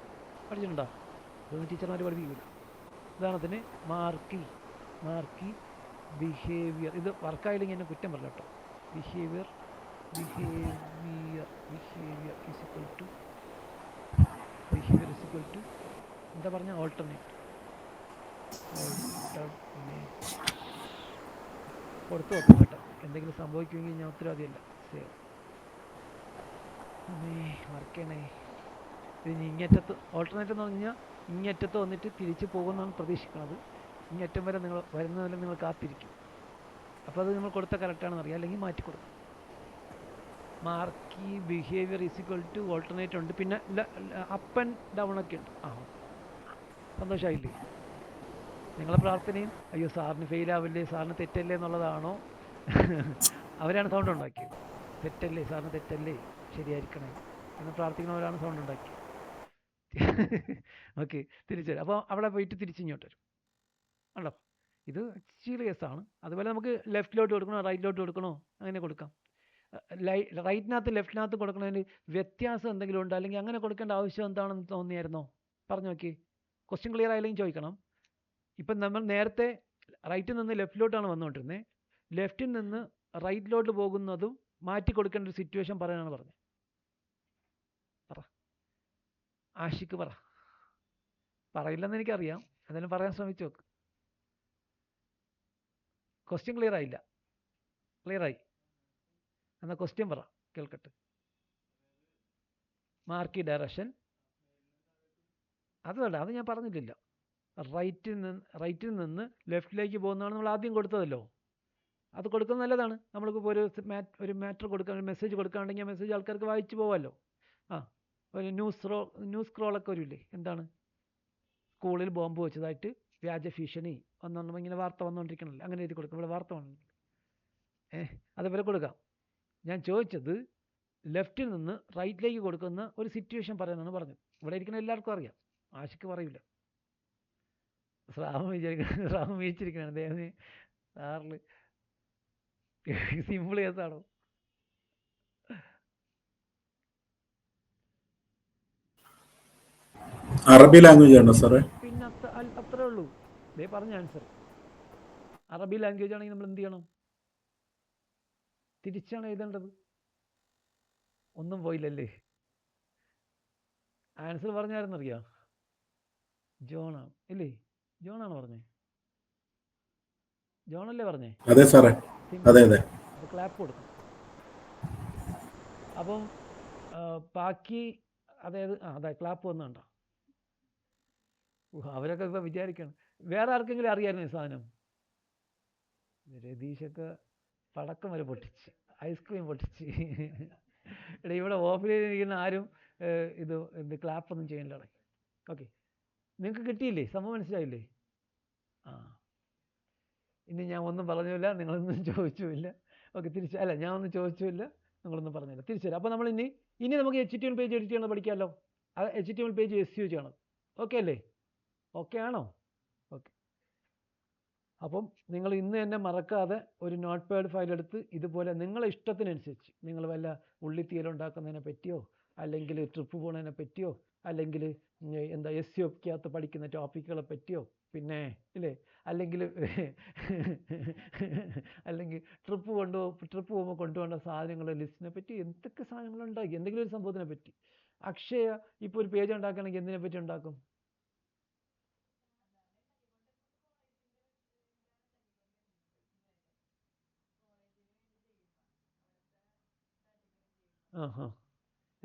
പഠിച്ചിട്ടുണ്ടോ? അതൊന്നും ടീച്ചർമാർ പഠിപ്പിക്കില്ല. ഉദാഹരണത്തിന് മാർക്ക് ബിഹേവിയർ. ഇത് വർക്കായില്ലെങ്കിൽ എന്നെ കുറ്റം പറയില്ല കേട്ടോ. ബിഹേവിയർ ഈസ് ഈക്വൽ ടു എന്താ പറഞ്ഞ ഓൾട്ടർനേറ്റ് കൊടുത്തു നോക്കാം കേട്ടോ. എന്തെങ്കിലും സംഭവിക്കുമെങ്കിൽ ഞാൻ ഉത്തരവാദിയല്ല. സേവ് വർക്ക് ചെയ്യണേ. ഇത് ഇങ്ങറ്റത്ത് ഓൾട്ടർനേറ്റ് എന്ന് പറഞ്ഞു കഴിഞ്ഞാൽ ഇങ്ങറ്റത്ത് വന്നിട്ട് തിരിച്ച് പോകുമെന്നാണ് പ്രതീക്ഷിക്കുന്നത്. ഇങ്ങറ്റം വരെ നിങ്ങൾ വരുന്നതിൽ നിങ്ങൾ കാത്തിരിക്കും. അപ്പോൾ അത് നമ്മൾ കൊടുത്ത കറക്റ്റാണെന്ന് അറിയാം, അല്ലെങ്കിൽ മാറ്റി കൊടുക്കും. Marquee behaviour is equal to alternate ഉണ്ട്, പിന്നെ അപ്പ് ആൻഡ് ഡൗൺ ഒക്കെ ഉണ്ട്. സന്തോഷമായില്ലേ? നിങ്ങളെ പ്രാർത്ഥനയും അയ്യോ സാറിന് ഫെയിലാവില്ലേ, സാറിന് തെറ്റല്ലേ എന്നുള്ളതാണോ? അവരാണ് സൗണ്ട് ഉണ്ടാക്കിയത്. തെറ്റല്ലേ സാറിന്, തെറ്റല്ലേ, ശരിയായിരിക്കണേ എന്ന് പ്രാർത്ഥിക്കുന്നവരാണ് സൗണ്ട് ഉണ്ടാക്കിയത്. ഓക്കെ, തിരിച്ചു വരും. അപ്പോൾ അവിടെ പോയിട്ട് തിരിച്ചിങ്ങോട്ട് വരും. ഉണ്ടോ? ഇത് സീരിയസ് ആണ്. അതുപോലെ നമുക്ക് ലെഫ്റ്റിലോട്ട് കൊടുക്കണോ റൈറ്റിലോട്ട് കൊടുക്കണോ അങ്ങനെ കൊടുക്കാം. റൈറ്റിനകത്ത് ലെഫ്റ്റിനകത്ത് കൊടുക്കുന്നതിന് വ്യത്യാസം എന്തെങ്കിലും ഉണ്ടോ, അല്ലെങ്കിൽ അങ്ങനെ കൊടുക്കേണ്ട ആവശ്യം എന്താണെന്ന് തോന്നിയായിരുന്നോ? പറഞ്ഞു നോക്കി. ക്വസ്റ്റ്യൻ ക്ലിയർ ആയില്ലെങ്കിൽ ചോദിക്കണം. ഇപ്പം നമ്മൾ നേരത്തെ റൈറ്റിൽ നിന്ന് ലെഫ്റ്റിലോട്ടാണ് വന്നുകൊണ്ടിരുന്നത്. ലെഫ്റ്റിൽ നിന്ന് റൈറ്റിലോട്ട് പോകുന്നതും മാറ്റി കൊടുക്കേണ്ട ഒരു സിറ്റുവേഷൻ പറയാനാണ് പറഞ്ഞത്. പറ ആഷിക്ക്, പറയില്ലെന്ന് എനിക്കറിയാം, എന്തായാലും പറയാൻ ശ്രമിച്ചു നോക്ക്. ക്വസ്റ്റ്യൻ ക്ലിയർ ആയില്ല? ക്ലിയർ ആയി? എന്നാൽ ക്വസ്റ്റ്യൻ പറ കേൾക്കട്ടെ. മാർക്ക് ഡയറക്ഷൻ അതല്ല, അത് ഞാൻ പറഞ്ഞിട്ടില്ല. റൈറ്റിൽ നിന്ന് ലെഫ്റ്റിലേക്ക് പോകുന്നതാണ് നമ്മൾ ആദ്യം കൊടുത്തതല്ലോ. അത് കൊടുക്കുന്നത് നല്ലതാണ്. നമ്മൾക്കിപ്പോൾ ഒരു മാറ്റർ കൊടുക്കാൻ, ഒരു മെസ്സേജ് കൊടുക്കുകയാണെങ്കിൽ ആ മെസ്സേജ് ആൾക്കാർക്ക് വായിച്ചു പോകാമല്ലോ. ഒരു ന്യൂസ് സ്ക്രോളൊക്കെ വരില്ലേ, എന്താണ് സ്കൂളിൽ ബോംബ് വെച്ചതായിട്ട് വ്യാജ ഭീഷണി വന്നു, ഇങ്ങനെ വാർത്ത വന്നുകൊണ്ടിരിക്കണമല്ലോ, അങ്ങനെ എഴുതി കൊടുക്കും. ഇവിടെ വാർത്ത വന്നു, അതുപോലെ കൊടുക്കാം. ഞാൻ ചോദിച്ചത് ലെഫ്റ്റിൽ നിന്ന് റൈറ്റിലേക്ക് കൊടുക്കുന്ന ഒരു സിറ്റുവേഷൻ പറയാനാണ് പറഞ്ഞത്. ഇവിടെ ഇരിക്കുന്ന എല്ലാവർക്കും അറിയാം, ആശയ്ക്ക് പറയില്ല. ശ്രാവം വിചാരിക്കണം ദൈവമേ സാറിൽ സിമ്പിൾ കേസാണോ? അറബി ലാംഗ്വേജ് ആണോ സാറേ? പിന്നെ അത്രേ ഉള്ളൂ. ദേ പറഞ്ഞ ആൻസർ. അറബി ലാംഗ്വേജ് ആണെങ്കിൽ നമ്മൾ എന്ത് ചെയ്യണം? തിരിച്ചാണ് എഴുതേണ്ടത്. ഒന്നും പോയില്ലല്ലേ? ആൻസർ പറഞ്ഞായിരുന്നറിയാം, ജോണാണ് ഇല്ലേ? ജോണാണ് പറഞ്ഞേ? ജോണല്ലേ പറഞ്ഞേ? അതെ സാറേ, അതെ. അത് ക്ലാപ്പ് കൊടുക്കണം. അപ്പം ബാക്കി അതായത് അതെ ക്ലാപ്പ് വന്നുണ്ടോ? അവരൊക്കെ ഇപ്പം വിചാരിക്കണം. വേറെ ആർക്കെങ്കിലും അറിയാമായിരുന്നു ഈ സാധനം? രതീഷൊക്കെ പടക്കം വരെ പൊട്ടിച്ച്, ഐസ്ക്രീം പൊട്ടിച്ച്. ഇവിടെ ഓഫിലിരിക്കുന്ന ആരും ഇത് ക്ലാപ്പൊന്നും ചെയ്യണില്ല. ഓക്കെ, നിങ്ങൾക്ക് കിട്ടിയില്ലേ? സംഭവം മനസ്സിലായില്ലേ? ഇനി ഞാൻ ഒന്നും പറഞ്ഞില്ല, നിങ്ങളൊന്നും ചോദിച്ചുമില്ല. ഓക്കെ, അല്ല ഞാൻ ഒന്നും ചോദിച്ചുമില്ല, നിങ്ങളൊന്നും പറഞ്ഞില്ല. തിരിച്ചുതരാം. അപ്പോൾ നമ്മൾ ഇനി നമുക്ക് HTML പേജ് എഡിറ്റ് ചെയ്യണം പഠിക്കാമല്ലോ. അത് HTML പേജ് SEO ചെയ്യണം. ഓക്കെ അല്ലേ? ഓക്കെ ആണോ? ഓക്കെ. അപ്പം നിങ്ങൾ ഇന്ന് തന്നെ മറക്കാതെ ഒരു നോട്ട് പാഡ് ഫയൽ എടുത്ത് ഇതുപോലെ നിങ്ങളെ ഇഷ്ടത്തിനനുസരിച്ച്, നിങ്ങൾ വല്ല ഉള്ളിത്തീയൽ ഉണ്ടാക്കുന്നതിനെ പറ്റിയോ, അല്ലെങ്കിൽ ട്രിപ്പ് പോകുന്നതിനെ പറ്റിയോ, അല്ലെങ്കിൽ എന്താ SEOക്കകത്ത് പഠിക്കുന്ന ടോപ്പിക്കുകളെ പറ്റിയോ, പിന്നെ ഇല്ലേ, അല്ലെങ്കിൽ ട്രിപ്പ് പോകുമ്പോൾ കൊണ്ടുപോകേണ്ട സാധനങ്ങളുടെ ലിസ്റ്റിനെ പറ്റി, എന്തൊക്കെ സാധനങ്ങളുണ്ടാക്കി, എന്തെങ്കിലും ഒരു സംഭവത്തിനെ പറ്റി. അക്ഷയ ഇപ്പോൾ ഒരു പേജ് ഉണ്ടാക്കുകയാണെങ്കിൽ എന്തിനെ പറ്റി ഉണ്ടാക്കും?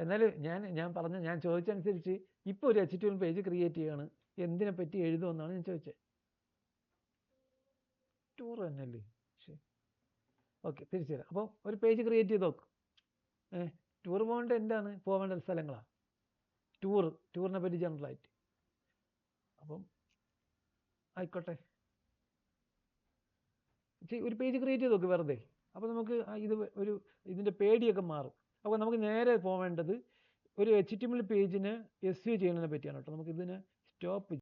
എന്നാലും ഞാൻ ചോദിച്ചനുസരിച്ച് ഇപ്പോൾ ഒരു HTML പേജ് ക്രിയേറ്റ് ചെയ്യുകയാണ്, എന്തിനെ പറ്റി എഴുതുമെന്നാണ് ഞാൻ ചോദിച്ചത്. ടൂർ തന്നെയല്ലേ? ശരി, ഓക്കെ, തിരിച്ചു തരാം. അപ്പോൾ ഒരു പേജ് ക്രിയേറ്റ് ചെയ്ത് നോക്കും. ടൂർ പോകേണ്ട എന്താണ് പോകേണ്ട സ്ഥലങ്ങളാണ് ടൂറിനെ പറ്റി ജനറലായിട്ട്. അപ്പം ആയിക്കോട്ടെ, ഒരു പേജ് ക്രിയേറ്റ് ചെയ്ത് നോക്ക് വെറുതെ. അപ്പോൾ നമുക്ക് ഇതിൻ്റെ പേടിയൊക്കെ മാറും. അപ്പോൾ നമുക്ക് നേരെ പോവേണ്ടത് ഒരു HTML പേജിനെ SEO ചെയ്യുന്നതിനെ പറ്റിയാണ് കേട്ടോ. നമുക്ക് ഇതിനെ സ്റ്റോപ്പ്